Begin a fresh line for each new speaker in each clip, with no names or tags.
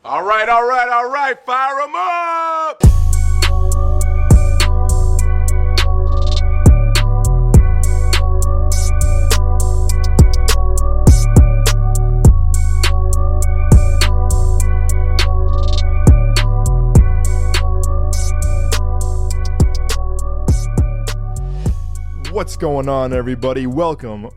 All right, fire them up! What's going on, everybody? Welcome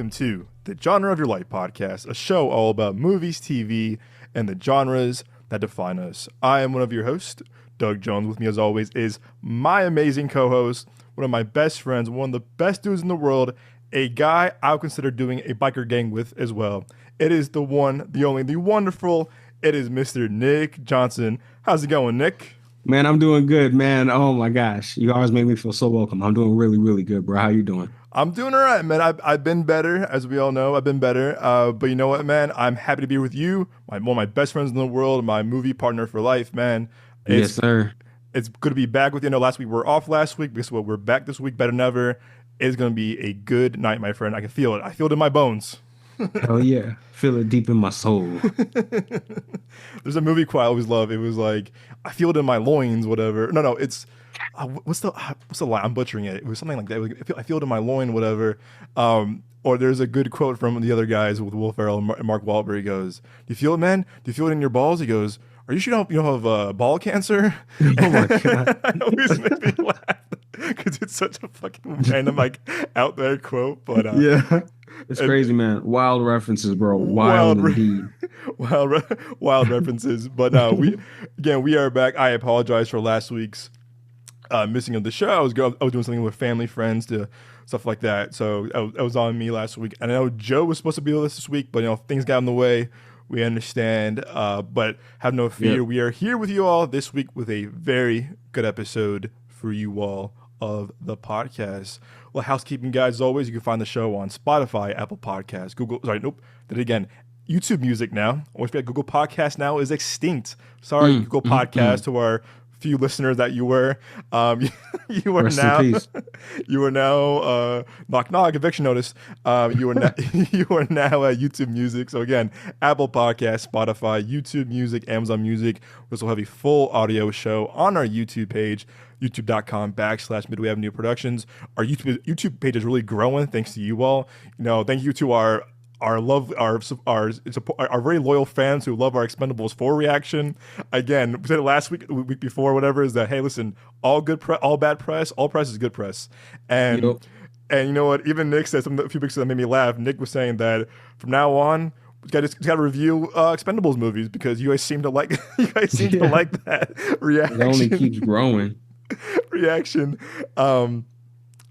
to the Genre of Your Life podcast, a show all about movies, TV, and the genres that define us. I am one of your hosts, Doug Jones. With me, as always, is my amazing co-host, one of my best friends, one of the best dudes in the world, a guy I would consider doing a biker gang with as well. It is the one, the only, the wonderful. It is Mr. Nick Johnson. How's it going, Nick?
Man, I'm doing good, man. Oh my gosh, you always make me feel so welcome. I'm doing really, really good, bro. How you doing?
I'm doing all right, man. I've been better, as we all know. I've been better. But you know what, man? I'm happy to be with you, one of my best friends in the world, my movie partner for life, man.
Yes, sir.
It's good to be back with you. I know last week we were off last week. Guess what? We're back this week better than ever. It's going to be a good night, my friend. I can feel it. I feel it in my bones.
Oh yeah, feel it deep in my soul.
There's a movie quote I always love. It was like, I feel it in my loins, whatever. No, it's what's the line? I'm butchering it. It was something like that. It was, I feel it in my loin, whatever. Or there's a good quote from the other guys with Will Ferrell and Mark Wahlberg. He goes, "Do you feel it, man? Do you feel it in your balls?" He goes, "Are you sure you don't have ball cancer?"
Oh my god!
It always makes me laugh because it's such a fucking random, like, out there quote. But
yeah. It's crazy, man. Wild references, bro. Wild indeed.
Wild references. But we are back. I apologize for last week's missing of the show. I was doing something with family, friends, stuff like that. So it was on me last week. And I know Joe was supposed to be with us this week, but things got in the way. We understand. But have no fear. Yep. We are here with you all this week with a very good episode for you all of the podcast. Well, housekeeping, guys, as always, you can find the show on Spotify, Apple Podcasts, YouTube Music now. Always forget Google Podcasts now is extinct. Sorry, Google Podcasts to our few listeners that you were. You are now knock knock eviction notice. You are now at YouTube Music. So again, Apple Podcasts, Spotify, YouTube Music, Amazon Music. We also have a full audio show on our YouTube page, youtube.com/Midway Avenue Productions. Our YouTube page is really growing thanks to you all. Thank you to our very loyal fans who love our Expendables 4 reaction. Again, we said it last week, the week before, whatever, is that, hey, listen, all bad press, all press is good press. And you know what? Even Nick said a few weeks ago that made me laugh. Nick was saying that from now on, we got to review Expendables movies because you guys seem to like that reaction.
It only keeps growing.
Reaction.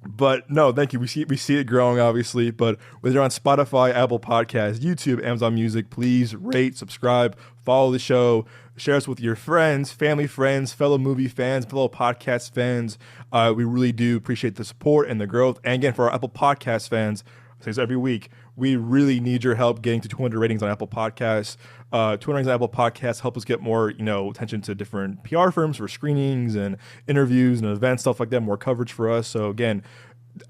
But no, thank you. We see it growing, obviously. But whether you're on Spotify, Apple Podcasts, YouTube, Amazon Music, please rate, subscribe, follow the show, share us with your friends, family friends, fellow movie fans, fellow podcast fans. We really do appreciate the support and the growth. And again, for our Apple Podcast fans, I say this every week, we really need your help getting to 200 ratings on Apple Podcasts. 200 ratings on Apple Podcasts help us get more, attention to different PR firms for screenings and interviews and events, stuff like that, more coverage for us. So again,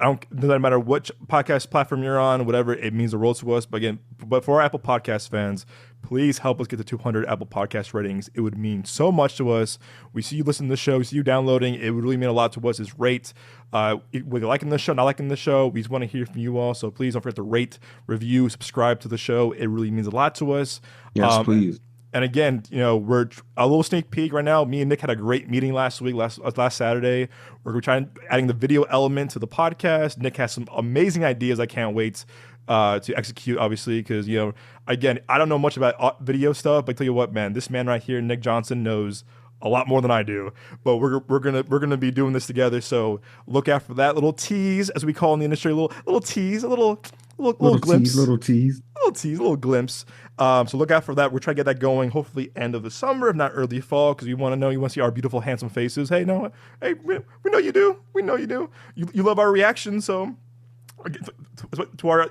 it doesn't matter which podcast platform you're on, whatever, it means the world to us. But for our Apple Podcast fans, please help us get to 200 Apple Podcast ratings. It would mean so much to us. We see you listening to the show, we see you downloading. It would really mean a lot to us. Is rate. Whether you're liking the show, not liking the show, we just want to hear from you all. So please don't forget to rate, review, subscribe to the show. It really means a lot to us.
Yes, please.
And again, we're a little sneak peek right now. Me and Nick had a great meeting last Saturday. We're trying adding the video element to the podcast. Nick has some amazing ideas. I can't wait to execute, obviously, because again, I don't know much about video stuff, but I tell you what, man, this man right here, Nick Johnson, knows a lot more than I do. But we're gonna be doing this together. So look out for that little tease, as we call in the industry, little tease, a little glimpse,
little
glimpse. So look out for that. We're trying to get that going, hopefully end of the summer, if not early fall, because you want to see our beautiful, handsome faces. Hey, we know you do. We know you do. You love our reaction. So to our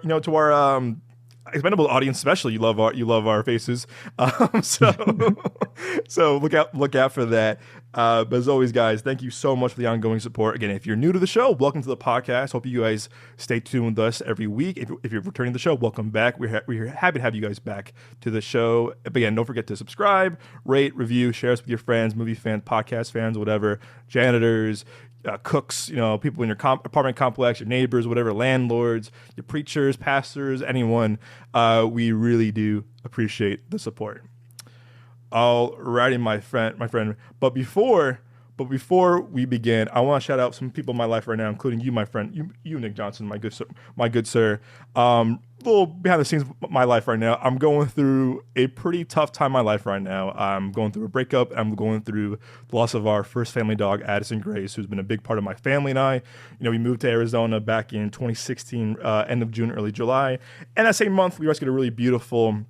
expendable audience, especially you love our faces. So so look out for that. But as always, guys, thank you so much for the ongoing support. Again, if you're new to the show, welcome to the podcast. Hope you guys stay tuned with us every week. If you're returning to the show, welcome back. We're happy to have you guys back to the show. But again, don't forget to subscribe, rate, review, share us with your friends, movie fans, podcast fans, whatever, janitors, cooks, people in your apartment complex, your neighbors, whatever, landlords, your preachers, pastors, anyone. We really do appreciate the support. Alrighty, my friend. But before we begin, I want to shout out some people in my life right now, including you, my friend, you Nick Johnson, my good sir. Little behind the scenes of my life right now. I'm going through a pretty tough time in my life right now. I'm going through a breakup. I'm going through the loss of our first family dog, Addison Grace, who's been a big part of my family and I. We moved to Arizona back in 2016, end of June, early July. And that same month, we rescued a really beautiful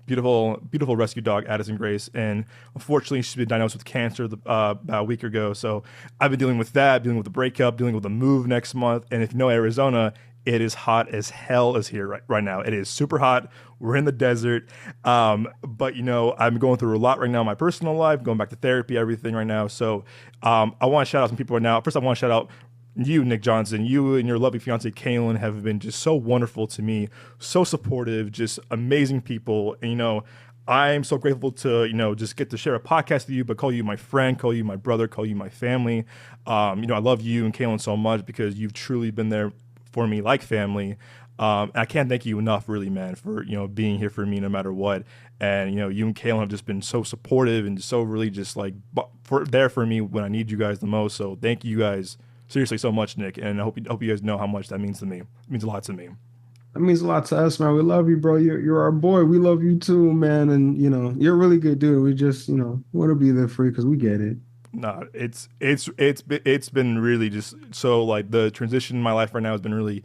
rescue dog, Addison Grace, and unfortunately she's been diagnosed with cancer about a week ago. So I've been dealing with that, dealing with the breakup, dealing with the move next month. And if you know Arizona, it is hot as hell is here right now. It is super hot. We're in the desert. But I'm going through a lot right now in my personal life, going back to therapy, everything right now. So I want to shout out some people right now. First, I want to shout out you, Nick Johnson. You and your lovely fiance, Kaylin, have been just so wonderful to me, so supportive, just amazing people. And, I'm so grateful to, just get to share a podcast with you, but call you my friend, call you my brother, call you my family. I love you and Kaylin so much because you've truly been there for me like family. I can't thank you enough, really, man, for, being here for me no matter what. And, you and Kaylin have just been so supportive and so really just like there for me when I need you guys the most. So thank you guys seriously so much, Nick. And I hope you guys know how much that means to me. It means a lot to me.
That means a lot to us, man. We love you, bro. You're our boy. We love you too, man. And you're a really good dude. We just want to be there for you because we get it.
No, it's been really just so like the transition in my life right now has been really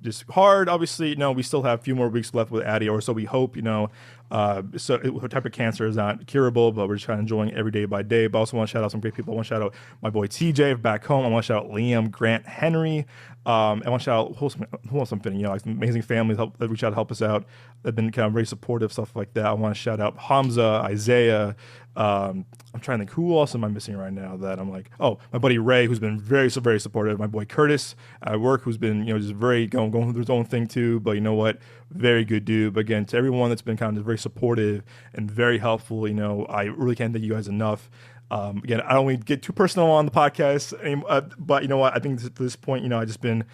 just hard. Obviously, we still have a few more weeks left with Addie, or so we hope. So her type of cancer is not curable, but we're just kind of enjoying it every day by day. But I also want to shout out some great people. I want to shout out my boy TJ back home. I want to shout out Liam, Grant, Henry. I want to shout out who else I'm fitting, like amazing families that reach out to help us out. They've been kind of very supportive, stuff like that. I want to shout out Hamza, Isaiah. I'm trying to think, who else am I missing right now that I'm like, oh, my buddy Ray, who's been very supportive. My boy Curtis at work, who's been, just very going through his own thing too. But you know what? Very good dude. But again, to everyone that's been kind of very supportive and very helpful, I really can't thank you guys enough. Again, I don't want to get too personal on the podcast, but you know what? I think at this point, I just been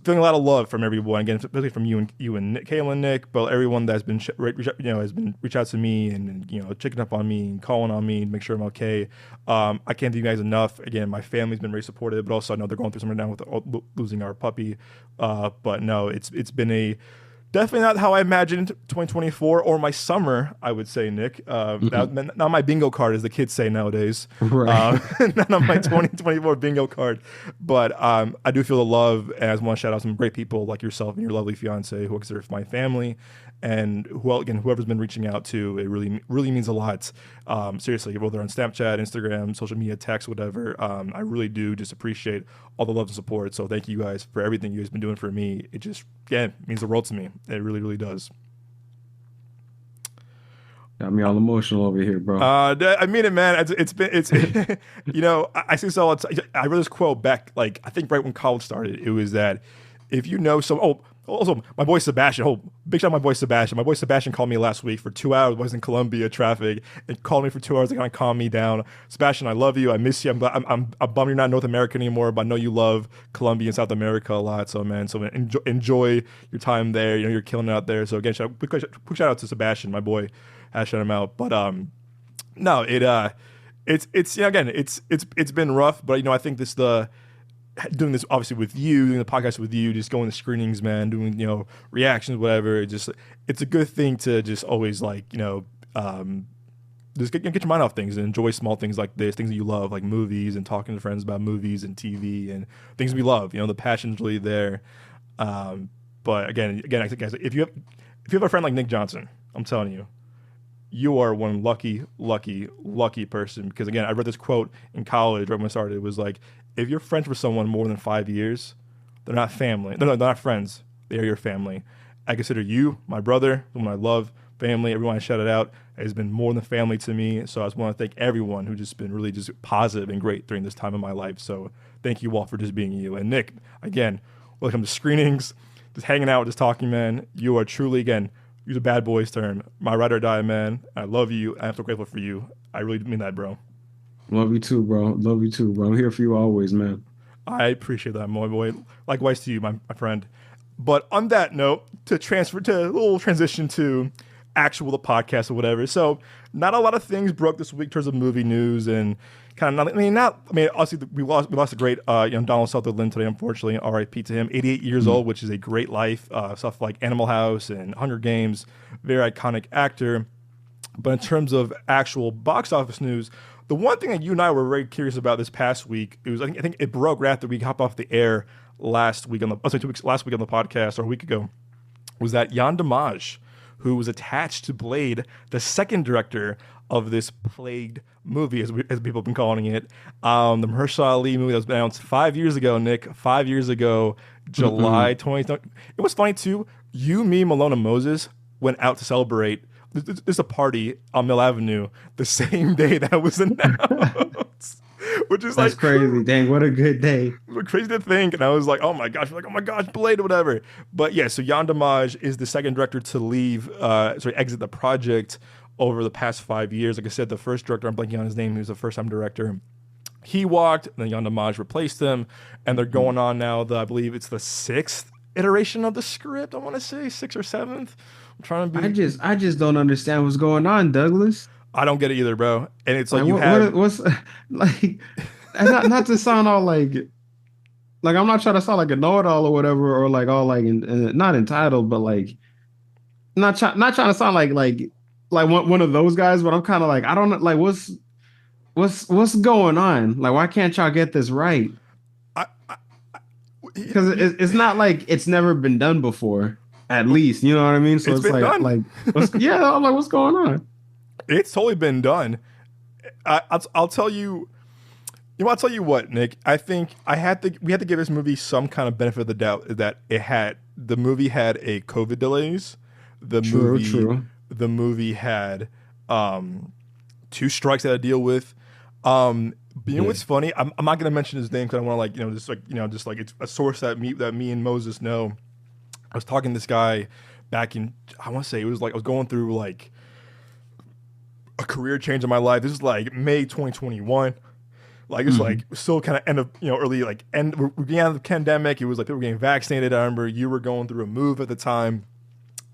feeling a lot of love from everyone. Again, especially from you and Nick, Kaylin, Nick, but everyone that's been reach out to me and checking up on me and calling on me and make sure I'm okay. I can't thank you guys enough. Again, my family's been very supportive, but also I know they're going through something now with losing our puppy. But no, it's been definitely not how I imagined 2024 or my summer, I would say, Nick. Not my bingo card, as the kids say nowadays.
Right.
Not on my 2024 bingo card. But I do feel the love, and I just want to shout out some great people like yourself and your lovely fiance who consider my family. And whoever's been reaching out to, it really means a lot. Seriously, whether on Snapchat, Instagram, social media, text, whatever, I really do just appreciate all the love and support. So thank you guys for everything you guys been doing for me. It just, means the world to me. It really, really does.
Got me all emotional over here, bro.
I mean it, man. It's I see so. I read this quote back, like, I think right when college started. It was that if you know some, also, my boy Sebastian. Big shout out my boy Sebastian. My boy Sebastian called me last week for 2 hours. I was in Columbia traffic and called me for 2 hours to kind of calm me down. Sebastian, I love you. I miss you. I'm bummed you're not in North America anymore, but I know you love Colombia and South America a lot. So, man, enjoy your time there. You're killing it out there. So, again, quick shout out to Sebastian, my boy. I shout him out. But no, it's been rough. But I think doing this obviously with you, doing the podcast with you, just going to screenings, man, doing reactions, whatever. It's a good thing to just always just get your mind off things and enjoy small things like this, things that you love, like movies and talking to friends about movies and TV and things we love. The passion's really there. But again, I think, guys, if you have a friend like Nick Johnson, I'm telling you, you are one lucky person. Because again, I read this quote in college right when I started. It was like, if you're friends with someone more than 5 years, they're not family. They're not friends. They are your family. I consider you my brother, whom I love, family, everyone I shouted out has been more than family to me. So I just want to thank everyone who's just been really just positive and great during this time in my life. So thank you all for just being you. And Nick, again, welcome to screenings, just hanging out, just talking, man. You are truly, again, use a bad boy's term, my ride or die, man. I love you. I'm so grateful for you. I really mean that, bro.
Love you too, bro. Love you too, bro. I'm here for you always, man.
I appreciate that, my boy. Likewise to you, my friend. But on that note, to transfer to a little transition to actual the podcast or whatever. So not a lot of things broke this week in terms of movie news and kind of obviously we lost a great Donald Sutherland today, unfortunately. R.I.P. to him. 88 years old, which is a great life. Stuff like Animal House and Hunger Games, very iconic actor. But in terms of actual box office news, the one thing that you and I were very curious about this past week, I think it broke right after we hopped off the air last week on the podcast or a week ago, was that Yann Diemage, who was attached to Blade, the second director of this plagued movie, as people have been calling it, the Mahershala Ali movie that was announced 5 years ago, Nick, 5 years ago, July 20th. It was funny too. You, me, Malone, and Moses went out to celebrate. There's a party on Mill Avenue the same day that was announced. Which is
That's crazy. Dang, what a good day.
Crazy to think. And I was like, oh my gosh, Blade or whatever. But yeah, so Yann Diemage is the second director to exit the project over the past 5 years. Like I said, the first director, I'm blanking on his name, he was the first time director. He walked, and then Yann Diemage replaced him, and they're going on now, I believe it's the sixth iteration of the script, I want to say, sixth or seventh. I'm trying to be...
I just don't understand what's going on, Douglas.
I don't get it either, bro. And it's like
what's like, not to sound all like I'm not trying to sound like a know-it-all or whatever, or like all like not entitled, but like not trying to sound like one of those guys. But I'm kind of like, I don't know, like what's going on? Like, why can't y'all get this right? Because it's not like it's never been done before. At least, you know what I mean. So it's like I'm like, what's going on?
It's totally been done. I'll tell you. I'll tell you what, Nick. I think we had to give this movie some kind of benefit of the doubt that the movie had a COVID delays. The movie had 2 strikes that I deal with. But you know what's funny? I'm not gonna mention his name because I want to just like it's a source that me and Moses know. I was talking to this guy back in, I want to say it was like I was going through like a career change in my life. This is like May 2021. Like it's like still kind of end of early we're getting out of the pandemic. It was like people were getting vaccinated. I remember you were going through a move at the time.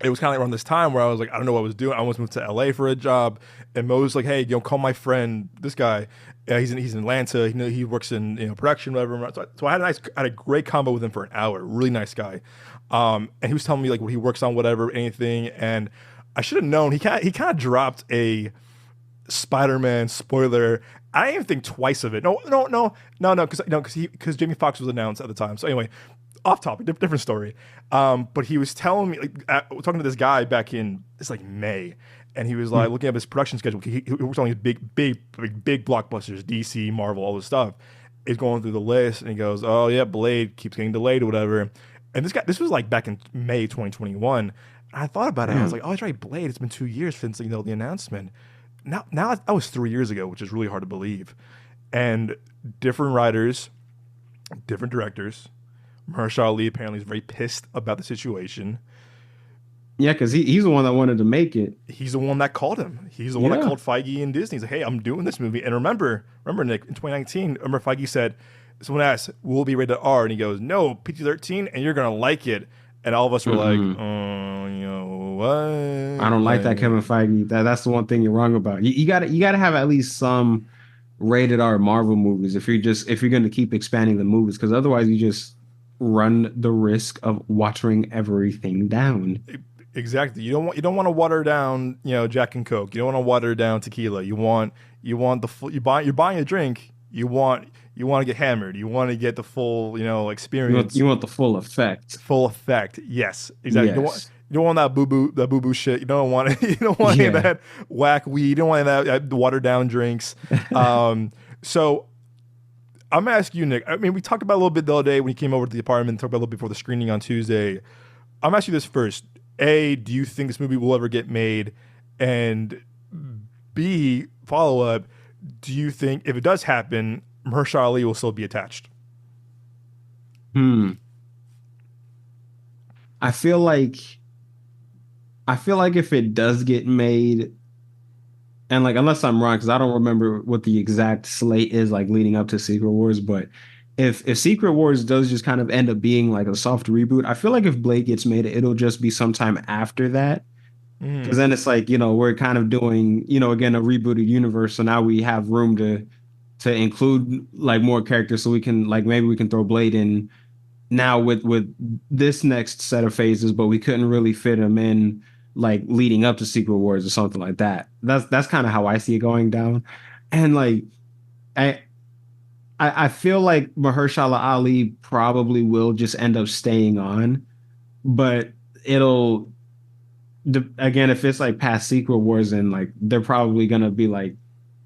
It was kind of like around this time where I was like, I don't know what I was doing. I almost moved to LA for a job, and Mo was like, hey, call my friend, this guy. He's in Atlanta. He works in production, whatever. So I had a great combo with him for an hour. Really nice guy. And he was telling me like what he works on, whatever, anything. And I should have known. He kind of dropped a Spider-Man spoiler. I didn't even think twice of it. No, because Jamie Foxx was announced at the time. So anyway, off topic, different story. But he was telling me, talking to this guy back in May, and he was like looking at his production schedule. He works on these big blockbusters, DC, Marvel, all this stuff. He's going through the list, and he goes, "Oh yeah, Blade keeps getting delayed or whatever." And this was like back in May 2021. And I thought about it. I was like, "Oh, that's right, Blade. It's been 2 years since the announcement." Now that was 3 years ago, which is really hard to believe. And different writers, different directors. Mahershala Ali apparently is very pissed about the situation.
Yeah, because he's the one that wanted to make it.
He's the one that called him. He's the one that called Feige and Disney. He's like, hey, I'm doing this movie. And remember, Nick, in 2019, Feige said, someone asked, will be rated R? And he goes, no, PG-13, and you're going to like it. And all of us were like, what?
I don't like that, Kevin Feige. That's the one thing you're wrong about. You gotta have at least some rated R Marvel movies if you're going to keep expanding the movies, because otherwise you just run the risk of watering everything down.
Exactly. You don't want to water down, Jack and Coke. You don't want to water down tequila. You want the full. You're buying a drink. You want to get hammered. You want to get the full, experience.
You want the full effect.
Full effect. Yes, exactly. Yes. You don't want that boo boo shit. You don't want it. You don't want any of that whack weed. You don't want that watered down drinks. So I'm gonna ask you, Nick. I mean, we talked about it a little bit the other day when you came over to the apartment. Talked about it a little bit before the screening on Tuesday. I'm gonna ask you this first. A, do you think this movie will ever get made? And B, follow up, do you think if it does happen, Mahershala Ali will still be attached?
Hmm. I feel like if it does get made, and like unless I'm wrong, because I don't remember what the exact slate is like leading up to Secret Wars, but if Secret Wars does just kind of end up being like a soft reboot, I feel like if Blade gets made, it'll just be sometime after that. Because
Mm,
then it's like, we're kind of doing, again, a rebooted universe. So now we have room to include like more characters so we can like maybe we can throw Blade in now with this next set of phases, but we couldn't really fit him in like leading up to Secret Wars or something like that. That's kind of how I see it going down. And like I I feel like Mahershala Ali probably will just end up staying on, but it'll again if it's like past Secret Wars and like they're probably gonna be like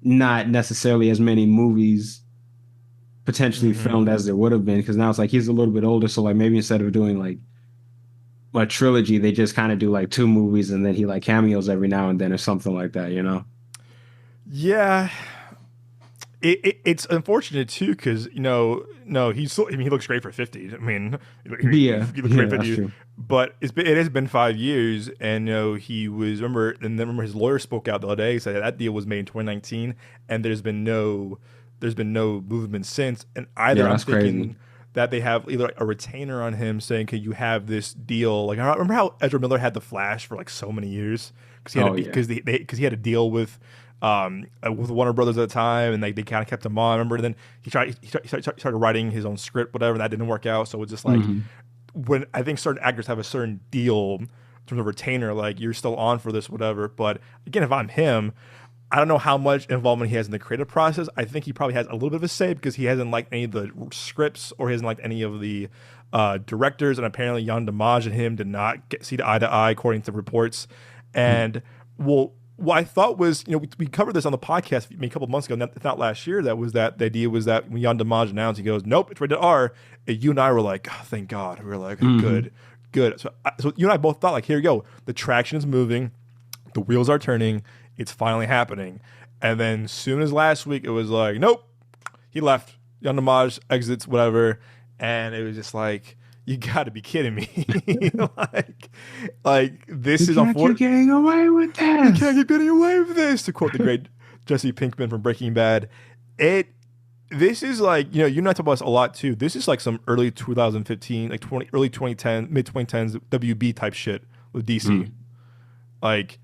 not necessarily as many movies potentially
hmm.
filmed as there would have been because now it's like he's a little bit older, so like maybe instead of doing like a trilogy, they just kind of do like two movies and then he like cameos every now and then or something like that, you know?
Yeah, it's unfortunate too because no, he's still, I mean, he looks great for 50. I mean,
Yeah,
he looks
yeah,
great for
that's
50,
true.
but it has been 5 years, and he was remember his lawyer spoke out the other day, said that deal was made in 2019, and there's been no movement since, and
Yeah,
either I'm
that's crazy.
thinking that they have either like a retainer on him saying, "Can you have this deal?" Like I remember how Ezra Miller had the Flash for like so many years because he had to
Oh
be
yeah.
because he had a deal with Warner Brothers at the time, and they kind of kept him on. Remember, and then he started writing his own script, whatever. And that didn't work out, so it's just like
Hmm.
when I think certain actors have a certain deal in terms of retainer, like you're still on for this, whatever. But again, if I'm him, I don't know how much involvement he has in the creative process. I think he probably has a little bit of a say because he hasn't liked any of the scripts or he hasn't liked any of the directors. And apparently, Yann Damage and him did not see eye to eye, according to reports. And well, what I thought was, we covered this on the podcast a couple of months ago, if not last year. That was that the idea was that when Yann Damage announced, he goes, "Nope, it's rated R." And you and I were like, oh, "Thank God." We were like, "Okay,
Hmm.
good, good." So you and I both thought, like, here you go. The traction is moving, the wheels are turning, it's finally happening. And then soon as last week, it was like, "Nope, he left." Yann Damage exits, whatever, and it was just like, you got to be kidding me. like, this
You
is
can't keep
unfortunate.
getting away with
You can't
this.
keep getting away with this, to quote the great Jesse Pinkman from Breaking Bad. It This is like, you and I talk about this a lot too. This is like some early 2015, like early 2010, mid 2010s WB type shit with DC.
Mm.
Like,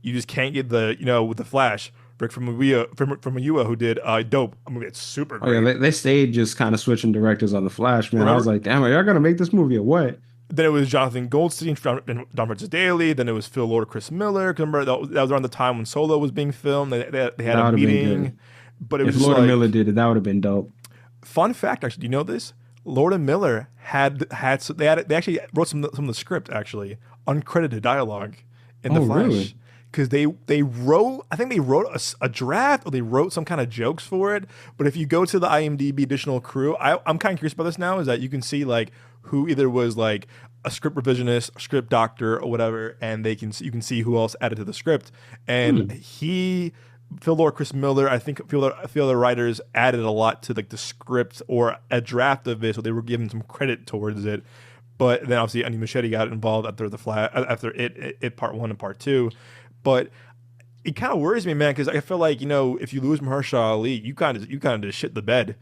you just can't get with the Flash. Rick from Mayua, who did Dope, a movie that's super
Oh yeah,
great.
they stayed just kind of switching directors on the Flash, man. I was
Remember?
like, damn, are y'all gonna make this movie or what?
Then it was Jonathan Goldstein from Don Francis Daly. Then it was Phil Lord, Chris Miller. 'Cause remember that was around the time when Solo was being filmed. They had
That
a
would have been
meeting,
good.
but it was
If
just
Lord and Miller
like,
did it, that would have been dope.
fun fact. Actually, do you know this? Lord and Miller they actually wrote some of the script, actually uncredited dialogue in the
Oh, really?
Flash, because they wrote, I think they wrote a draft, or they wrote some kind of jokes for it. But if you go to the IMDb additional crew, I'm kind of curious about this now, is that you can see like who either was like a script revisionist, a script doctor, or whatever, and you can see who else added to the script. And
Hmm.
Phil Lord, Chris Miller, I think a few other writers added a lot to like the script or a draft of it, so they were given some credit towards it. But then obviously Andy Muschietti got involved after it part one and part two. But it kind of worries me, man, because I feel like, if you lose Mahershala Ali, you kind of just shit the bed,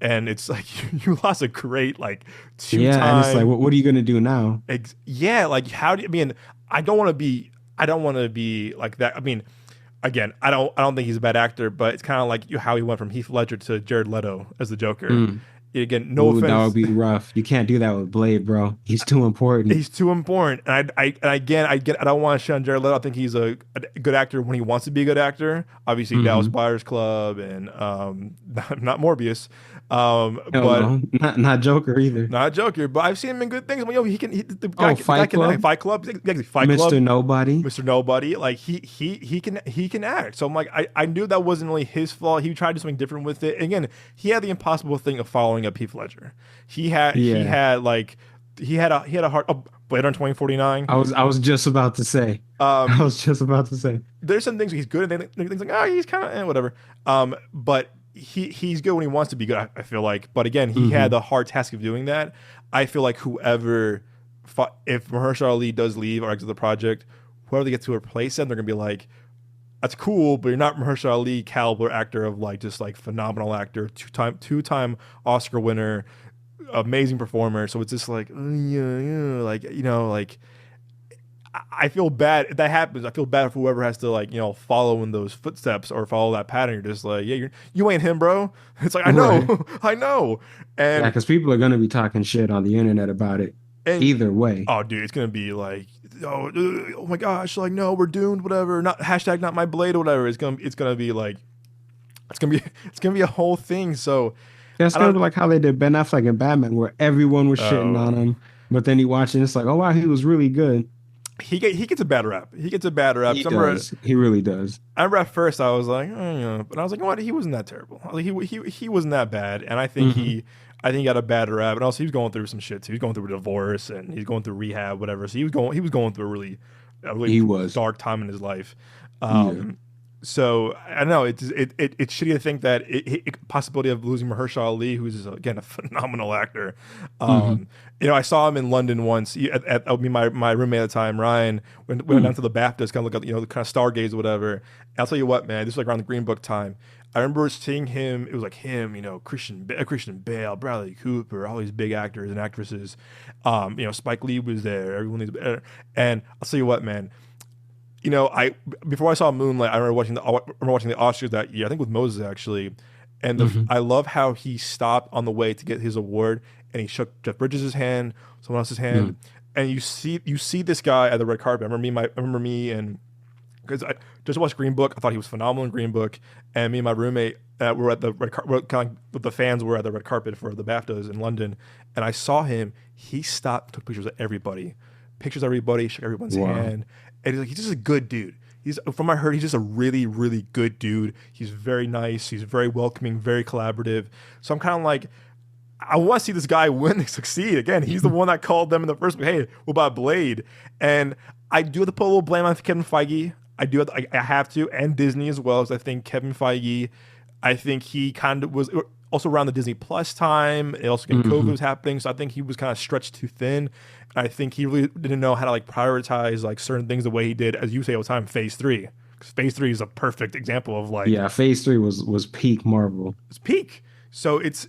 and it's like you lost a great like two
Yeah, and it's like,
time.
what are you gonna do now?
Yeah, like how do you, I mean, I don't want to be like that. I mean, again, I don't think he's a bad actor, but it's kind of like how he went from Heath Ledger to Jared Leto as the Joker.
Mm.
Again, no
Ooh, that would
offense,
be rough. You can't do that with Blade, bro. He's too important.
he's too important. I don't want to shun Jared Leto. I think he's a good actor when he wants to be a good actor. Obviously, Dallas
Hmm.
Buyers Club and not Morbius,
Hell
but
no, not Joker either.
not Joker. But I've seen him in good things. Well,
Oh,
the guy
Fight
can act.
Club,
Fight Club, exactly. Fight
Mr.
Club,
Nobody.
Mr. Nobody. Like he can act. So I'm like, I knew that wasn't really his fault. He tried to do something different with it. And again, he had the impossible thing of following up Heath Ledger. He
Yeah.
had like he had a hard Blade Runner 2049.
I was just about to say. I
Um,
was just about to say.
there's some things he's good at, and things like he's kind of whatever. But he's good when he wants to be good. I feel like, but again, he had
Hmm.
the hard task of doing that. I feel like whoever, if Mahershala Ali does leave or exit the project, whoever they get to replace him, they're gonna be like, that's cool, but you're not Mahershala Ali caliber actor of like just like phenomenal actor, two time Oscar winner, amazing performer. So it's just like yeah, like like I feel bad if that happens. I feel bad for whoever has to like follow in those footsteps or follow that pattern. You're just like you ain't him, bro. It's like I
Right.
know, I know,
Yeah,
and
because people are gonna be talking shit on the internet about it
and
either way.
oh dude, it's gonna be like oh my gosh, like no, we're doomed, whatever. Not hashtag not my blade or whatever. It's gonna be like it's gonna be it's gonna be a whole thing. So
That's
I
kind
don't.
of like how they did Ben Affleck and Batman, where everyone was shitting
Oh,
on him, but then you watch it, it's like, oh wow, he was really good.
he gets a bad rap. He gets a bad rap.
He does. He really does.
I remember at first I was like, but I was like, what? He wasn't that terrible. I was like, he wasn't that bad, and
Hmm.
I think he got a bad rap, and also he was going through some shit too. He was going through a divorce, and he's going through rehab, whatever. So he was going through a really
He was.
dark time in his life.
Yeah.
Um, so I don't know. It's shitty to think that possibility of losing Mahershala Ali, who's again a phenomenal actor.
Hmm.
Um, I saw him in London once. I mean, my roommate at the time, Ryan, went down
Hmm.
to the BAFTAs, kind of look at the kind of stargaze or whatever. I'll tell you what, man, this was like around the Green Book time. I remember seeing him. It was like him, Christian Bale, Bradley Cooper, all these big actors and actresses. Spike Lee was there. And I'll tell you what, man. I before I saw Moonlight, I remember watching the Oscars that year. I think with Moses actually, and
Hmm.
I love how he stopped on the way to get his award, and he shook Jeff Bridges' hand, someone else's hand, and you see this guy at the red carpet. I remember me and because I just watched Green Book. I thought he was phenomenal in Green Book, and me and my roommate were at the red carpet. Kind of with the fans were at the red carpet for the BAFTAs in London, and I saw him. He stopped, took pictures of everybody, shook everyone's
Wow.
hand, and he's just a good dude. From what I heard, he's just a really, really good dude. He's very nice. He's very welcoming, very collaborative. So I'm kind of like, I want to see this guy win and succeed. Again, he's the one that called them in the first place. Hey, what about Blade? And I do have to put a little blame on Kevin Feige. I have to, and Disney as well, as I think Kevin Feige, I think he kind of was also around the Disney Plus time. And also, again, COVID
Hmm.
was happening, so I think he was kind of stretched too thin. And I think he really didn't know how to like prioritize like certain things the way he did, as you say all the time, Phase Three. 'Cause Phase Three is a perfect example of like
Yeah, Phase 3 was peak Marvel.
it's peak. So it's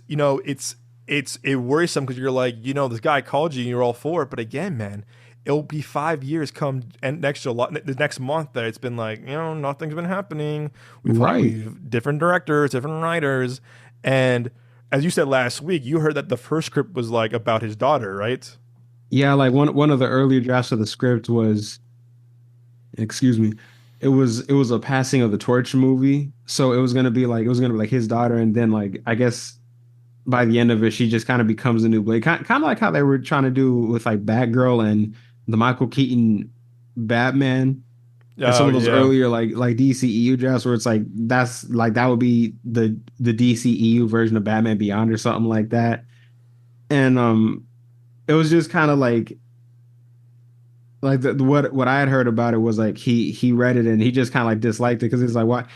worrisome because you're like, this guy called you and you're all for it. But again, man, it'll be 5 years come and next July, the next month that it's been like, nothing's been happening.
Right.
We've different directors, different writers. And as you said last week, you heard that the first script was like about his daughter, right?
Yeah, like one of the earlier drafts of the script was, excuse me, it was a passing of the torch movie. So it was gonna be like his daughter, and then like I guess by the end of it, she just kind of becomes a new Blade. Kind of like how they were trying to do with like Batgirl and the Michael Keaton Batman and some
Oh
of those
yeah.
earlier like DCEU drafts where it's like that's like that would be the DCEU version of Batman Beyond or something like that. And it was just kind of like what I had heard about it was like he read it and he just kind of like disliked it because it's like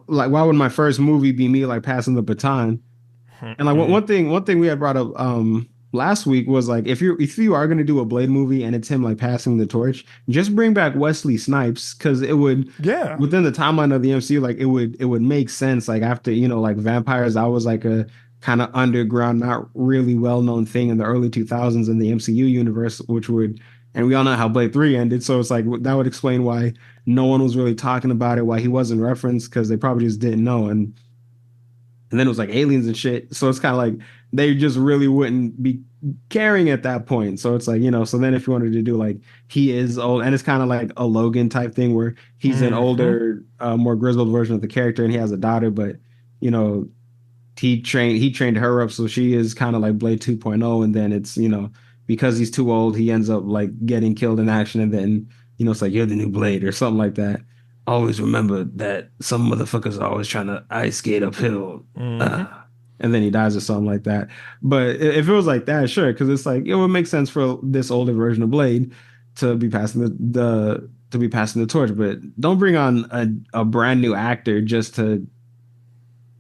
why would my first movie be me like passing the baton? And like
Mm-mm.
one thing we had brought up last week was like if you are gonna do a Blade movie and it's him like passing the torch, just bring back Wesley Snipes because it would
Yeah.
within the timeline of the MCU like it would make sense like after like vampires that was like a kind of underground not really well known thing in the early 2000s in the MCU universe which would and we all know how Blade 3 ended so it's like that would explain why no one was really talking about it why he wasn't referenced because they probably just didn't know and then it was like aliens and shit. So it's kind of like they just really wouldn't be caring at that point. So it's like, so then if you wanted to do like he is old and it's kind of like a Logan type thing where he's an
Hmm.
older, more grizzled version of the character and he has a daughter, but you know, he trained her up so she is kind of like Blade 2.0 and then it's, because he's too old, he ends up like getting killed in action and then, it's like you're the new Blade or something like that. Always remember that some motherfuckers are always trying to ice skate uphill.
Hmm.
Uh, and then he dies or something like that. But if it was like that, sure, because it's like it would make sense for this older version of Blade to be passing the torch. But don't bring on a brand new actor just to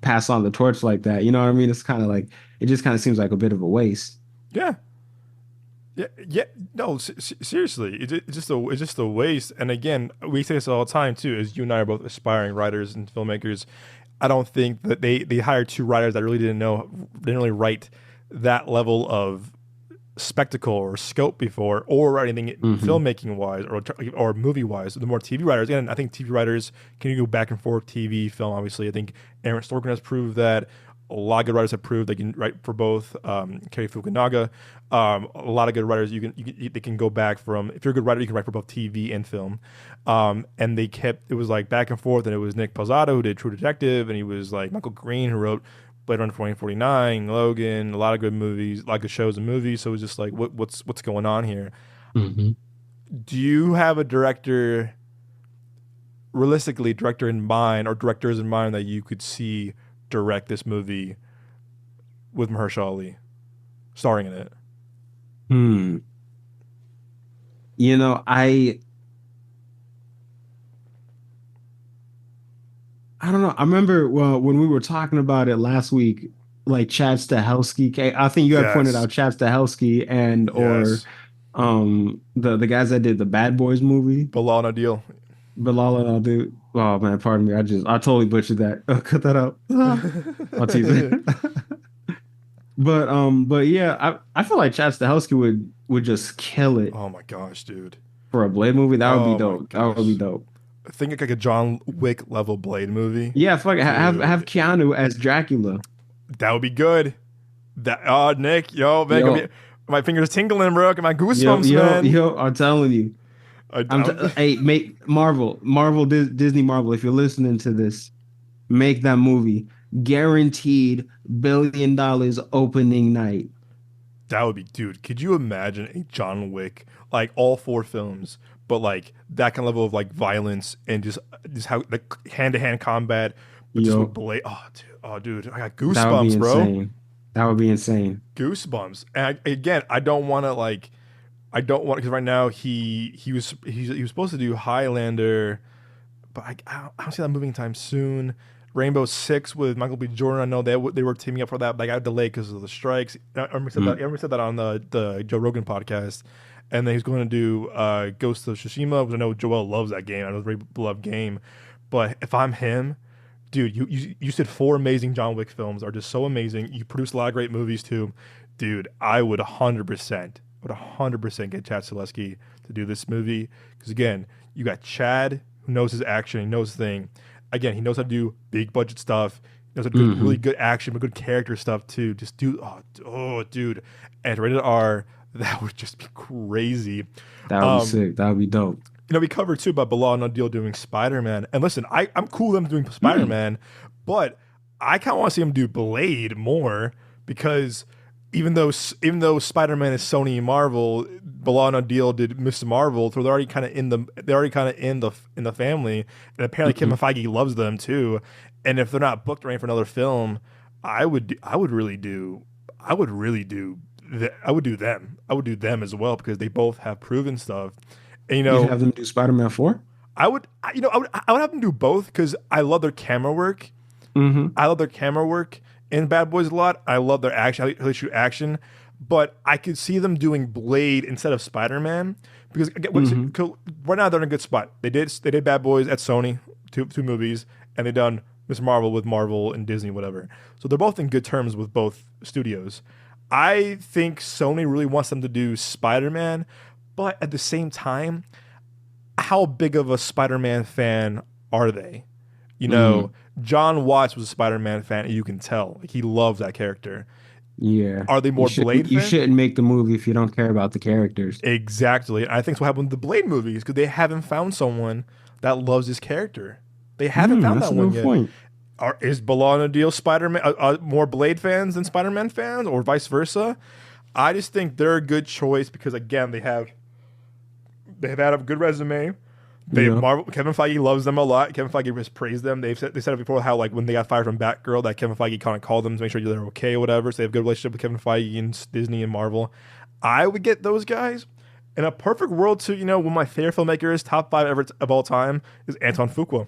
pass on the torch like that. You know what I mean? It's kind of like it just kind of seems like a bit of a waste.
Yeah. Yeah, yeah, no, seriously, it's just a waste. And again, we say this all the time too. As you and I are both aspiring writers and filmmakers, I don't think that they hired two writers that really didn't really write that level of spectacle or scope before, or anything
Hmm.
filmmaking wise or movie wise. The more TV writers, again, I think TV writers can go back and forth. TV, film, obviously, I think Aaron Sorkin has proved that. A lot of good writers have proved they can write for both. Kerry Fukunaga, a lot of good writers they can go back from. If you're a good writer, you can write for both TV and film. And they kept it was like back and forth, and it was Nick Pozzato who did True Detective, and he was like Michael Green who wrote Blade Runner 2049, Logan, a lot of good movies, a lot of good shows and movies. So it was just like, what's going on here?
Hmm.
Do you have a director, realistically, director in mind or directors in mind that you could see direct this movie with Mahershala Ali starring in it?
Hmm. You know, I don't know. I remember when we were talking about it last week, like Chad Stahelski. I think you had pointed
Yes,
out Chad Stahelski and or
yes.
the guys that did the Bad Boys movie,
Bilal Nadil.
Bilal and I'll do. Oh man, pardon me. I totally butchered that. Cut that out. I'll tease it. But yeah, I feel like Chad Stahelski would just kill it
Oh my gosh, dude.
for a Blade movie. That would be
Oh my
dope. That would be
gosh.
dope.
Think like a John Wick level Blade movie,
Yeah, fuck it. Have
dude.
Keanu as Dracula.
That would be good. That Nick, yo, man,
Yo,
my fingers tingling, bro. Got my
yo,
goosebumps,
yo,
man.
yo, I'm telling you.
I'm
Hey, make Disney Marvel, if you're listening to this, make that movie. Guaranteed $1 billion opening night.
That would be, dude. Could you imagine a John Wick, like all four films, but like that kind of level of like violence and just how like hand to hand combat, but just with
Yo,
Blade. Oh, dude, I got
that would be
goosebumps, bro.
insane. That would be insane.
Goosebumps. And again, I don't want to like, I don't want because right now he was supposed to do Highlander, but I don't see that moving anytime soon. Rainbow Six with Michael B. Jordan. I know they were teaming up for that, but I got delayed because of the strikes. I remember said that. I
Mm.
remember said that on the Joe Rogan podcast, and then he's going to do Ghost of Tsushima, because I know Joel loves that game. I know it's a very beloved game, but if I'm him, dude, you said four amazing John Wick films are just so amazing. You produced a lot of great movies too, dude. I would 100% get Chad Stileski to do this movie because again, you got Chad who knows his action, he knows his thing. Again, he knows how to do big budget stuff. He knows how to do really
Hmm.
good action, but good character stuff too. Just do dude, and rated R, that would just be crazy.
That would be
Um,
sick. That would be dope.
we covered too about Bilal and Adil doing Spider Man. And listen, I'm cool with them doing Spider
Mm.
Man, but I kind of want to see him do Blade more because even though Spider Man is Sony and Marvel, Bilal and Adil did Miss Marvel, so they're already kind of in the family. And apparently
Hmm.
Kevin Feige loves them too. And if they're not booked or anything for another film, I would really do I would really do I would do them. I would do them as well because they both have proven stuff. And
You'd have them do Spider-Man 4?
I would have them do both because I love their camera work.
Hmm.
I love their camera work in Bad Boys a lot. I love their action, how they shoot action. But I could see them doing Blade instead of Spider Man because again,
Hmm.
right now they're in a good spot. They did Bad Boys at Sony, two movies, and they done Miss Marvel with Marvel and Disney, whatever. So they're both in good terms with both studios. I think Sony really wants them to do Spider Man, but at the same time, how big of a Spider-Man fan are they? You know,
Hmm.
John Watts was a Spider-Man fan, and you can tell. Like he loves that character.
Yeah.
Are they more Blade
You
fan?
shouldn't make the movie if you don't care about the characters.
Exactly. And I think that's what happened with the Blade movies because they haven't found someone that loves his character. They haven't found
That's
that
a
one
good
yet.
point.
Is Bilal and Adil Spider-Man more Blade fans than Spider-Man fans, or vice versa? I just think they're a good choice because again, they have had a good resume.
Yeah.
Kevin Feige loves them a lot. Kevin Feige has praised them. They said it before how like when they got fired from Batgirl, that Kevin Feige kind of called them to make sure they're okay or whatever. So they have a good relationship with Kevin Feige and Disney and Marvel. I would get those guys. In a perfect world, too, one of my favorite filmmakers, top 5 ever of all time, is Antoine Fuqua.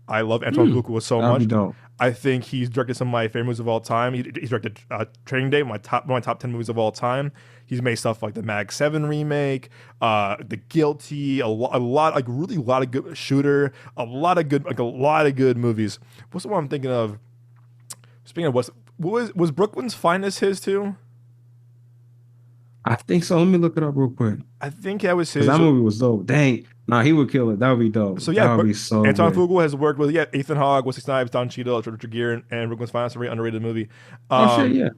I love Antoine Fuqua so
That'd be
much.
dope.
I think he's directed some of my favorite movies of all time. He's directed Training Day, one of my top 10 movies of all time. He's made stuff like the Mag 7 remake, The Guilty, a lot, like really a lot of good Shooter, a lot of good movies. What's the one I'm thinking of? Speaking of was Brooklyn's Finest his too?
I think so. Let me look it up real quick.
I think that was his.
Because that movie was dope. Dang. Nah, he would kill it. That would be dope.
So yeah,
that would be so
Anton
good.
Fuqua has worked with Ethan Hawke, Wesley Snipes, Don Cheadle, Richard Gere, and Brooklyn's Finest, a very underrated movie.
Oh shit, yeah.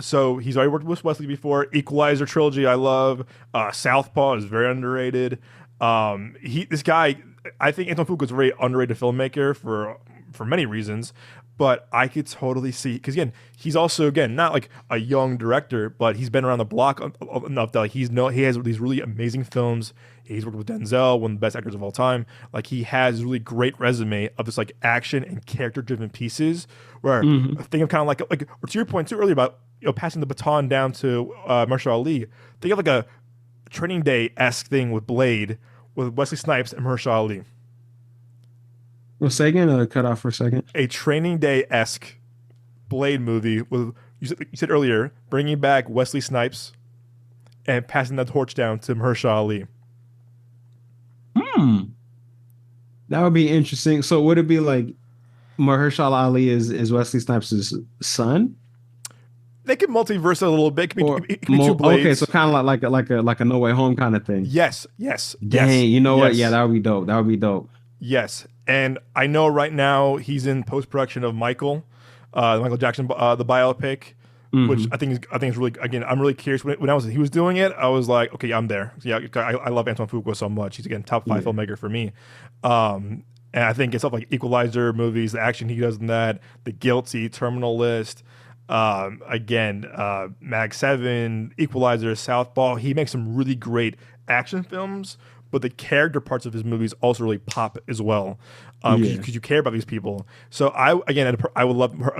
So he's already worked with Wesley before. Equalizer trilogy, I love. Southpaw is very underrated. This guy, I think Anton Fuqua is a very underrated filmmaker for many reasons. But I could totally see, because again, he's also not like a young director, but he's been around the block enough that like he has these really amazing films. He's worked with Denzel, one of the best actors of all time. Like he has a really great resume of this like action and character driven pieces. Where I think of kind of like or to your point too earlier about passing the baton down to Mahershala Ali. Think of like a Training Day-esque thing with Blade with Wesley Snipes and Mahershala Ali.
Well, say again, cut off for a second.
A Training Day-esque Blade movie with you said earlier, bringing back Wesley Snipes and passing that torch down to Mahershala Ali.
That would be interesting. So would it be like Mahershala Ali is Wesley Snipes' son?
They could multiverse it a little bit. It could be two blades.
Okay, so kind of like a No Way Home kind of thing.
Yes.
Dang, you know what? Yeah, that would be dope. That would be dope.
Yes, and I know right now he's in post production of Michael Jackson, the biopic, which I think is really. Again, I'm really curious. When he was doing it, I was like, okay, I'm there. Yeah, I love Antoine Fuqua so much. He's again top 5 filmmaker for me. And I think it's stuff like Equalizer movies, the action he does in that, The Guilty, Terminal List. Mag 7, Equalizer, Southpaw. He makes some really great action films, but the character parts of his movies also really pop as well, because you care about these people. So I would love her.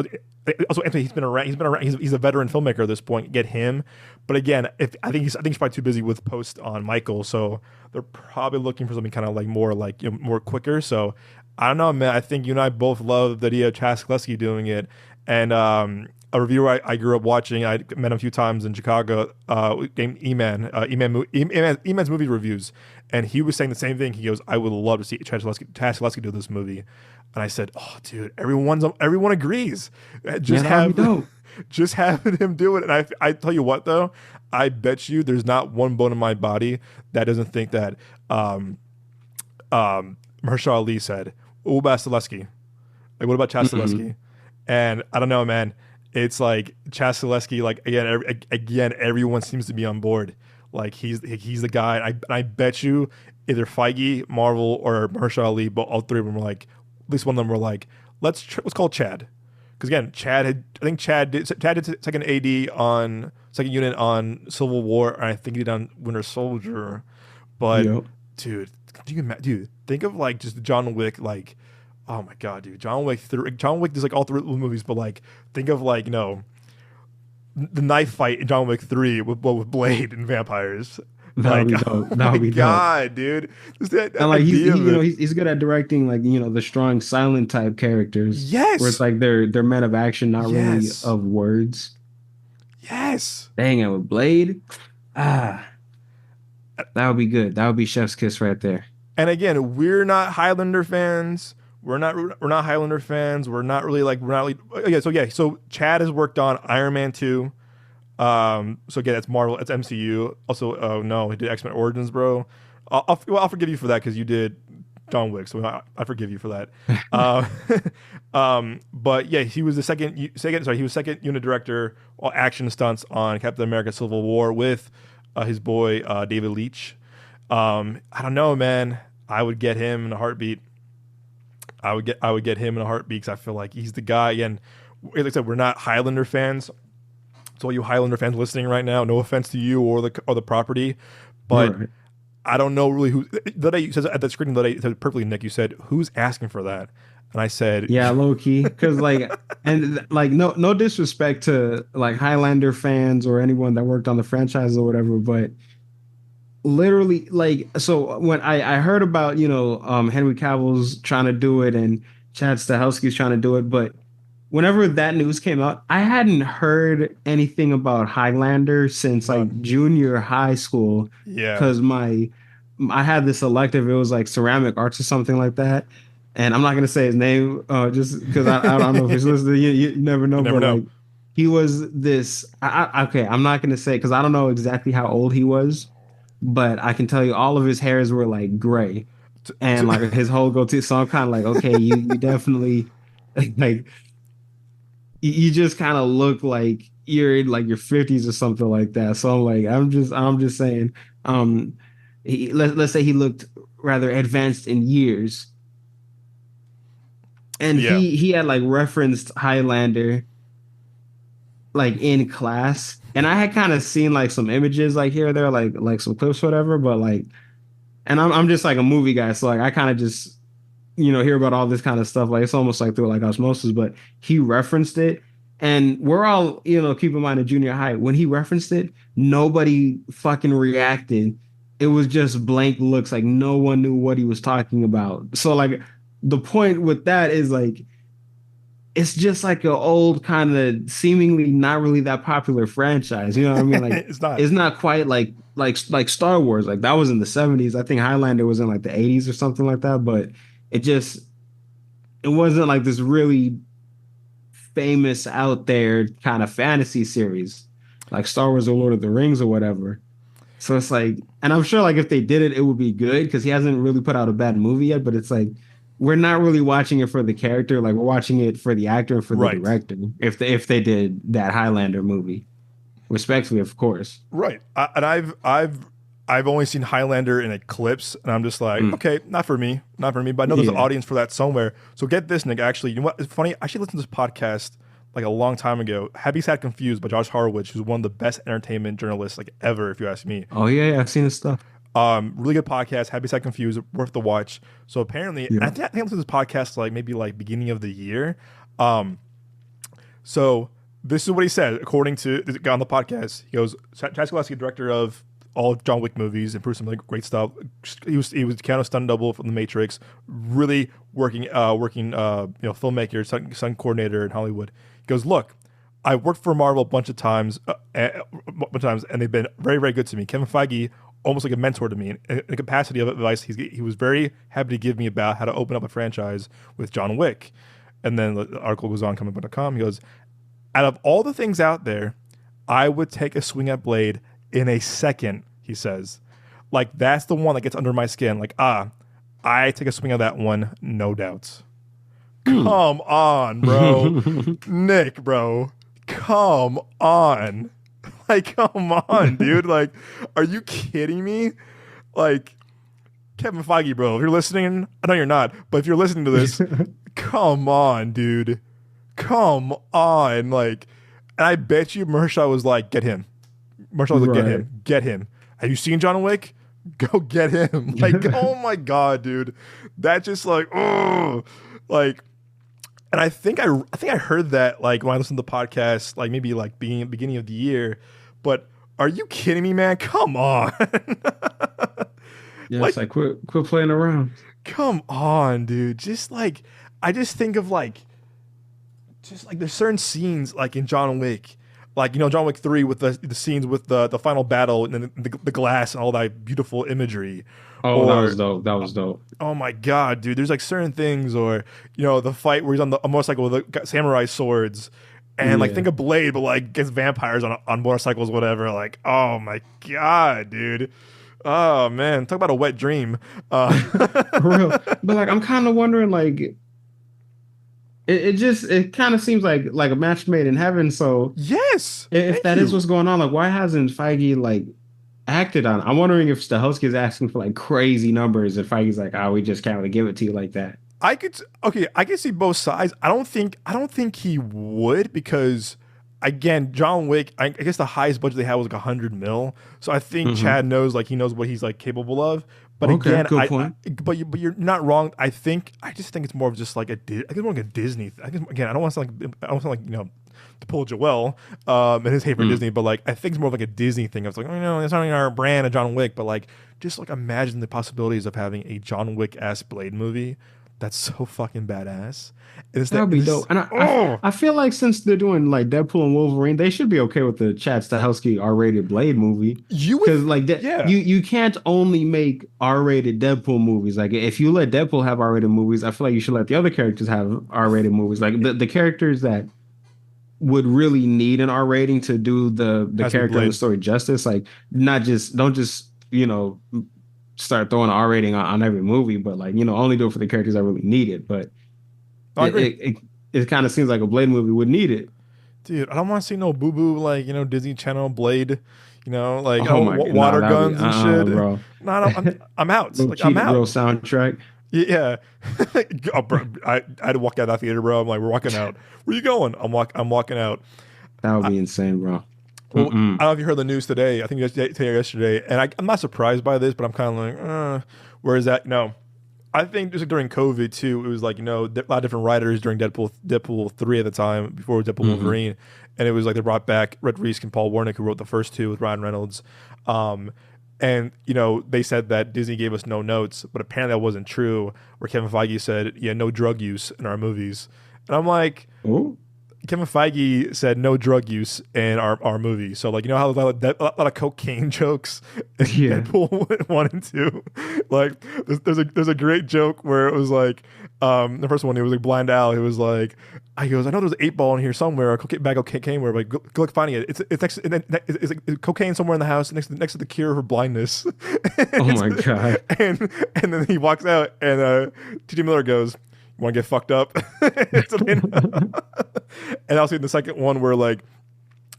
Also, Anthony, he's been around. He's a veteran filmmaker at this point. Get him, but again, I think he's probably too busy with post on Michael. So they're probably looking for something kind of like more more quicker. So I don't know, man. I think you and I both love the idea of Chaz Kleski doing it, and a reviewer I grew up watching. I met him a few times in Chicago. Named Eman's movie reviews, and he was saying the same thing. He goes, "I would love to see Chaz Kleski do this movie," and I said, "Oh, dude, everyone agrees. Just having him do it." And I tell you what, though, I bet you there's not one bone in my body that doesn't think that Mahershala Ali said, "What about Stileski? Like, what about Chaz Stileski?" And I don't know, man. It's like Chaz Stileski, like again, everyone seems to be on board. Like he's the guy. And I bet you either Feige, Marvel, or Mahershala Ali, but all three of them were like, at least one of them were like, let's call Chad, because again, Chad did second unit on Civil War, and I think he did on Winter Soldier. But dude, think of like just John Wick, like. Oh my god, dude! John Wick does like all 3 movies, but like think of like the knife fight in John Wick 3 with Blade and vampires.
That would be dope. That would be
god, dude!
And like he's good at directing like the strong silent type characters.
Yes,
where it's like they're men of action, not really of words.
Yes.
Dang it, with Blade, that would be good. That would be chef's kiss right there.
And again, we're not Highlander fans. We're not Highlander fans. So Chad has worked on Iron Man 2. So again, that's Marvel. That's MCU. Also, oh no, he did X-Men Origins, bro. I'll forgive you for that because you did John Wick, so I forgive you for that. But yeah, he was he was second unit director, action stunts on Captain America: Civil War with his boy David Leitch. I don't know, man. I would get him in a heartbeat. I would get him in a heartbeat because I feel like he's the guy. And like I said, we're not Highlander fans. So all you Highlander fans listening right now, no offense to you or the property, but I don't know really who. The day you said at the screening, the day you said perfectly, Nick. You said, "Who's asking for that?" And I said,
Yeah, low key. Because like no disrespect to like Highlander fans or anyone that worked on the franchise or whatever, but literally like so when I heard about, Henry Cavill's trying to do it and Chad Stahelski's trying to do it, but whenever that news came out, I hadn't heard anything about Highlander since like
"None."
junior high school
Yeah,
because I had this elective. It was like ceramic arts or something like that. And I'm not gonna say his name, just because I don't know if he's listening. You never
you
know,
never
but
know.
like he was this. Okay, I'm not gonna say because I don't know exactly how old he was, but I can tell you all of his hairs were like gray
T-
and like
t-
his whole goatee. So I'm kind of like, okay, you definitely like you just kind of look like you're in like your 50s or something like that. So I'm like, I'm just saying, let's say he looked rather advanced in years, and
yeah,
he had like referenced Highlander like in class, and I had kind of seen like some images like here or there, like some clips, or whatever. But like, and I'm just like a movie guy, so like I kind of just hear about all this kind of stuff. Like it's almost like through like osmosis, but he referenced it. And we're all, keep in mind in junior high, when he referenced it, nobody fucking reacted. It was just blank looks, like no one knew what he was talking about. So like the point with that is like it's just like an old kind of seemingly not really that popular franchise. You know what I mean? Like
it's not
it's not quite like Star Wars. Like that was in the 70s. I think Highlander was in like the 80s or something like that. But it just it wasn't like this really famous out there kind of fantasy series like Star Wars or Lord of the Rings or whatever. So it's like, and I'm sure like if they did it, it would be good because he hasn't really put out a bad movie yet. But it's like we're not really watching it for the character, like we're watching it for the actor and for the
right.
director. If they did that Highlander movie, respectfully, of course.
Right. And I've only seen Highlander in clips, and I'm just like,
Mm,
okay, not for me, not for me. But I know there's an
yeah.
audience for that somewhere. So get this, Nick. Actually, you know what? It's funny. I actually listened to this podcast like a long time ago. Happy Sad Confused by Josh Horowitz, who's one of the best entertainment journalists like ever, if you ask me.
Oh yeah, I've seen his stuff.
Really good podcast. Happy Sad Confused, worth the watch. So apparently, and
Yeah.
I think I listened to this podcast like maybe like beginning of the year. Um, so this is what he said, according to the guy on the podcast. He goes, Chad Stahelski, director of all John Wick movies, and produced some really great stuff. He was Keanu stunt double from The Matrix, really working filmmaker, stunt coordinator in Hollywood. He goes, look, I worked for Marvel a bunch of times, and they've been very, very good to me. Kevin Feige, almost like a mentor to me. In the capacity of advice, he was very happy to give me about how to open up a franchise with John Wick. And then the article goes on, comicbook.com. He goes, out of all the things out there, I would take a swing at Blade in a second, he says. Like, that's the one that gets under my skin. Like, I take a swing at that one, no doubts.
Hmm.
Come on, bro. Nick, bro. Come on. Like, come on, dude. Like, are you kidding me? Like, Kevin Feige, bro, if you're listening, I know you're not, but if you're listening to this, come on, dude. Come on. Like, and I bet you Mahershala was like, get him. Mahershala was like, get
Right.
him. Get him. Have you seen John Wick? Go get him. Like, oh my God, dude. That just like, oh, like, and I think I heard that like when I listened to the podcast, like maybe like beginning of the year. But are you kidding me, man? Come on.
Yeah, it's
Like,
like quit playing around.
come on, dude. Just like I just think of like just like there's certain scenes like in John Wick, like John Wick 3 with the scenes with the final battle and then the glass and all that beautiful imagery,
Oh, that was
or
dope. That was dope.
oh my God, dude, there's like certain things, or the fight where he's on a motorcycle with the samurai swords, and like
Yeah.
think of Blade, but like gets vampires on motorcycles, whatever. Like, oh my God, dude. Oh man, talk about a wet dream.
For real. But like I'm kind of wondering like it kind of seems like a match made in heaven. So
Yes,
if
thank
that is
you.
what's going on, like why hasn't Feige like acted on it? I'm wondering if Stahelski is asking for like crazy numbers and Feige's like, oh, we just can't really give it to you like that.
I could see both sides. I don't think he would, because again, John Wick, I guess the highest budget they had was like 100 mil. So I think
Hmm.
Chad knows, like, he knows what he's like capable of. But
Okay,
again,
good point.
but you're not wrong. I just think it's more of just like I think it's more like a Disney. I think, again, I don't sound like, to pull Joel, and his hate for
Mm.
Disney, but like I think it's more of like a Disney thing. I was like, it's not even our brand of John Wick, but like just like imagine the possibilities of having a John Wick-ass Blade movie that's so fucking badass. And it's
That
that
would be dope. And
oh
I feel like since they're doing like Deadpool and Wolverine, they should be okay with the Chad Stahelski R-rated Blade movie.
you would
Because like that,
yeah.
you can't only make R-rated Deadpool movies. Like if you let Deadpool have R-rated movies, I feel like you should let the other characters have R-rated movies. Like the characters that would really need an R rating to do the
Has to be
character and the
Blade.
story justice. Like not just don't just start throwing an R rating on every movie, but like only do it for the characters that really need it. But
I
it
agree.
it, it, it kind of seems like a Blade movie would need it.
Dude, I don't want to see no boo boo like Disney Channel Blade, like
Oh my god, no,
water
that'd be
guns and shit.
bro.
No, I'm out.
Little
Like I'm
cheetah girl
out.
soundtrack.
Yeah, oh, bro, I had to walk out of that theater, bro. I'm like, we're walking out. Where you going? I'm walking out.
That would be insane, bro.
Well,
Mm-mm.
I don't know if you heard the news today. I think yesterday, and I'm not surprised by this, but I'm kind of like, where is that? No, I think just like during COVID too, it was like a lot of different writers during Deadpool 3 at the time before it was Deadpool
Hmm.
Wolverine, and it was like they brought back Red Reese and Paul Wernick who wrote the first two with Ryan Reynolds, and they said that Disney gave us no notes, but apparently that wasn't true. Where Kevin Feige said, yeah, no drug use in our movies, and I'm like.
Oh,
Kevin Feige said no drug use in our movie. So, like, how a lot of cocaine jokes in
yeah.
Deadpool 1 and 2. Like, there's a great joke where it was like, the first one, it was like Blind Al. He was like, he goes, I know there's an 8 ball in here somewhere, a bag of cocaine, where like, go look finding it. It's next, it's like cocaine somewhere in the house next to the cure for blindness.
Oh my god.
And then he walks out, and T.J. Miller goes, "You want to get fucked up?" So and also in the second one where like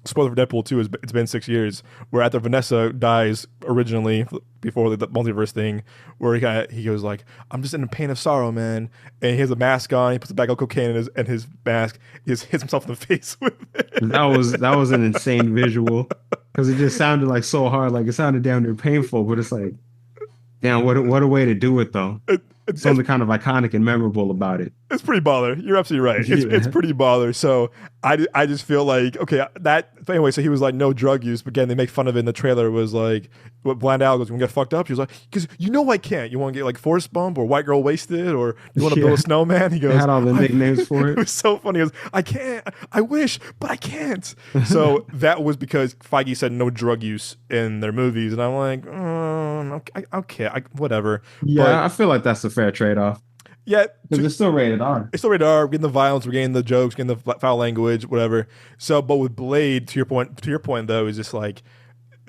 spoiler for Deadpool 2 is it's been 6 years where after Vanessa dies originally before the multiverse thing where he goes like, I'm just in the pain of sorrow, man, and he has a mask on, he puts a bag of cocaine in his mask, he just hits himself in the face with it.
That was an insane visual because it just sounded like so hard, like it sounded damn near painful, but it's like, damn, what a way to do it though.
It's,
Something kind of iconic and memorable about it.
It's pretty baller. You're absolutely right. It's
Yeah.
pretty baller. So I just feel like, okay, but anyway, so he was like no drug use, but again they make fun of it in the trailer. Was like what Blind Al goes, "You want to get fucked up?" She was like, "Because I can't. You want to get like force bump or white girl wasted or you want to build
Yeah.
a snowman?" He
They
goes,
had all the nicknames for
it
it.
was so funny. He goes, "I can't. I wish, but I can't." So that was because Feige said no drug use in their movies, and I'm like, okay, whatever. But
Yeah, I feel like that's a fair trade-off
yeah,
because it's still rated R.
it's still rated R. We're getting the violence, we're getting the jokes, getting the foul language, whatever. So, but with Blade, to your point though, is just like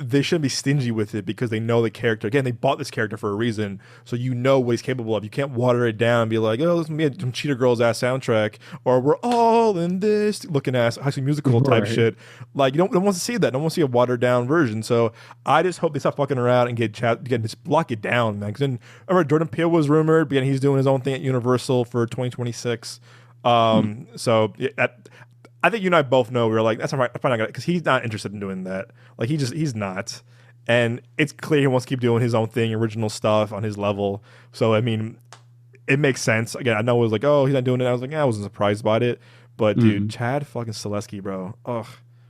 they shouldn't be stingy with it because they know the character. Again, they bought this character for a reason, so you know what he's capable of. You can't water it down and be like, oh, this is me some Cheetah Girls ass soundtrack, or we're all in this looking ass High School Musical type
Right.
shit. Like you don't want to see that. No one wants to see a watered down version. So I just hope they stop fucking around and just lock it down, man. Because then remember Jordan Peele was rumored, but again, he's doing his own thing at Universal for 2026. So yeah, that. I think you and I both know we're like that's not right. I'm probably not gonna because he's not interested in doing that. Like he's not, and it's clear he wants to keep doing his own thing, original stuff on his level. So I mean, it makes sense. Again, I know it was like, oh, he's not doing it. I was like, yeah, I wasn't surprised by it. But dude,
Mhm.
Chad fucking Selesky, bro. Ugh,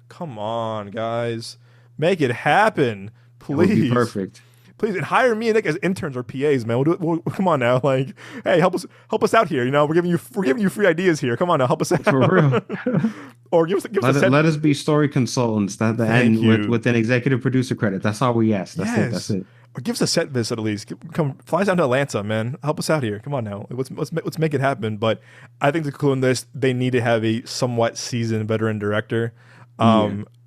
come on, guys, make it happen,
It would be
please.
perfect.
Please, and hire me and Nick as interns or PAs, man. Come on now, like, hey, help us out here. We're giving you free ideas here. Come on now, help us out.
For real.
Or give us
Let,
a
it,
set.
let us be story consultants that the
Thank
end
you.
with an executive producer credit. That's all we ask. That's it.
Yes.
That's it.
Or give us a set visit at least. Come fly us down to Atlanta, man. Help us out here. Come on now. Let's make it happen. But I think to conclude this, they need to have a somewhat seasoned veteran director.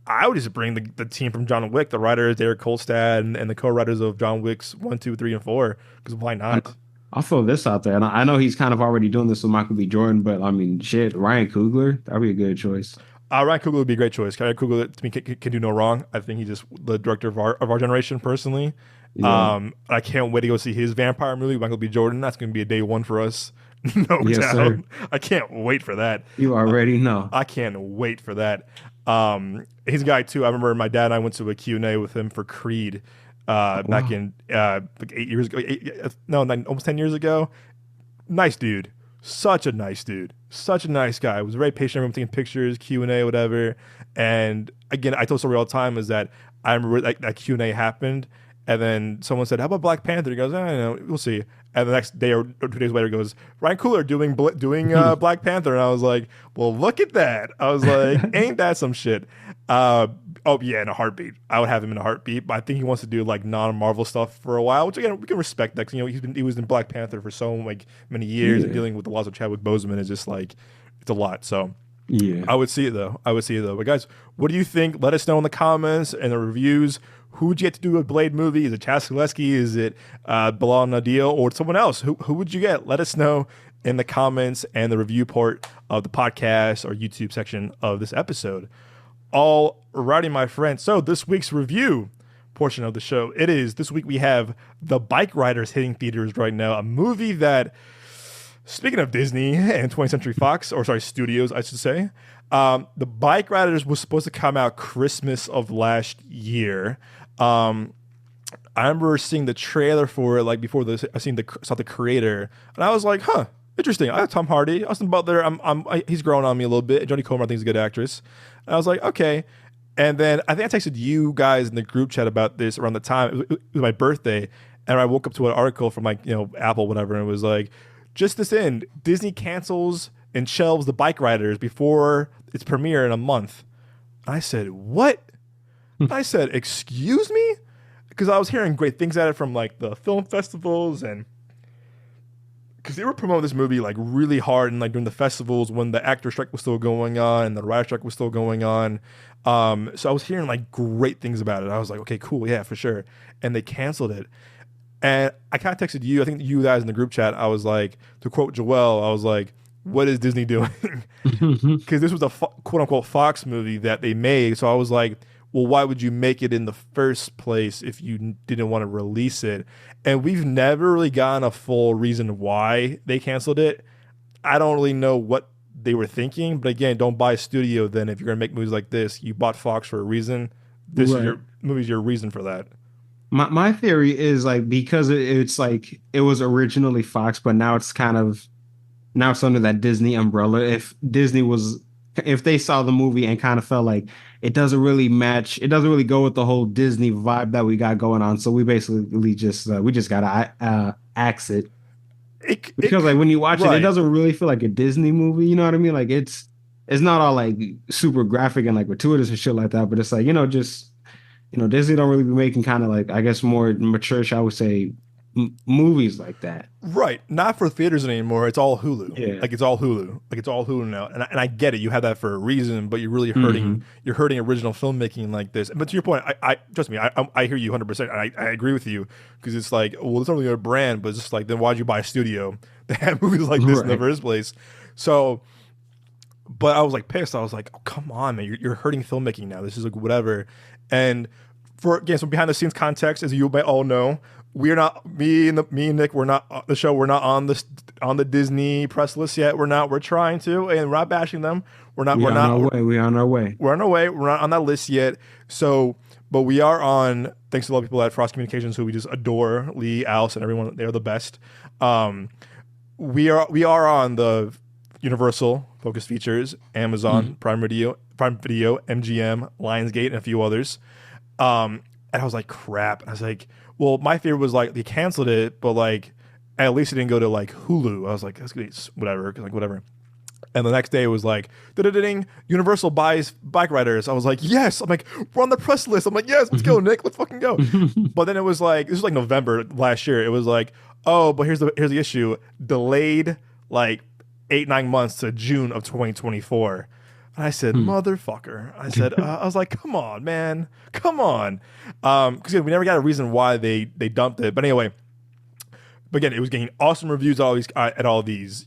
I would just bring the team from John Wick, the writers, Derek Kolstad, and the co-writers of John Wick's 1, 2, 3, and 4. Because why not?
I'll throw this out there, and I know he's kind of already doing this with Michael B. Jordan, but I mean, shit, Ryan Coogler, that'd be a good choice.
Ryan Coogler would be a great choice. Ryan Coogler to me can do no wrong. I think he's just the director of our generation personally.
Yeah.
I can't wait to go see his vampire movie, Michael B. Jordan. That's going to be a day one for us. No
Yes,
doubt.
sir.
I can't wait for that.
You already know.
I can't wait for that. He's a guy too. I remember my dad and I went to a Q&A with him for Creed back
Wow.
in like 8 years ago. No, almost 10 years ago. Nice dude. Such a nice dude. Such a nice guy. Was very patient. I remember taking pictures, Q&A, whatever. And again, I tell the story all the time is that I remember that Q&A happened. And then someone said, "How about Black Panther?" He goes, "I don't know, we'll see." And the next day or 2 days later, he goes, "Ryan Coogler doing Black Panther," and I was like, "Well, look at that!" I was like, "Ain't that some shit?" Oh yeah, in a heartbeat, I would have him in a heartbeat. But I think he wants to do like non-Marvel stuff for a while, which again we can respect that. 'Cause, he was in Black Panther for so like many years, and
Yeah.
dealing with the loss of Chadwick Boseman is just like it's a lot. So.
Yeah.
I would see it though. I would see it though. But guys, what do you think? Let us know in the comments and the reviews. Who would you get to do a Blade movie? Is it Chaz Kaleski? Is it Bilal Nadia or someone else? Who would you get? Let us know in the comments and the review part of the podcast or YouTube section of this episode. All righty, my friends. So this week's review portion of the show, this week we have The Bikeriders hitting theaters right now, a movie that, speaking of Disney and 20th Century Fox, or sorry, studios, I should say, The Bikeriders was supposed to come out Christmas of last year. I remember seeing the trailer for it, like before this, saw the creator, and I was like, huh, interesting. I have Tom Hardy, Austin Butler. He's growing on me a little bit. Jodie Comer, I think, is a good actress. And I was like, okay. And then I think I texted you guys in the group chat about this around the time. It was my birthday, and I woke up to an article from Apple, whatever, and it was like, just this in, Disney cancels and shelves The Bikeriders before its premiere in a month. I said, what? I said, excuse me? Because I was hearing great things at it from like the film festivals, and because they were promoting this movie like really hard and like during the festivals when the actor strike was still going on and the writer strike was still going on. So I was hearing like great things about it. I was like, okay, cool, yeah, for sure. And they canceled it. And I kind of texted you, I think you guys in the group chat, I was like, to quote Joelle, I was like, what is Disney doing? Because this was a quote unquote Fox movie that they made. So I was like, well, why would you make it in the first place if you didn't want to release it? And we've never really gotten a full reason why they canceled it. I don't really know what they were thinking. But again, don't buy a studio then if you're going to make movies like this. You bought Fox for a reason. This is your movie's your reason for that.
My theory is like because it's like it was originally Fox, but now it's under that Disney umbrella. If they saw the movie and kind of felt like it doesn't really match, it doesn't really go with the whole Disney vibe that we got going on. So we basically just gotta axe it. Because like when you watch it, it doesn't really feel like a Disney movie. You know what I mean? Like it's not all like super graphic and like gratuitous and shit like that. But it's like Disney don't really be making kind of like, I guess, more mature, shall we say, movies like that.
Right. Not for theaters anymore. It's all Hulu.
Yeah.
Like it's all Hulu. Like it's all Hulu now. And I get it. You have that for a reason, but you're really hurting. You're hurting original filmmaking like this. But to your point, I trust me. I hear you 100%. And I agree with you because it's like, well, it's not really a brand, but it's just like, then why'd you buy a studio that had movies like this in the first place? So, but I was like pissed. I was like, oh, come on, man. You're hurting filmmaking now. This is like whatever. And some behind the scenes context, as you may all know, we're not me and Nick. We're not the show. We're not on the Disney press list yet. We're trying to, and we're not bashing them. We're on our way. We're not on that list yet. So, but we are on. Thanks to a lot of people at Frost Communications who we just adore, Lee, Alice, and everyone. They're the best. We are on the Universal Focus Features, Amazon Prime Video, MGM, Lionsgate, and a few others. And I was like, crap. I was like, well, my fear was like they canceled it, but like at least it didn't go to like Hulu. I was like, that's good, whatever, like whatever. And the next day it was like, ding, Universal buys Bikeriders. I was like, yes. I'm like, we're on the press list. I'm like, yes, let's go, Nick. Let's fucking go. But then it was like, this was like November last year. It was like, oh, but here's the issue. Delayed like 8-9 months to June of 2024. And I said, motherfucker. I said, I was like, come on, man. Come on. Because we never got a reason why they dumped it. But anyway, again, it was getting awesome reviews at all these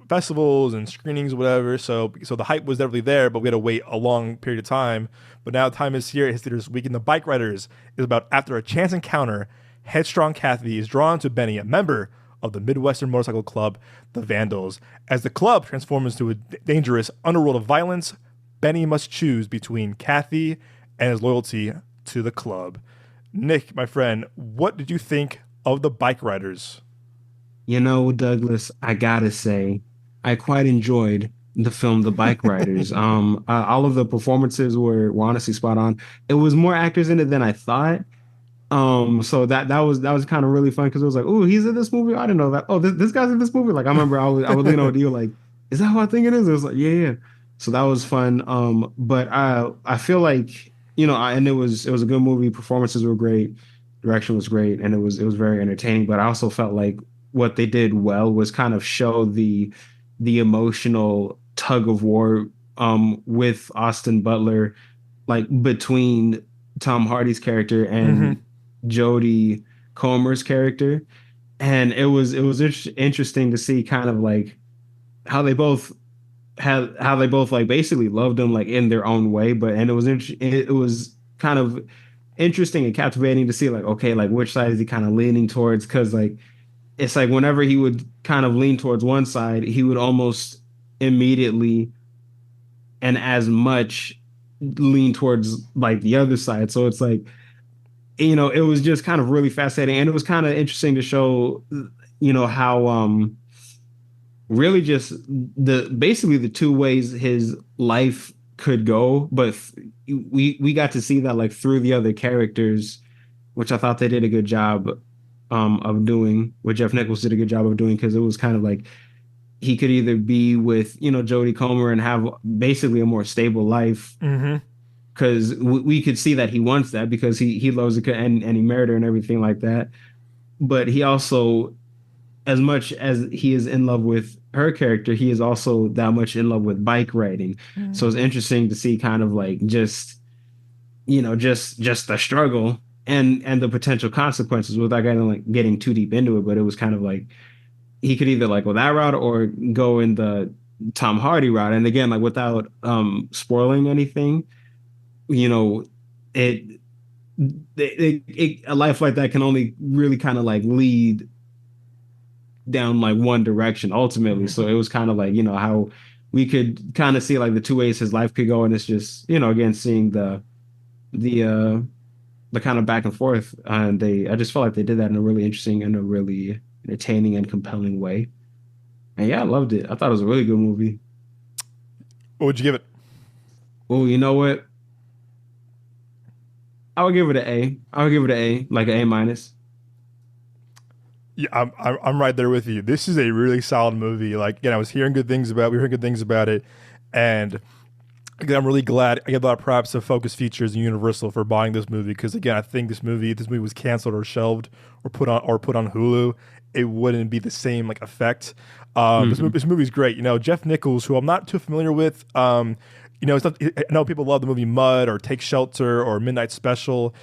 festivals and screenings, whatever. So the hype was definitely there, but we had to wait a long period of time. But now the time is here. It hits theaters this week. And The Bikeriders is about after a chance encounter, headstrong Kathy is drawn to Benny, a member of the Midwestern motorcycle club, the Vandals. As the club transforms into a dangerous underworld of violence, Benny must choose between Kathy and his loyalty to the club. Nick, my friend, what did you think of the Bikeriders?
You know, Douglas, I gotta say, I quite enjoyed the film The Bikeriders. All of the performances were honestly spot on. It was more actors in it than I thought. So that was kind of really fun because it was like, oh, he's in this movie. I didn't know that. Oh, this guy's in this movie. Like I remember I would lean over to you like, is that who I think it is? It was like, yeah, yeah. So that was fun. But I feel like and it was a good movie. Performances were great, direction was great, and it was very entertaining. But I also felt like what they did well was kind of show the emotional tug of war with Austin Butler, like between Tom Hardy's character and Jodie Comer's character, and it was interesting to see kind of like how they both like basically loved him like in their own way, but and it was kind of interesting and captivating to see like okay like which side is he kind of leaning towards because like it's like whenever he would kind of lean towards one side, he would almost immediately and as much lean towards like the other side. So it's like it was just kind of really fascinating, and it was kind of interesting to show, how really just the basically the two ways his life could go, but we got to see that like through the other characters, which I thought they did a good job of doing, what Jeff Nichols did a good job of doing, because it was kind of like he could either be with Jodie Comer and have basically a more stable life
Mm-hmm.
because we could see that he wants that because he loves it and he married her and everything like that. But he also, as much as he is in love with her character, he is also that much in love with bike riding. So it's interesting to see kind of like just the struggle and the potential consequences without getting too deep into it. But it was kind of like he could either like go that route or go in the Tom Hardy route. And again, like without spoiling anything, you know, it, a life like that can only really kind of like lead down like one direction ultimately. So it was kind of like, how we could kind of see like the two ways his life could go. And it's just, again, seeing the the kind of back and forth. And I just felt like they did that in a really interesting and a really entertaining and compelling way. And yeah, I loved it. I thought it was a really good movie.
What would you give it?
Oh, you know what? I would give it an A. I would give it an A, like an A minus.
Yeah, I'm right there with you. This is a really solid movie. Like again, I was hearing good things about. We heard good things about it, and again, I'm really glad. I get a lot of props to Focus Features and Universal for buying this movie because again, I think this movie was canceled or shelved or put on Hulu, it wouldn't be the same like effect. This movie's great. Jeff Nichols, who I'm not too familiar with. It's not, I know people love the movie Mud or Take Shelter or Midnight Special.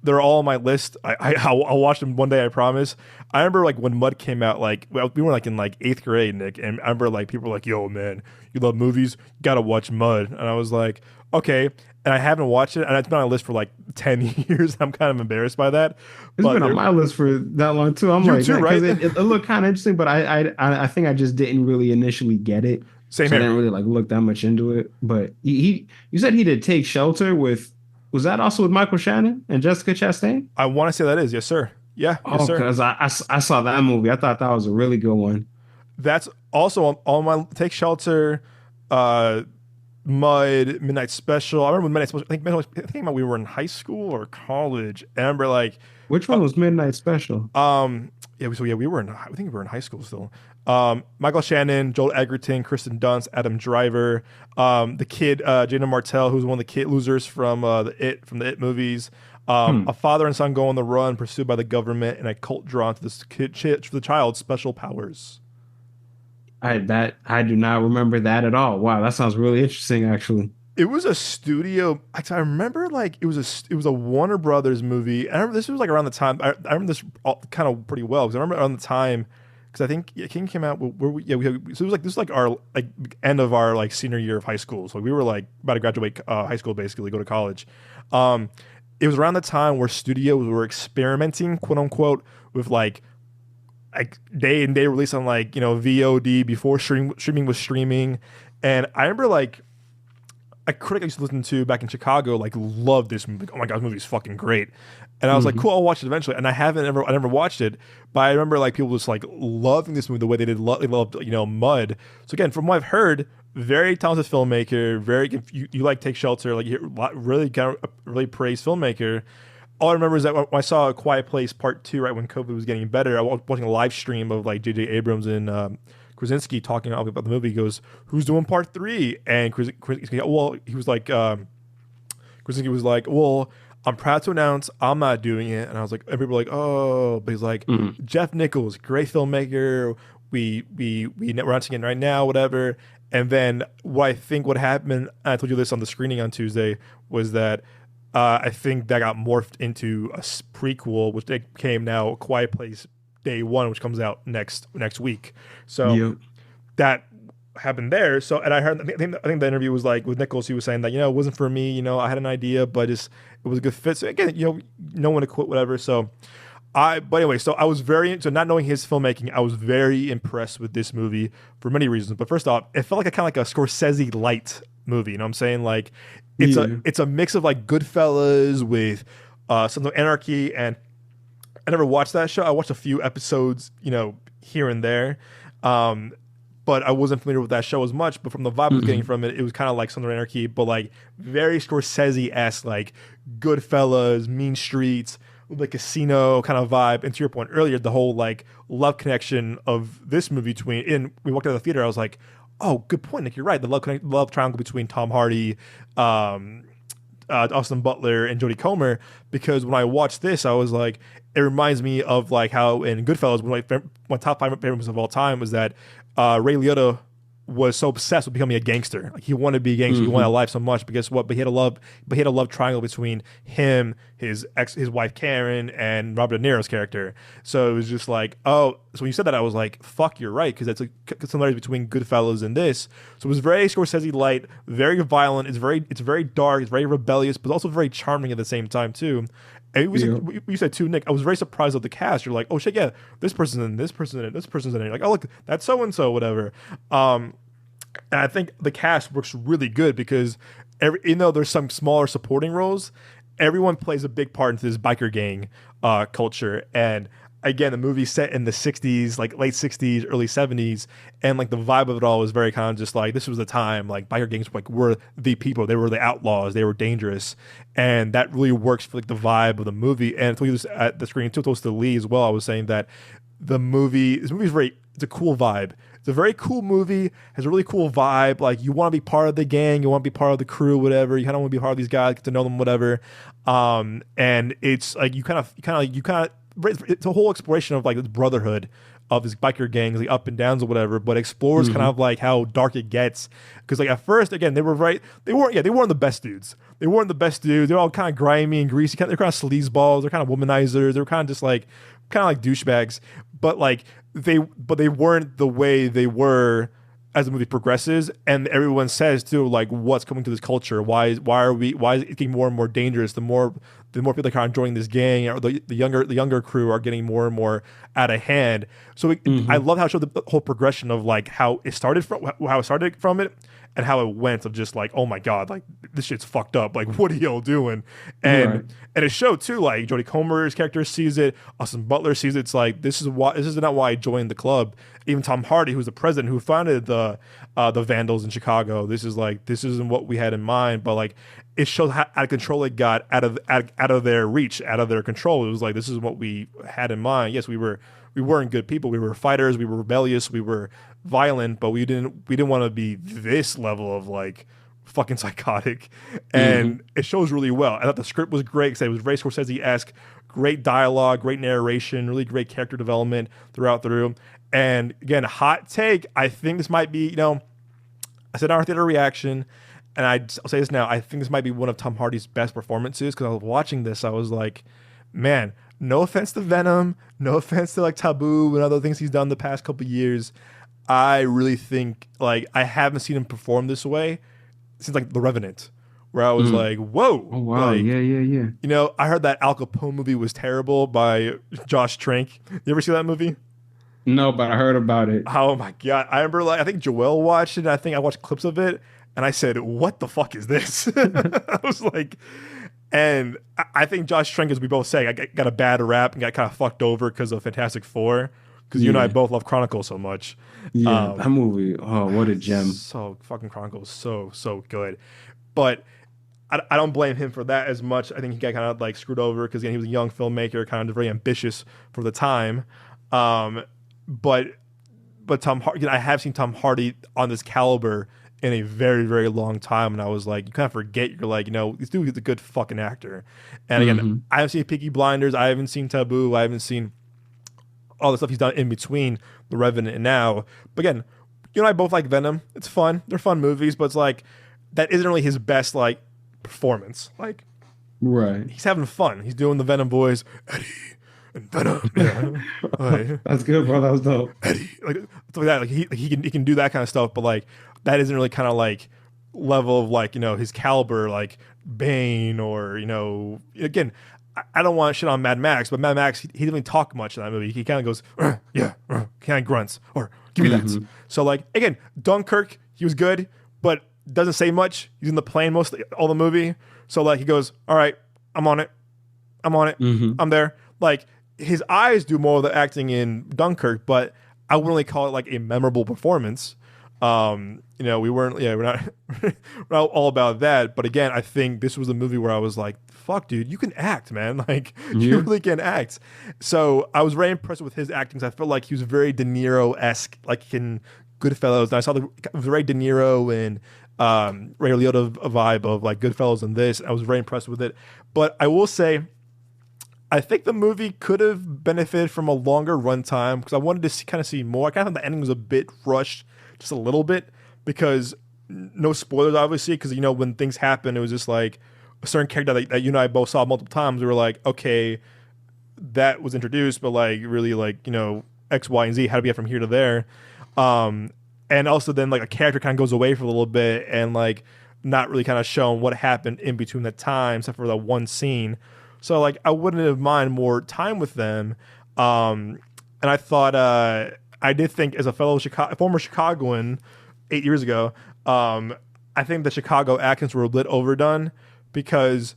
They're all on my list. I'll watch them one day, I promise. I remember like when Mud came out, like we were like in like 8th grade, Nick, and I remember like people were like, "Yo, man, you love movies? You gotta watch Mud." And I was like, "Okay." And I haven't watched it, and it's been on a list for like 10 years. I'm kind of embarrassed by that.
It's been on my list for that long too. I'm
you
like,
too, right?
Because it looked kind of interesting, but I think I just didn't really initially get it.
Same
So I
here.
didn't really like look that much into it. But you said he did Take Shelter with, was that also with Michael Shannon and Jessica Chastain?
I want to say that is yes, sir. Yeah, yes,
Oh,
sir.
because I saw that movie. I thought that was a really good one.
That's also on my Take Shelter, uh, Mud, Midnight Special. I remember when Midnight Special. I think we were in high school or college. And I remember like,
Which one was Midnight Special?
we were in. I think we were in high school still. Michael Shannon, Joel Egerton, Kristen Dunst, Adam Driver, the kid Jada Martell, who's one of the kid losers from the It movies. A father and son go on the run, pursued by the government, and a cult drawn to this the child's special powers.
I do not remember that at all. Wow, that sounds really interesting, actually.
It was a studio. I remember like it was a Warner Brothers movie. I remember this was like around the time. I remember this kind of pretty well because I remember around the time because I think King came out where so it was like this was like our like end of our like senior year of high school. So we were like about to graduate high school, basically go to college. It was around the time where studios were experimenting, quote unquote, with like like day and day release on like, VOD before streaming was streaming. And I remember like a critic I used to listen to back in Chicago like loved this movie. Like, oh my god, this movie is fucking great. And I was like, cool, I'll watch it eventually. And I never watched it, but I remember like people just like loving this movie the way they did. They loved Mud. So again, from what I've heard, very talented filmmaker. Very you like Take Shelter, like really praised filmmaker. All I remember is that when I saw A Quiet Place Part 2, right when COVID was getting better, I was watching a live stream of like J.J. Abrams and Krasinski talking about the movie. He goes, "Who's doing Part 3?" And Krasinski, well, he was like, Krasinski was like, "Well, I'm proud to announce I'm not doing it." And I was like, and people were like, "Oh," but he's like, Jeff Nichols, great filmmaker. We're announcing it right now, whatever. And then what I think what happened, I told you this on the screening on Tuesday, was that I think that got morphed into a prequel, which became now A Quiet Place Day One, which comes out next week. So that happened there. So, and I think the interview was like with Nichols. He was saying that it wasn't for me. I had an idea, but it was a good fit. So again, no one to quit, whatever. So but anyway, so I was not knowing his filmmaking, I was very impressed with this movie for many reasons. But first off, it felt like a Scorsese light movie. You know what I'm saying? Like it's a mix of like Goodfellas with Sons of Anarchy, and I never watched that show. I watched a few episodes, here and there. But I wasn't familiar with that show as much. But from the vibe I was getting from it, it was kind of like Sons of Anarchy, but like very Scorsese-esque, like Goodfellas, Mean Streets, the Casino kind of vibe. And to your point earlier, the whole like love connection of this movie we walked out of the theater, I was like, oh, good point, Nick. You're right. The love triangle between Tom Hardy, Austin Butler, and Jodie Comer. Because when I watched this, I was like, it reminds me of like how in Goodfellas, one of my top 5 favorites of all time was that Ray Liotta was so obsessed with becoming a gangster. Like he wanted to be a gangster. He wanted a life so much. But guess what? But he had a love triangle between him, his wife Karen, and Robert De Niro's character. So it was just like, oh. So when you said that, I was like, fuck, you're right, because that's a similarity between Goodfellas and this. So it was very Scorsese light, very violent. It's very dark. It's very rebellious, but also very charming at the same time too. And you said too, Nick, I was very surprised at the cast. You're like, oh shit, yeah, this person's in, this person's in it, this person's in it. You're like, oh look, that's so and so, whatever. And I think the cast works really good because even though there's some smaller supporting roles, everyone plays a big part into this biker gang culture. And again, the movie's set in the 60s, like late 60s, early 70s, and like the vibe of it all was very kind of just like, this was the time, like biker gangs were the people, they were the outlaws, they were dangerous, and that really works for like the vibe of the movie. And I told you this at the screen, too, to Lee as well, I was saying that this movie is it's a cool vibe. It's a very cool movie, has a really cool vibe. Like you want to be part of the gang, you want to be part of the crew, whatever. You kind of want to be part of these guys, get to know them, whatever. And it's like you kind of it's a whole exploration of like the brotherhood of this biker gangs, the up and downs or whatever, but explores kind of like how dark it gets. Because like at first, again, they weren't the best dudes. They weren't the best dudes. They're all kind of grimy and greasy. They're kind of sleazeballs. They're kind of womanizers. They're kind of just like douchebags. But like they weren't the way they were as the movie progresses, and everyone says too, like, what's coming to this culture? Why is it getting more and more dangerous? The more people that are joining this gang, or the younger crew are getting more and more out of hand. So I love how it showed the whole progression of like how it started from it, and how it went of just like, oh my god, like this shit's fucked up. Like, what are y'all doing? And it showed too, like Jodie Comer's character sees it, Austin Butler sees it. It's like this is not why I joined the club. Even Tom Hardy, who's the president who founded the Vandals in Chicago, this isn't what we had in mind. But like it shows how out of control it got, out of their reach, out of their control. It was like, this is what we had in mind. Yes, we weren't good people. We were fighters. We were rebellious. We were violent, but we didn't want to be this level of like fucking psychotic. And it shows really well. I thought the script was great because it was very Scorsese-esque, great dialogue, great narration, really great character development through. And again, hot take, I think this might be, I said in our theater reaction, and I'll say this now, I think this might be one of Tom Hardy's best performances, because I was watching this, I was like, man, no offense to Venom, no offense to like Taboo and other things he's done the past couple of years, I really think, like, I haven't seen him perform this way since like The Revenant, where I was like, whoa.
Oh, wow.
Like,
yeah.
I heard that Al Capone movie was terrible by Josh Trank. You ever see that movie?
No, but I heard about it.
Oh my god! I remember I think Joel watched it. And I think I watched clips of it, and I said, "What the fuck is this?" I was like, and I think Josh Trank, as we both say, I got a bad rap and got kind of fucked over because of Fantastic Four. Because you and I
Yeah.
both love Chronicles so much.
Yeah, that
Um,
movie. Oh, what a gem.
so fucking Chronicles, so good. But I don't blame him for that as much. I think he got kind of like screwed over because he was a young filmmaker, kind of very ambitious for the time. Um, but Tom Hardy, I have seen Tom Hardy on this caliber in a very, very long time, and I was like, you kind of forget. You're like, this dude is a good fucking actor. And again,
Hmm.
I haven't seen Peaky Blinders, I haven't seen Taboo, I haven't seen all the stuff he's done in between The Revenant and now. But again, you and I both like Venom. It's fun. They're fun movies, but it's like that isn't really his best like performance. Like
Right.
he's having fun. He's doing the Venom voice, Eddie and Venom. Yeah. Like,
That's good, bro. That was dope.
Eddie, like stuff like that. Like he can do that kind of stuff, but like that isn't really kind of like level of like his caliber, like Bane or again. I don't want to shit on Mad Max, but Mad Max, he didn't really talk much in that movie. He kind of goes, yeah, kind of grunts, or give me that.
Hmm.
So, like, again, Dunkirk, he was good, but doesn't say much. He's in the plane most of all the movie. So, like, he goes, all right, I'm on it. I'm on it.
Hmm.
I'm there. Like, his eyes do more of the acting in Dunkirk, but I wouldn't really call it like a memorable performance. We're not, we're not all about that. But again, I think this was a movie where I was like, fuck, dude, you can act, man. Like, you
Yeah.
really can act. So I was very impressed with his acting. I felt like he was very De Niro esque, like in Goodfellas. And I saw it was very De Niro and Ray Liotta vibe of like Goodfellas and this. I was very impressed with it. But I will say, I think the movie could have benefited from a longer runtime because I wanted to kind of see more. I kind of thought the ending was a bit rushed, just a little bit, because no spoilers, obviously, because when things happen, it was just like a certain character that you and I both saw multiple times. We were like, okay, that was introduced, but like really like X, Y, and Z. How do we get from here to there? And also then like a character kind of goes away for a little bit and like not really kind of shown what happened in between that time, except for that one scene. So like I wouldn't have mind more time with them. And I thought I did think as a former Chicagoan 8 years ago, I think the Chicago accents were a bit overdone because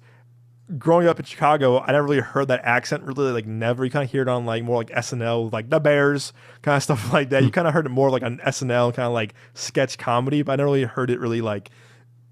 growing up in Chicago, I never really heard that accent really like never. You kind of hear it on like more like SNL, like the Bears kind of stuff like that. You kind of heard it more like on SNL kind of like sketch comedy, but I never really heard it really like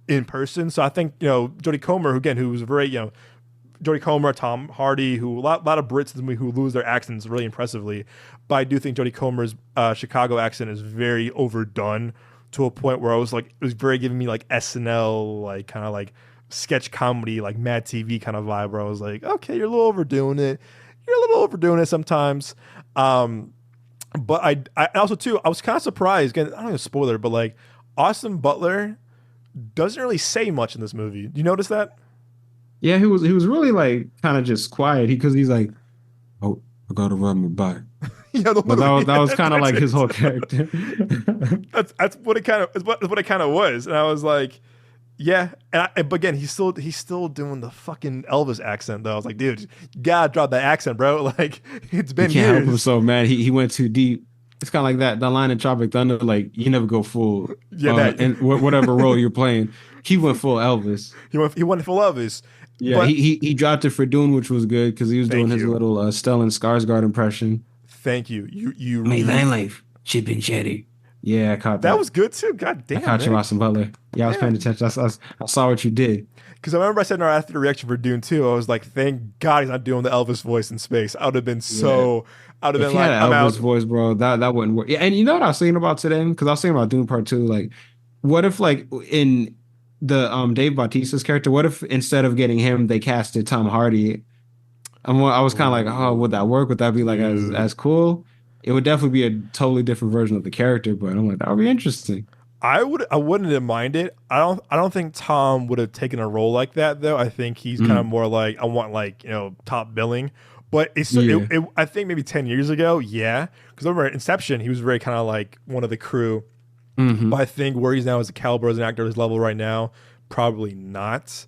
in person. So I think Jodie Comer, who was very Jodie Comer, Tom Hardy, who a lot of Brits who lose their accents really impressively, but I do think Jodie Comer's Chicago accent is very overdone to a point where I was like, it was very giving me like SNL, like kind of like sketch comedy, like Mad TV kind of vibe. Where I was like, okay, you're a little overdoing it. You're a little overdoing it sometimes. But I also too, I was kind of surprised. Again, I don't know, spoiler, but like Austin Butler doesn't really say much in this movie. Do you notice that?
Yeah, he was really like kind of just quiet. Because he's like, oh, I gotta run my bike.
Yeah, the
But that was
movie.
that was kind of
That's
like his
it.
whole character.
That's what it kind of is. What it kind of was, and I was like, yeah. But again, he's still doing the fucking Elvis accent though. I was like, dude, you gotta drop that accent, bro. Like it's
He
been
can't help
years.
himself, man. He went too deep. It's kind of like that line in Tropic Thunder, like you never go full
Yeah, that
in whatever role you're playing. He went full Elvis.
he went full Elvis,
Yeah,
but
he dropped it for Dune, which was good because he was doing
thank
his
you,
little Stellan Skarsgård impression.
thank you.
Me van life, chip and chatty. Yeah, I caught
That
that.
was good too. God
I
damn,
caught you,
man.
Austin Butler. Yeah, I was paying
Damn.
attention. I saw what you did.
Because I remember I said in our after the reaction for Dune 2, I was like, thank God he's not doing the Elvis voice in space. I would have been
Yeah.
so, I would have
If
been
he had
like,
an
I'm
Elvis
out.
voice, bro, that wouldn't work. Yeah, and you know what I was thinking about today? Because I was thinking about Dune Part Two. Like, what if like in the Dave Bautista's character, what if instead of getting him, they casted Tom Hardy? I was kind of like, oh, would that work? Would that be like as
Dude.
cool? It would definitely be a totally different version of the character, but I'm like, that would be interesting.
I wouldn't have minded. I don't think Tom would have taken a role like that though. I think he's kind of
Mm,
more like I want like top billing. But
yeah.
I think maybe 10 years ago, yeah, because I remember at Inception he was very kind of like one of the crew.
Hmm.
But I think where he's now as a caliber as an actor, his level right now, probably not.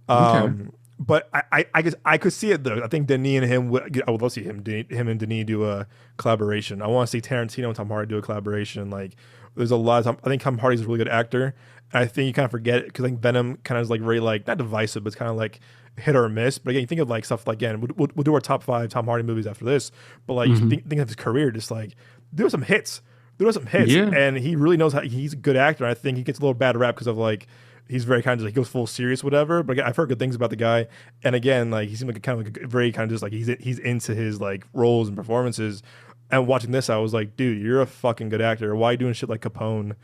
Okay.
Um, but I guess I could see it though. I think Denis and him. I would love to see him and Denis do a collaboration. I want to see Tarantino and Tom Hardy do a collaboration. Like, there's a lot of time. I think Tom Hardy's a really good actor. And I think you kind of forget it because I think Venom kind of is like very like not divisive, but it's kind of like hit or miss. But again, you think of like stuff like again, we'll do our top 5 Tom Hardy movies after this. But like think of his career, just like there some hits. There were some hits,
Yeah.
and he really knows how. He's a good actor. I think he gets a little bad rap because of like he's very kind of like he goes full serious, whatever. But again, I've heard good things about the guy, and again, like he seemed like kind of like very kind of just like he's into his like roles and performances. And watching this, I was like, dude, you're a fucking good actor. Why are you doing shit like Capone?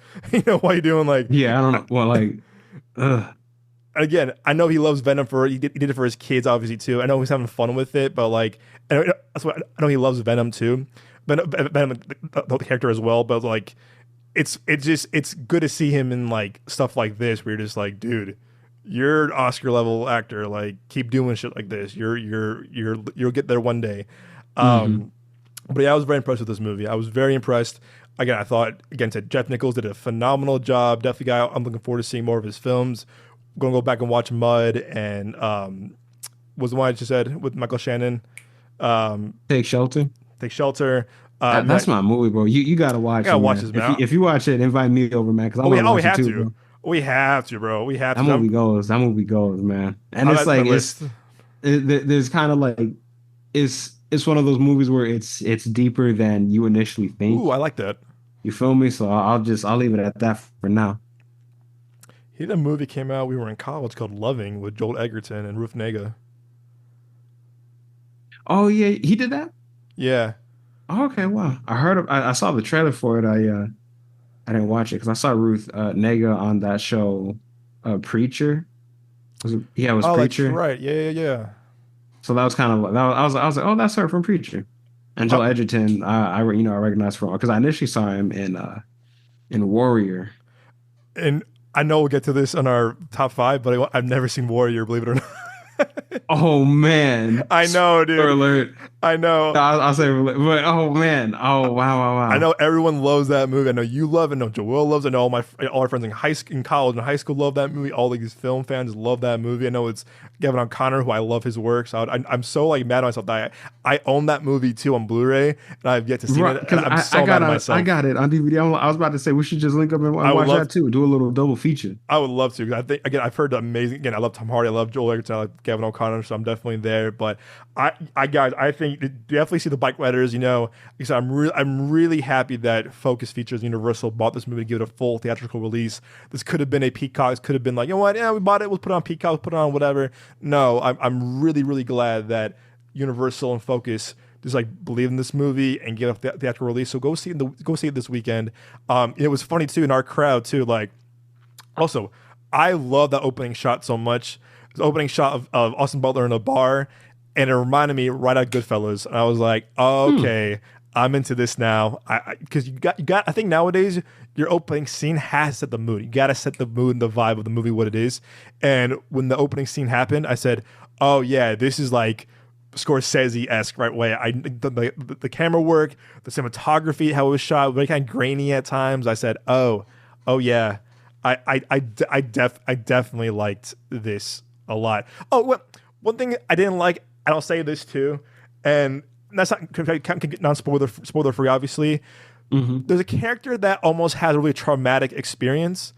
Why are you doing like?
Yeah, I don't know. Well, like,
Again, I know he loves Venom he did it for his kids, obviously too. I know he's having fun with it, but like, and that's what I know he loves Venom too. Venom, the character as well, but like, it's good to see him in like stuff like this where you're just like, dude, you're an Oscar level actor. Like, keep doing shit like this. You'll get there one day. But yeah, I was very impressed with this movie. I was very impressed. Again, I thought Jeff Nichols did a phenomenal job. Definitely, guy I'm looking forward to seeing more of his films. Going to go back and watch Mud and was the one I just said with Michael Shannon.
Take Shelter.
Take Shelter.
That's my movie, bro. You gotta watch it.
Gotta watch this, man.
If you watch it, invite me over, man. Because
we
watch
have
it too,
to.
bro.
We have to, bro. We have
that
to.
Movie goes. That movie goes, man. And it's like there's kind of like it's one of those movies where it's deeper than you initially think.
Ooh, I like that.
You feel me? So I'll leave it at that for now.
He did a movie came out. We were in college called Loving with Joel Edgerton and Ruth Negga.
Oh yeah, he did that.
Yeah.
Oh, okay, wow. I saw the trailer for it. I didn't watch it because I saw Ruth Negga on that show, Preacher. It was Preacher.
That's right. Yeah.
So that was kind of like I was like, oh, that's her from Preacher. And Joel Edgerton, I recognize from because I initially saw him in Warrior.
And I know we'll get to this on our top 5, but I've never seen Warrior, believe it or not.
Oh man!
I know, dude.
Alert.
I know.
I'll say, but oh man! Oh wow!
I know everyone loves that movie. I know you love it. I know Joel loves it. I know all our friends in college and high school love that movie. All these film fans love that movie. I know it's Gavin O'Connor, who I love his work. So I'm so like mad at myself that I own that movie too on Blu-ray, and I've yet to see it.
Because
I'm so mad at myself.
I got it on DVD. I was about to say we should just link up and watch that too. Do a little double feature.
I would love to. I think again, I've heard amazing. Again, I love Tom Hardy. I love Joel Edgerton. I love Gavin O'Connor. So I'm definitely there. But I think definitely see the Bikeriders. Because I'm really happy that Focus Features Universal bought this movie to give it a full theatrical release. This could have been a Peacock. This could have been like, you know what? Yeah, we bought it. We'll put it on Peacock. We'll put it on whatever. No, I'm really, really glad that Universal and Focus just like believe in this movie and give it a theatrical release. So go see it this weekend. It was funny too in our crowd too. Like, also, I love that opening shot so much. The opening shot of Austin Butler in a bar, and it reminded me right out of Goodfellas. And I was like, oh, okay, I'm into this now. Because you got. I think nowadays your opening scene has to set the mood. You got to set the mood and the vibe of the movie, what it is. And when the opening scene happened, I said, oh yeah, this is like Scorsese-esque right way. The camera work, the cinematography, how it was shot, very kind of grainy at times. I said, oh yeah, I definitely liked this a lot. Oh, one thing I didn't like, and I'll say this too, and that's not spoiler free, obviously. There's a character that almost has a really traumatic experience,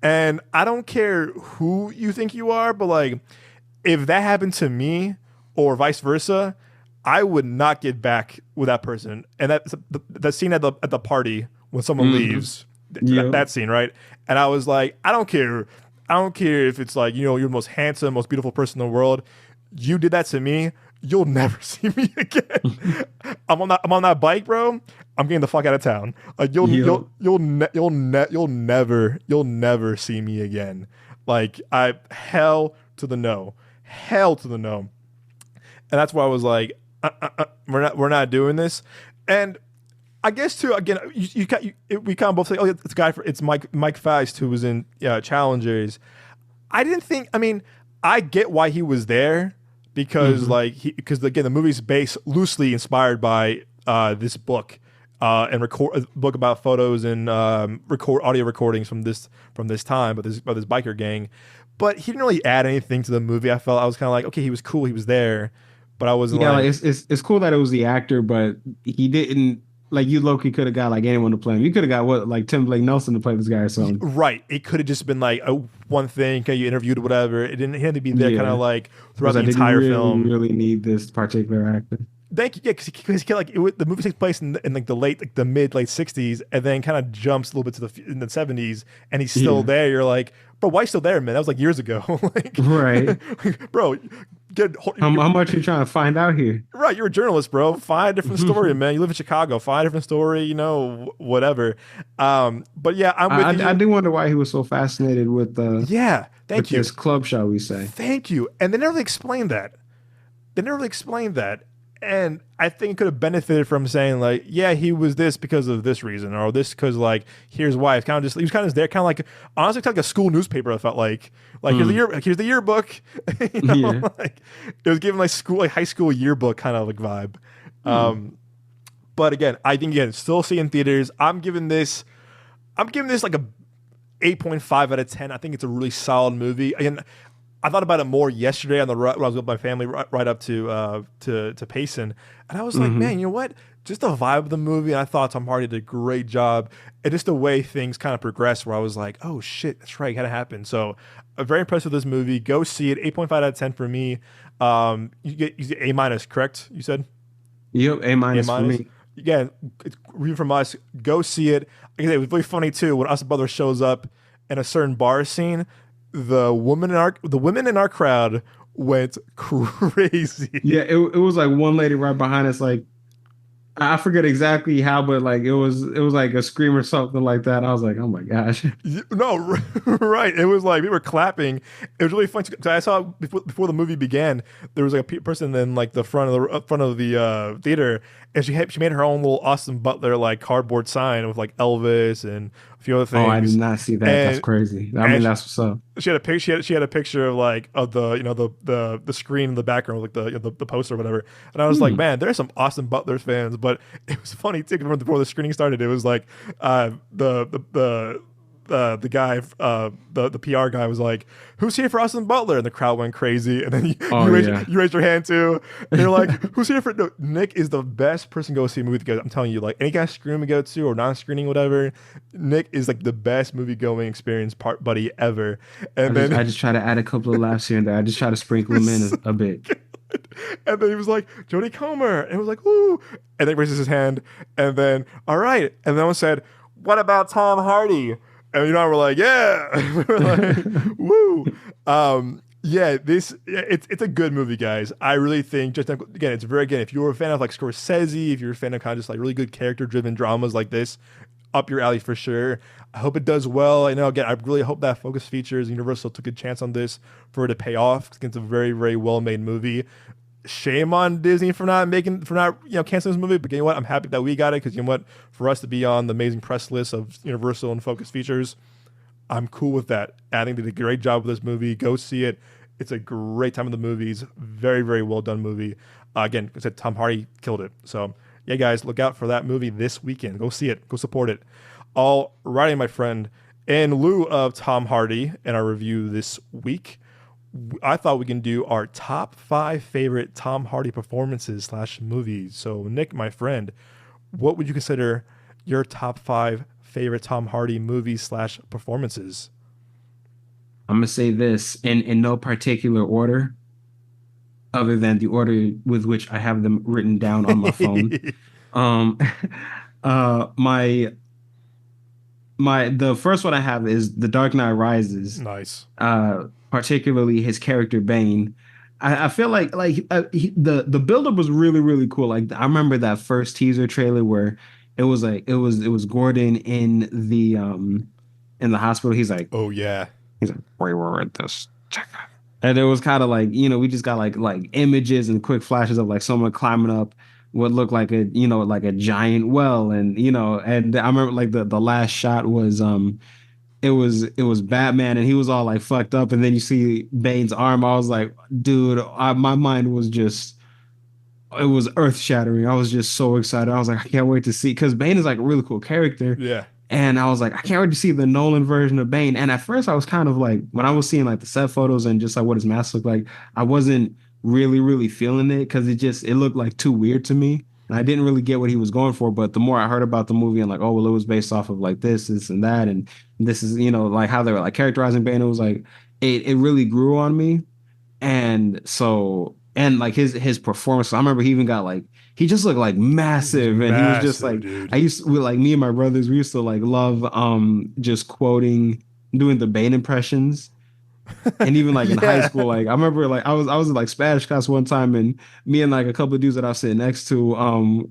and I don't care who you think you are, but like if that happened to me or vice versa, I would not get back with that person. And that's the scene at the party when someone leaves. That scene, right? And I was like, I don't care if it's like, you're the most handsome, most beautiful person in the world. You did that to me. You'll never see me again. I'm on that bike, bro. I'm getting the fuck out of town. Like you'll never see me again. Like hell to the no. And that's why I was like, we're not doing this. And I guess too, again, we kind of both say, oh, it's a guy it's Mike Feist who was in Challengers. I didn't think. I mean, I get why he was there because because again, the movie's based loosely inspired by this book and a book about photos and audio recordings from this time, but this biker gang. but he didn't really add anything to the movie. I felt I was kind of like, okay, he was cool, he was there, but I wasn't
Yeah, like
like,
it's cool that it was the actor, but he didn't like you low-key could have got like anyone to play him. You could have got what like Tim Blake Nelson to play this guy or something.
right. It could have just been like a one thing, okay, you interviewed or whatever. It didn't have to be there, kind of
Yeah.
like
Was
throughout the
like, did you
entire
really,
film.
really need this particular actor?
Thank you, yeah, because like the movie takes place in like the late, like the mid late '60s, and then kind of jumps a little bit to in the '70s, and he's still
Yeah.
there. You're like, bro, why you still there, man? That was like years ago. Like,
Right.
bro,
How much are you trying to find out here?
right. You're a journalist, bro. Find a different story, man. You live in Chicago. Find a different story. Whatever. But yeah, I'm with
I
you.
do wonder why he was so fascinated
Yeah,
with
thank you,
this club, shall we say?
thank you. And they never really explained that. They never really explained that. And I think it could have benefited from saying like, yeah, he was this because of this reason, or this because like here's why. It's kind of just he was kind of there, kind of like honestly, kind of like a school newspaper. I felt like here's the yearbook,
Yeah.
like it was giving like school like high school yearbook kind of like vibe.
Hmm.
But again, I think again, still see in theaters. I'm giving this like a 8.5 out of 10. I think it's a really solid movie. Again, I thought about it more yesterday on the when I was with my family right up to Payson, and I was like,
Hmm.
man, you know what? Just the vibe of the movie, and I thought Tom Hardy did a great job, and just the way things kind of progressed, where I was like, oh shit, that's right, kind of happened. So, I'm very impressed with this movie. Go see it. 8.5 out of 10 for me. You get A minus, correct? You said
Yep, A
A
minus for
minus.
me.
Again, it's review from us. Go see it. Like I said, it was really funny too when Austin Butler shows up in a certain bar scene. The women in our crowd went crazy.
Yeah, it was like one lady right behind us, like I forget exactly how, but like it was like a scream or something like that. I was like, oh my gosh.
No, right. It was like we were clapping. It was really fun. 'Cause I saw before the movie began, there was like a person in like the front of the theater, and she made her own little Austin Butler like cardboard sign with like Elvis and a few other
Oh, I did
things.
not see that. That's
And
crazy. I mean,
and
that's what's up.
she had a picture. She had a picture of like of the the screen in the background, like the poster or whatever. And I was like,
Hmm.
man, there's some Austin Butler fans. But it was funny too. 'Cause before the screening started, it was like the guy, the PR guy was like, "Who's here for Austin Butler?" And the crowd went crazy. And then
Oh yeah.
you raised your hand too. And they're like, "Who's here for?" No, Nick is the best person to go see a movie together. I'm telling you, like any kind of screening we go to or non-screening, whatever. Nick is like the best movie going experience part buddy ever. And then
I just try to add a couple of laughs here and there. I just try to sprinkle them in a bit.
and then he was like, Jodie Comer. And it was like, "Ooh." And then he raises his hand. And then, all right. And then one said, "What about Tom Hardy?" And we're like, yeah. We're like, woo. Yeah, it's a good movie, guys. I really think just again, it's very again, if you're a fan of like Scorsese, if you're a fan of kind of just like really good character driven dramas like this, up your alley for sure. I hope it does well. I know again, I really hope that Focus Features Universal took a chance on this for it to pay off. It's a very, very well made movie. Shame on Disney for not canceling this movie. But you know what? I'm happy that we got it because you know what? For us to be on the amazing press list of Universal and Focus Features, I'm cool with that. Adding did a great job with this movie. Go see it. It's a great time in the movies. Very, very well done movie. Again, I said Tom Hardy killed it. So yeah, guys, look out for that movie this weekend. Go see it. Go support it. All righty, my friend. In lieu of Tom Hardy in our review this week, I thought we can do our top 5 favorite Tom Hardy performances / movies. So, Nick, my friend, what would you consider your top 5 favorite Tom Hardy movies / performances?
I'm gonna say this in no particular order, other than the order with which I have them written down on my phone. Um, my the first one I have is The Dark Knight Rises.
Nice.
Particularly his character Bane. I feel like the buildup was really really cool. Like I remember that first teaser trailer where it was like it was Gordon in the hospital.
Oh yeah.
He's like we were at this check-up. And it was kind of like we just got like images and quick flashes of like someone climbing up what looked like a like a giant well, and I remember like the last shot was it was Batman and he was all like fucked up, and then you see Bane's arm. I was like, dude, my mind was just it was earth shattering. I was just so excited. I was like, I can't wait to see because Bane is like a really cool character,
Yeah.
And I was like, I can't wait to see the Nolan version of Bane. And at first, I was kind of like, when I was seeing like the set photos and just like what his mask looked like, I wasn't really feeling it because it looked like too weird to me. And I didn't really get what he was going for. But the more I heard about the movie and like, oh, well, it was based off of like this and that. And this is, like how they were like characterizing Bane. It was like, it really grew on me. And so, and like his performance, I remember he even got like, he just looked like
He's
massive, and he was just
massive,
like,
dude.
I used to, with like me and my brothers, we used to like love just quoting, doing the Bane impressions. And even like in high
Yeah.
school, like I remember like I was in like Spanish class one time, and me and like a couple of dudes that I was sitting next to,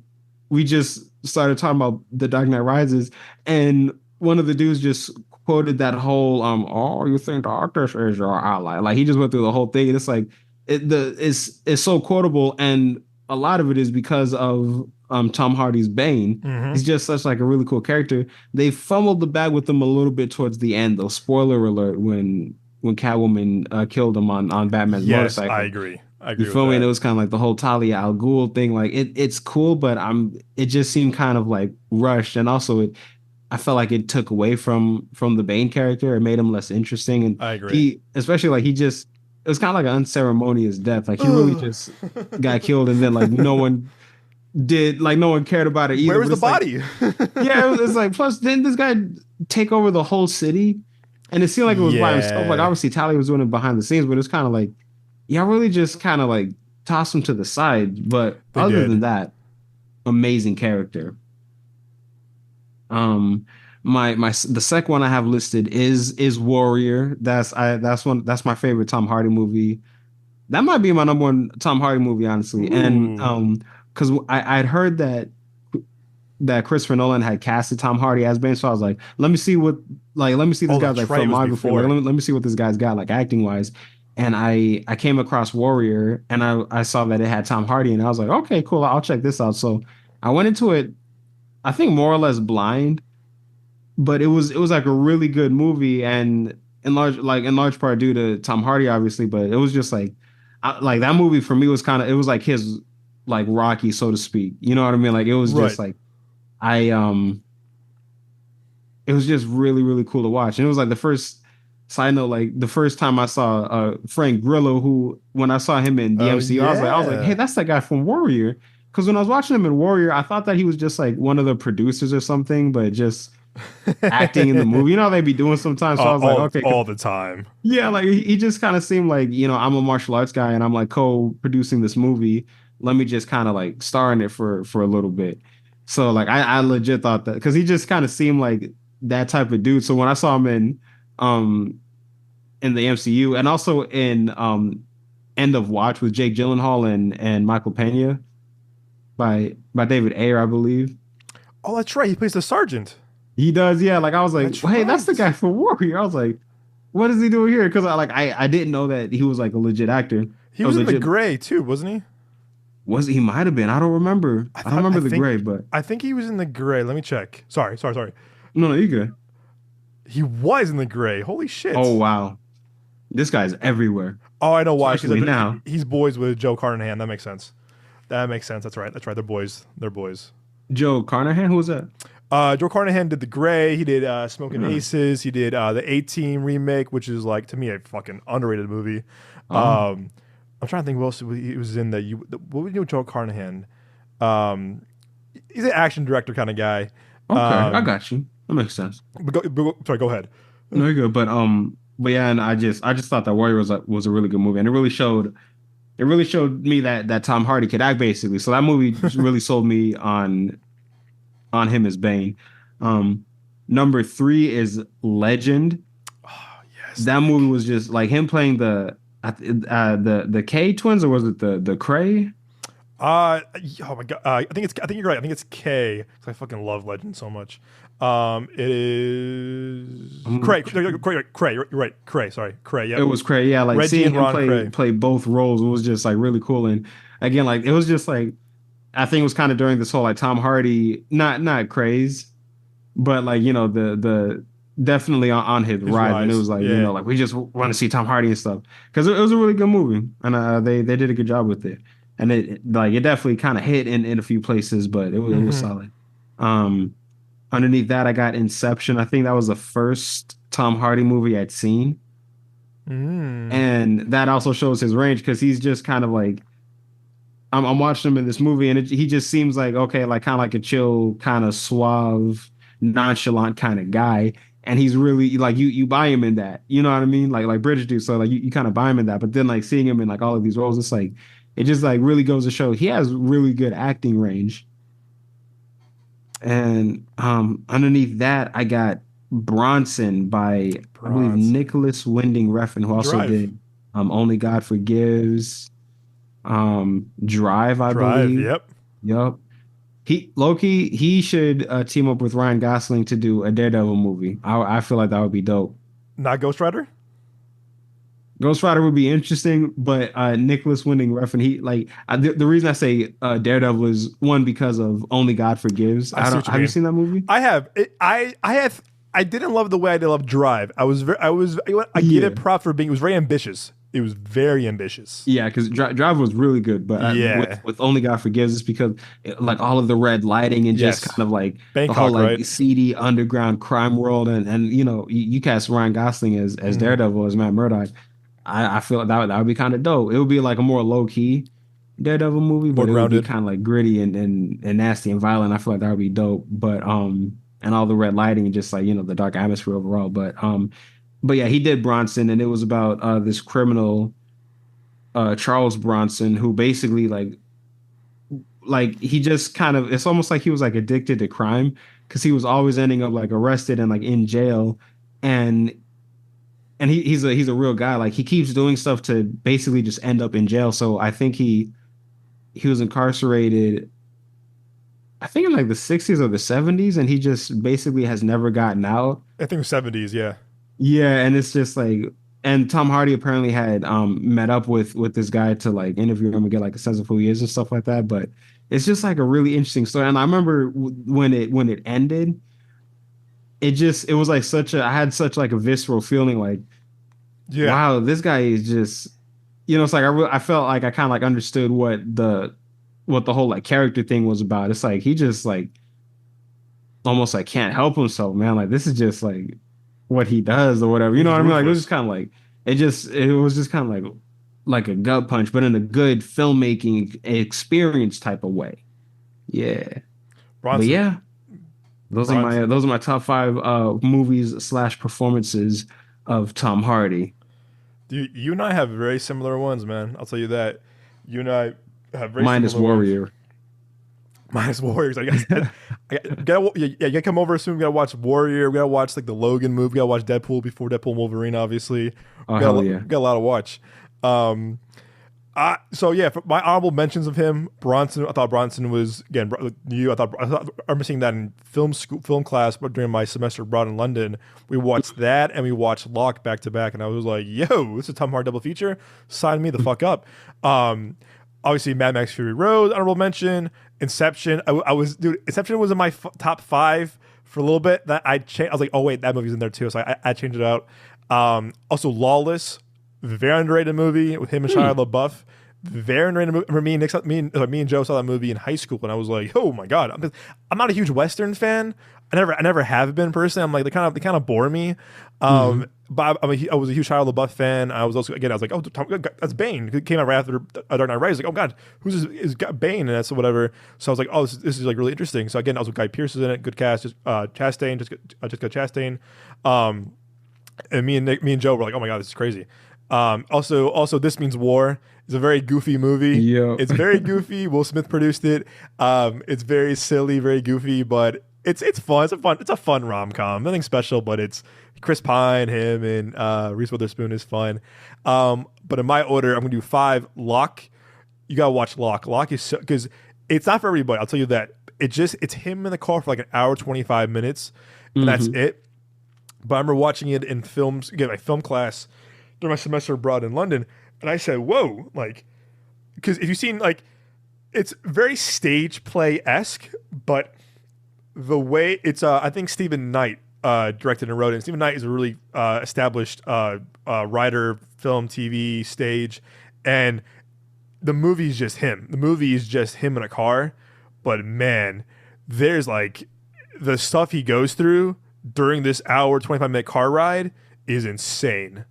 we just started talking about The Dark Knight Rises, and one of the dudes just quoted that whole oh, you think the artist is your ally. Like he just went through the whole thing. And it's like it's so quotable, and a lot of it is because of Tom Hardy's Bane.
Hmm.
He's just such like a really cool character. They fumbled the bag with him a little bit towards the end, though. Spoiler alert, when Catwoman killed him on Batman's
Yes, I
motorcycle.
agree. I
You
agree with
feel me? And it
that.
was kind of like the whole Talia al Ghul thing. Like it's cool, but it just seemed kind of like rushed, and also I felt like it took away from the Bane character. It made him less interesting, and
I agree.
he, especially like he just, it was kind of like an unceremonious death. Like he really
Ugh.
just got killed, and then like no one cared about it
Where
either.
was
But
the
it's like,
body?
yeah, it's like, plus didn't this guy take over the whole city? And it seemed like it was by himself. Like
Yeah,
obviously Talia was doing it behind the scenes, but it's kind of like, y'all really just kind of like toss him to the side. But
they
other than
did.
that, amazing character. Um, the second one I have listed is Warrior. That's my favorite Tom Hardy movie. That might be my number one Tom Hardy movie, honestly. And
Ooh.
because I'd heard that Christopher Nolan had casted Tom Hardy as Bane, so I was like, let me see this
Oh,
guy's
that's
like
right. It was
filmography. Like
before.
let me see what this guy's got like acting wise. And I came across Warrior, and I saw that it had Tom Hardy, and I was like, okay, cool, I'll check this out. So I went into it, I think more or less blind, but it was like a really good movie, and in large part due to Tom Hardy, obviously. But it was just like, like that movie for me was kind of, it was like his like Rocky, so to speak. You know what I mean? Like it was just
Right.
like I it was just really cool to watch, and it was like the first side note, like the first time I saw Frank Grillo, who when I saw him in the
Oh,
MCU, I was like, hey,
yeah.
that's that guy from Warrior. Because when I was watching him in Warrior, I thought that he was just like one of the producers or something, but just acting in the movie. You know how they be doing sometimes. So I was like,
all,
okay, because
all the time.
yeah, like he just kind of seemed like, I'm a martial arts guy and I'm like co-producing this movie. Let me just kind of like star in it for a little bit. So like I legit thought that because he just kind of seemed like that type of dude. So when I saw him um in the MCU and also in End of Watch with Jake Gyllenhaal and Michael Pena by David Ayer, I believe.
Oh, that's right. He plays the sergeant.
He does, yeah. Like I was like,
That's
well, hey, that's the
right.
guy from Warrior. I was like, what is he doing here? Because I didn't know that he was like a legit actor.
He
A
was in the
legit
Gray too, wasn't he?
was he might have been. I don't remember.
I
I don't
thought.
remember the gray, but
I think he was in the Gray. Let me check. Sorry.
no, you good.
He was in the Gray. Holy
Oh
shit.
wow, this guy's everywhere,
Oh, I know why. Because
especially now.
he's boys with Joe Carnahan. That makes sense. That makes sense. That's right. That's right. They're boys. They're boys.
Joe Carnahan, who was that?
Joe Carnahan did The Gray. He did Smoking
Huh.
Aces. He did the 18 remake, which is like to me a fucking underrated movie.
Oh,
I'm trying to think what else he was in that. What would you do with Joe Carnahan? Um, he's an action director kind of guy.
okay, I
Um,
got you. That makes sense.
sorry, go ahead.
No, you're good. But yeah, and I just thought that Warrior was a really good movie, and it really showed me that Tom Hardy could act basically. So that movie just really sold me on him as Bane. Um, Number three is Legend.
Oh, yes,
That movie
Nick.
was just like him playing the K twins, or was it the Cray?
Oh my god. I think you're right. I think it's K. 'Cause I fucking love Legend so much. It is
Um,
Cray. Cray. You're right. Cray. Sorry, Cray.
It
Yep.
was Cray. Yeah, like
Reggie
seeing
and
him
Ron
play
Cray.
play both roles was just like really cool. And again, like it was just like I think it was kind of during this whole like Tom Hardy not craze, but like the definitely on his
His
rise, and it
rise.
was like
Yeah.
like we just want to see Tom Hardy and stuff because it was a really good movie, and they did a good job with it, and it definitely kind of hit in a few places, but it was
Hmm.
solid. Um, Underneath that, I got Inception. I think that was the first Tom Hardy movie I'd seen.
Mm.
And that also shows his range because he's just kind of like I'm watching him in this movie, and he just seems like okay, like kind of like a chill, kind of suave, nonchalant kind of guy. And he's really like you buy him in that, you know what I mean? Like British dude, so like you kind of buy him in that. But then like seeing him in like all of these roles, it's like it just like really goes to show he has really good acting range. And underneath that, I got Bronson by I believe
Bronson.
Nicholas Winding Refn, who also
Drive.
did Only God Forgives, Drive, I
Drive.
believe.
Yep.
Yup. Loki, he should team up with Ryan Gosling to do a Daredevil movie. I feel like that would be dope.
Not Ghost Rider.
Ghost Rider would be interesting, but Nicholas Winding Refn, he like the reason I say Daredevil is one because of Only God Forgives.
I
I
see
don't
what you
have you
mean.
seen that movie?
I have. I have. I didn't love the way I did love Drive. I gave it
Yeah.
prop for being. It was very ambitious. It was very ambitious.
Yeah, because Drive was really good, but
Yeah.
with Only God Forgives, it's because like all of the red lighting and just
Yes.
kind of like the whole
Bangkok, right?
like seedy underground crime world, and you know you cast Ryan Gosling as
Hmm.
Daredevil as Matt Murdock. I feel like that would be kind of dope. It would be like a more low key Daredevil movie,
More
but it would be
grounded.
kind of like gritty and nasty and violent. I feel like that would be dope. But and all the red lighting and just like you know the dark atmosphere overall. But yeah, he did Bronson, and it was about this criminal Charles Bronson, who basically like he just kind of it's almost like he was like addicted to crime because he was always ending up like arrested and like in jail, and he's a real guy. Like he keeps doing stuff to basically just end up in jail. So I think he was incarcerated. I think in like the 60s or the 70s, and he just basically has never gotten out.
I think it was 70s. Yeah.
Yeah, and it's just like, and Tom Hardy apparently had met up with this guy to like interview him and get like a sense of who he is and stuff like that. But it's just like a really interesting story. And I remember when it ended, it was like such a I had such like a visceral feeling like,
Yeah.
wow, this guy is just you know, it's like I felt like I kind of like understood what the whole like character thing was about. It's like he just like almost like can't help himself, man. Like this is just like what he does or whatever. You
He's
know
just
what I mean? Like it was just
ruthless.
kind of like it was just kind of like a gut punch, but in a good filmmaking experience type of way. Yeah. But
Bronson.
yeah,
Bronson.
those are my top five movies slash performances of Tom Hardy.
You and I have very similar ones, man. I'll tell you that. You and I have very
Minus
similar ones.
Warrior.
Minus Warriors. Yeah, you gotta come over soon. We gotta watch Warrior. We gotta watch like the Logan movie. We gotta watch Deadpool before Deadpool Wolverine. Obviously,
Oh hell yeah.
we got a lot to watch. Um, so yeah, for my honorable mentions of him, Bronson. I thought Bronson was again you. I remember seeing that in film school, film class, but during my semester abroad in London, we watched that and we watched Locke back to back, and I was like, "Yo, this is a Tom Hardy double feature. Sign me the fuck up." Um, Obviously, Mad Max Fury Road, honorable mention. Inception. Dude. Inception was in my top five for a little bit. That I changed. I was like, oh wait, that movie's in there too. So I changed it out. Also, Lawless, very underrated movie with him and Shia LaBeouf. Very underrated movie. Me and Joe saw that movie in high school, and I was like, oh my god. I'm not a huge Western fan. I never have been personally. I'm like they kind of bore me.
Hmm.
But I was a huge Shia LaBeouf fan. I was also again I was like, oh, that's Bane. It came out right after Dark Knight Rises. Like, oh god, who's this? Is Bane? And that's whatever. So I was like, oh, this is like really interesting. So again, I was with Guy Pearce is in it, good cast. Just Chastain, Jessica Chastain. Um, and me and Joe were like, oh my god, this is crazy. Also, This Means War is a very goofy movie.
Yep.
It's very goofy. Will Smith produced it. It's very silly, very goofy, but it's fun. It's a fun rom com. Nothing special, but it's Chris Pine, him, and Reese Witherspoon is fun. But in my order, I'm gonna do five. Locke. You gotta watch Locke. Locke is because it's not for everybody. I'll tell you that. It's him in the car for like an hour 25 minutes, and that's
Hmm.
it. But I remember watching it in films, again, my film class during my semester abroad in London, and I said, "Whoa!" Like, because if you've seen like, it's very stage play esque, but the way it's, I think Stephen Knight directed and wrote it. And Stephen Knight is a really established writer, film, TV, stage, and the movie is just him. The movie is just him in a car, but man, there's like the stuff he goes through during this hour 25-minute car ride is insane.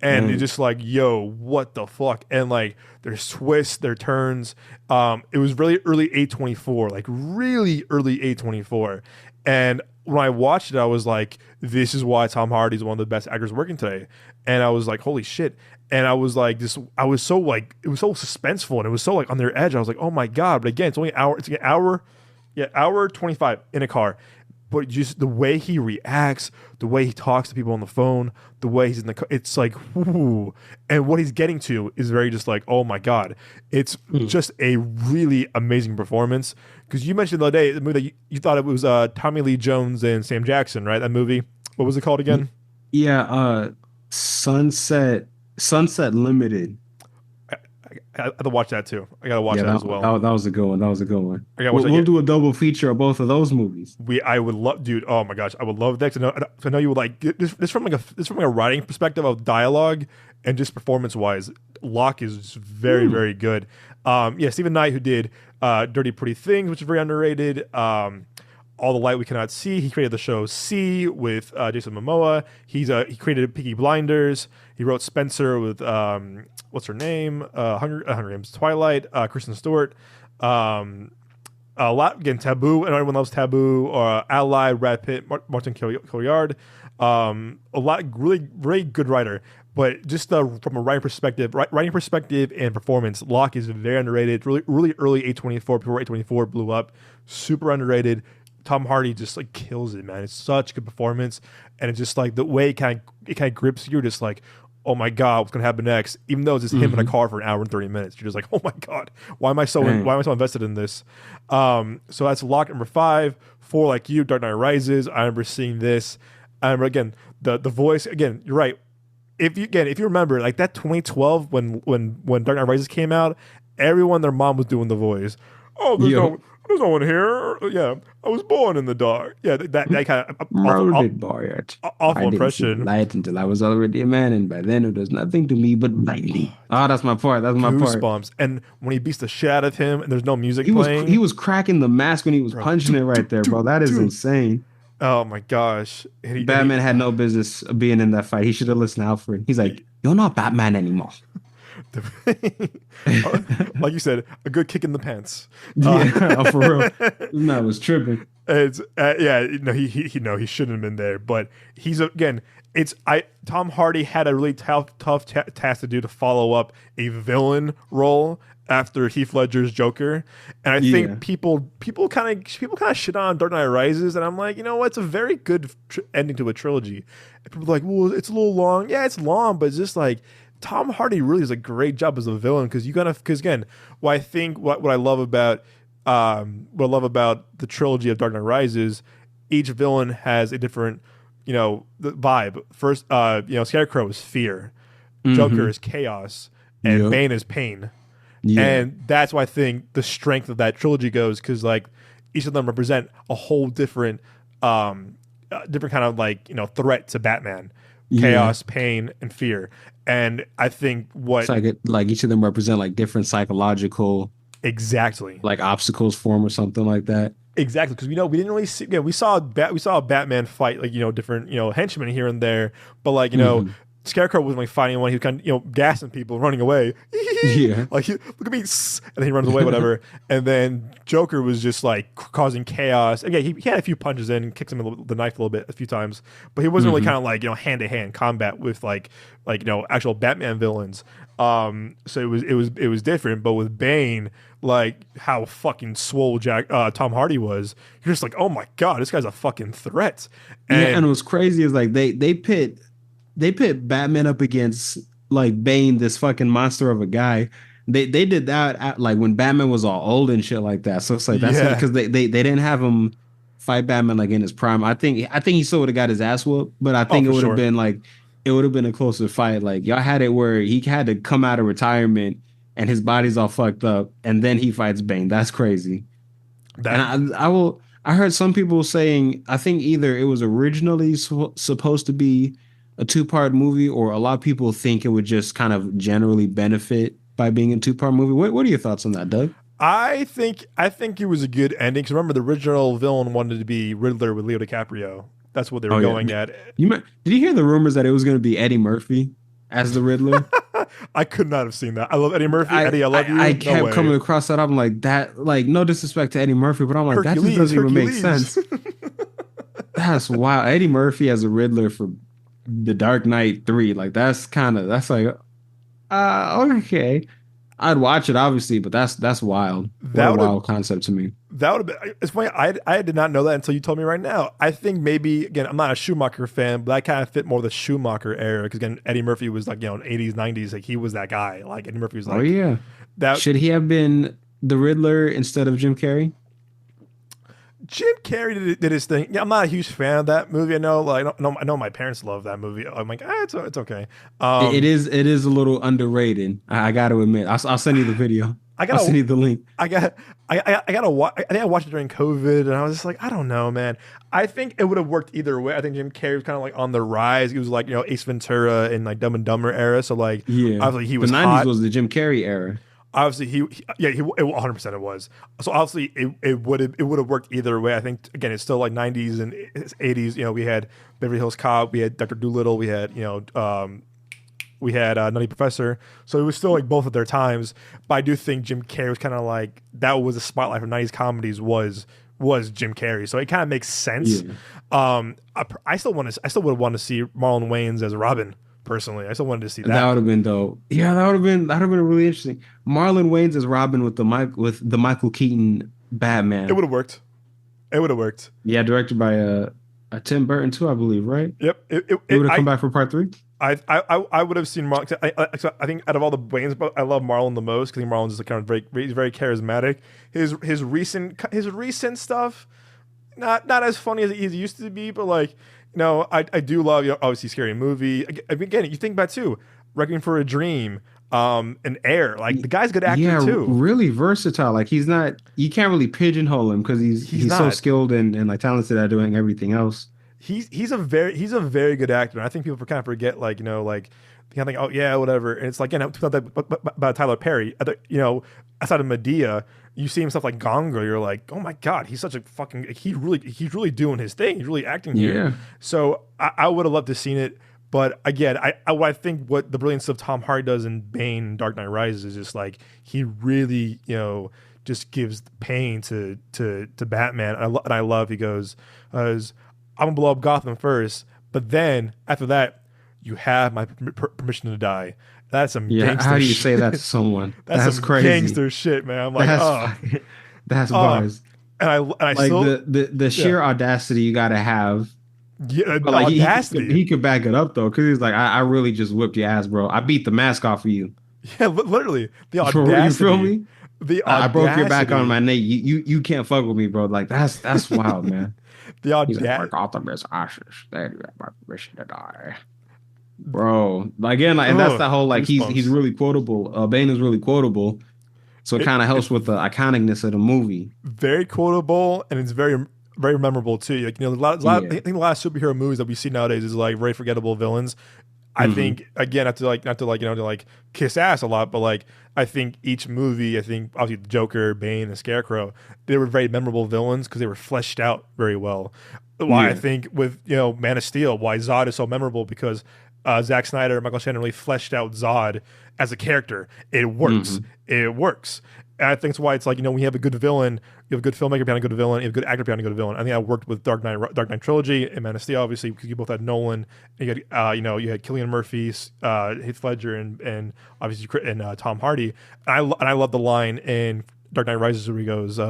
And it's just like, yo, what the fuck? And like, there's twists, there turns. It was really early A24, like really early A24. And when I watched it, I was like, this is why Tom Hardy's one of the best actors working today. And I was like, holy shit. And I was like, I was so like, it was so suspenseful and it was so like on their edge. I was like, oh my God. But again, it's only an hour, hour 25 in a car. But just the way he reacts, the way he talks to people on the phone, the way he's in the car, it's like, whoo. And what he's getting to is very just like, oh my God. It's just a really amazing performance. Because you mentioned the other day, the movie that you thought it was Tommy Lee Jones and Sam Jackson, right? That movie. What was it called again?
Yeah, Sunset Limited.
I have to watch that too. I gotta watch that as well.
That was a good one. That was a good one.
We'll
do a double feature of both of those movies.
I would love, dude. Oh my gosh, I would love that. I know you would like this from like a writing perspective of dialogue and just performance wise. Locke is very very good. Yeah, Stephen Knight, who did Dirty Pretty Things, which is very underrated. All the Light We Cannot See. He created the show C with Jason Momoa. He created Peaky Blinders. He wrote Spencer with what's her name? Hunger Games, Twilight. Kristen Stewart. A lot again. Taboo. And everyone loves Taboo. Ally. Brad Pitt. Martin Killiard. A lot. Really, very good writer. But just from a writing perspective and performance, Locke is very underrated. Really early A24 before A24 blew up. Super underrated. Tom Hardy just like kills it, man. It's such a good performance, and it's just like the way it kind of grips you. Just like, oh my God, what's gonna happen next? Even though it's just him in a car for an hour and 30 minutes, you're just like, oh my God, why am I so invested in this? So that's Locke number 5. 4, like you, Dark Knight Rises. I remember seeing this. I remember again the voice. Again, you're right. If you remember like that 2012 when Dark Knight Rises came out, everyone their mom was doing the voice. Oh, there's no one here. Yeah, I was born in the dark. Yeah, that kind of awful impression.
Light until I was already a man, and by then it was nothing to me but lightning. Oh, that's my part. That's my part.
Goosebumps. And when he beats the shit out of him, and there's no music playing,
he was cracking the mask when he was punching it right there, bro. That is insane.
Oh my gosh.
Batman had no business being in that fight. He should have listened to Alfred. He's like, you're not Batman anymore.
Like you said, a good kick in the pants.
For real. No, it was tripping.
It's he shouldn't have been there, but he's Tom Hardy had a really tough task to do to follow up a villain role after Heath Ledger's Joker, and I think people kind of shit on Dark Knight Rises, and I'm like, you know what, it's a very good ending to a trilogy. And people are like, well, it's a little long. Yeah, it's long, but it's just like Tom Hardy really does a great job as a villain because again, what I love about the trilogy of Dark Knight Rises, each villain has a different the vibe. First, Scarecrow is fear, Joker is chaos, and Bane is pain. Yeah. And that's why I think the strength of that trilogy goes, because like each of them represent a whole different kind of like threat to Batman. Chaos, pain, and fear. And I think what
it's like each of them represent like different psychological like obstacles for him or something like that.
Exactly, because we didn't really see. Yeah, we saw a Batman fight like different henchmen here and there, but like Scarecrow wasn't like fighting one. He was kind of gassing people, running away. Yeah, like look at me, and then he runs away, whatever. And then Joker was just like causing chaos. Again, he had a few punches in, and kicks him with the knife a little bit a few times, but he wasn't really kind of like hand to hand combat with like actual Batman villains. So it was different. But with Bane, like how fucking swole Tom Hardy was, you're just like, oh my God, this guy's a fucking threat.
And what's crazy is like they pit Batman up against like Bane, this fucking monster of a guy. They did that at, like when Batman was all old and shit like that. So it's like that's because they didn't have him fight Batman like in his prime. I think he still would have got his ass whooped, but I think it would have been like it would have been a closer fight. Like y'all had it where he had to come out of retirement and his body's all fucked up, and then he fights Bane. That's crazy. And I heard some people saying I think either it was originally supposed to be a 2-part movie, or a lot of people think it would just kind of generally benefit by being a 2-part movie. What are your thoughts on that, Doug?
I think it was a good ending. Because remember, the original villain wanted to be Riddler with Leo DiCaprio. That's what they were
Oh yeah.
going at.
Did you hear the rumors that it was going to be Eddie Murphy as the Riddler?
I could not have seen that. I love Eddie Murphy.
I,
Eddie, I love you.
I
No
kept coming
way.
across that. I'm like that. Like no disrespect to Eddie Murphy, but I'm like that just
Hercules,
doesn't even make
Hercules.
sense. That's wild. Eddie Murphy as a Riddler for The Dark Knight 3. Like that's like okay. I'd watch it obviously, but that's wild. What
That
a
would have
wild concept to me.
that would have been. It's funny. I did not know that until you told me right now. I think maybe again, I'm not a Schumacher fan, but I kind of fit more the Schumacher era because again, Eddie Murphy was like 80s, 90s. Like he was that guy. Like Eddie Murphy was
Oh
like
yeah.
that.
Should he have been the Riddler instead of Jim Carrey?
Jim Carrey did his thing. Yeah, I'm not a huge fan of that movie. I know, like, I know my parents love that movie. I'm like, it's okay.
It is a little underrated. I got to admit. I'll send you the video.
I
I'll send
gotta,
you the link.
I gotta watch. I think I watched it during COVID, and I was just like, I don't know, man. I think it would have worked either way. I think Jim Carrey was kind of like on the rise. He was like, Ace Ventura in like Dumb and Dumber era. So like,
Yeah.
obviously he
The
was
90s
hot.
was the Jim Carrey era.
Obviously he 100% it was. So obviously it would have worked either way. I think again it's still like 90s and 80s. We had Beverly Hills Cop, we had Dr. Dolittle, we had Nutty Professor. So it was still like both of their times. But I do think Jim Carrey was kind of like that was the spotlight for 90s comedies was Jim Carrey. So it kind of makes sense.
Yeah.
I still would have wanted to see Marlon Wayans as Robin. Personally, I still wanted to see that.
That would have been dope. Yeah, that would have been really interesting. Marlon Wayans as Robin with the Michael Keaton Batman.
It would have worked. It would have worked.
Yeah, directed by Tim Burton too, I believe, right?
Yep.
It would have come back for part 3.
I would have seen Marlon. I think out of all the Wayans, but I love Marlon the most because Marlon's just kind of he's very charismatic. His recent stuff, not as funny as he used to be, but like. No, I do love obviously Scary Movie. Again, you think about too, Requiem for a Dream, and Air. Like the guy's a good actor too.
Really versatile. Like he's not. You can't really pigeonhole him because he's so skilled and like talented at doing everything else.
He's a very good actor. And I think people kind of forget like you kind of think, oh yeah, whatever. And it's like about Tyler Perry. Outside of Medea, you see him stuff like Gone Girl. You're like, oh my god, he's such a fucking. He's really doing his thing. He's really acting here.
Yeah.
So I would have loved to seen it, but again, I think what the brilliance of Tom Hardy does in Bane, Dark Knight Rises is just like he really just gives pain to Batman. And I love he goes, I'm gonna blow up Gotham first, but then after that. You have my permission to die. That's some gangster
how do you
shit.
say that to someone?
That's some
crazy.
gangster shit, man. I'm like,
that's bars.
And I
like
still
the sheer audacity you gotta have.
Yeah,
But like
audacity.
he could back it up though, because he's like, I really just whipped your ass, bro. I beat the mask off of you.
Yeah, literally the audacity.
You feel me?
The
I
audacity.
broke your back on my knee. You can't fuck with me, bro. Like that's wild, man.
The
He's like,
audacity.
Gotham is ashes. They have my permission to die. Bro, again, and that's the whole like he's really quotable. Bane is really quotable, so it kind of helps with the iconicness of the movie.
Very quotable, and it's very very memorable too. Like a lot. I think the last superhero movies that we see nowadays is like very forgettable villains. I think again, not to kiss ass a lot, but like I think each movie, obviously the Joker, Bane, and Scarecrow, they were very memorable villains because they were fleshed out very well. Why I think with Man of Steel, why Zod is so memorable because. Zack Snyder and Michael Shannon really fleshed out Zod as a character. It works. It works. And I think that's why it's like, when you have a good villain, you have a good filmmaker behind a good villain, you have a good actor behind a good villain. I think I worked with Dark Knight Trilogy and Man of Steel, obviously, because you both had Nolan. And you had, you had Cillian Murphy, Heath Ledger, and obviously and Tom Hardy. And I love the line in Dark Knight Rises where he goes,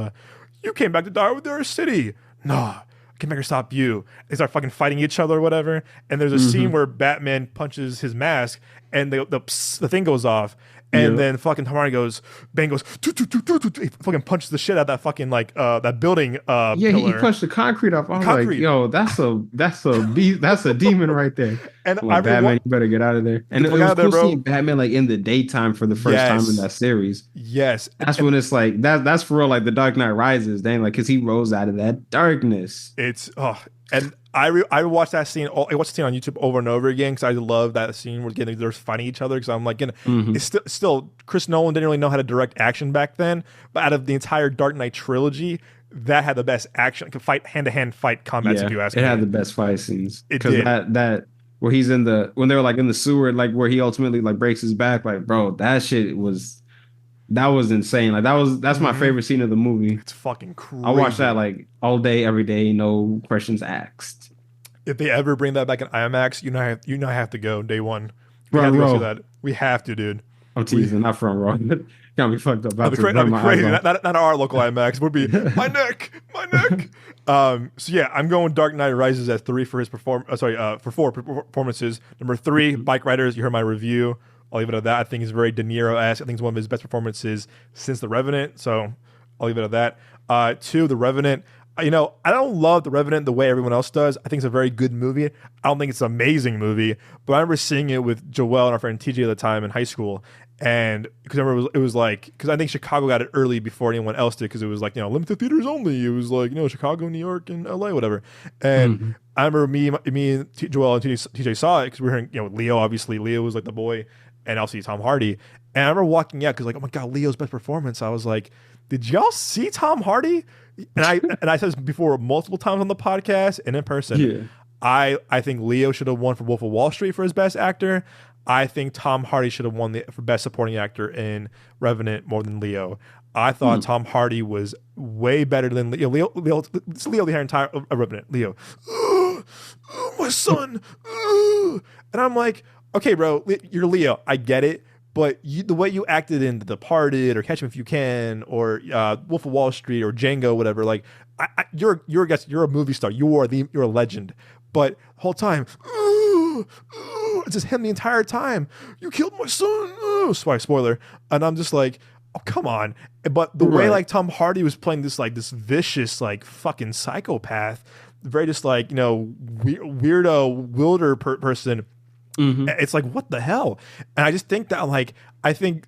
"You came back to die with their city." Nah. Can make her stop you. They start fucking fighting each other or whatever. And there's a scene where Batman punches his mask and the thing goes off. And then fucking Tom Hardy goes, Bane goes, he fucking punches the shit out of that fucking that building.
He punched the concrete off. I was like, yo, that's a demon right there.
And
like, Batman, you better get out of there. And it was cool seeing Batman like in the daytime for the first time in that series.
Yes,
that's when it's like that's for real. Like the Dark Knight Rises, dang, like because he rose out of that darkness.
And I watched that scene. I watched the scene on YouTube over and over again because I love that scene where they're fighting each other. Because I'm like, it's still Chris Nolan didn't really know how to direct action back then. But out of the entire Dark Knight trilogy, that had the best action, fight hand to hand fight combats. If you ask me,
it had the best fight scenes.
It did.
That where he's when they were like in the sewer, like where he ultimately like breaks his back. Like, bro, that shit was insane. Like that's my favorite scene of the movie.
It's fucking crazy.
I watch that like all day, every day, no questions asked.
If they ever bring that back in IMAX, you know I have to go day one.
Front row.
That. We have to, dude.
I'm teasing, not front row. Got me fucked up.
That'd be crazy. Not our local IMAX. Would be my neck. So yeah, I'm going Dark Knight Rises at 3 for his for 4 performances. Number 3, Bikeriders. You heard my review. I'll leave it at that. I think he's very De Niro-esque. I think it's one of his best performances since The Revenant. So I'll leave it at that. 2, The Revenant. I don't love The Revenant the way everyone else does. I think it's a very good movie. I don't think it's an amazing movie, but I remember seeing it with Joelle and our friend TJ at the time in high school. And because I remember it was like, because I think Chicago got it early before anyone else did, because it was like, limited theaters only. It was like, Chicago, New York, and LA, whatever. And I remember me and Joelle and TJ saw it because we were hearing, Leo, obviously. Leo was like the boy, and also Tom Hardy. And I remember walking out because like, oh my God, Leo's best performance. I was like, did y'all see Tom Hardy? And I said this before multiple times on the podcast and in person.
Yeah.
I think Leo should have won for Wolf of Wall Street for his best actor. I think Tom Hardy should have won for best supporting actor in Revenant more than Leo. I thought Tom Hardy was way better than Leo. It's Leo the entire Revenant. Leo, my son, and I'm like, okay, bro, you're Leo. I get it. But the way you acted in The Departed or Catch Him If You Can or Wolf of Wall Street or Django, whatever, like you're a movie star. You're a legend. But the whole time, it's just him the entire time. You killed my son. Spoiler. And I'm just like, oh, come on. But the way like Tom Hardy was playing this vicious like fucking psychopath, very just like weirdo wilder person. It's like, what the hell? And I just think that like I think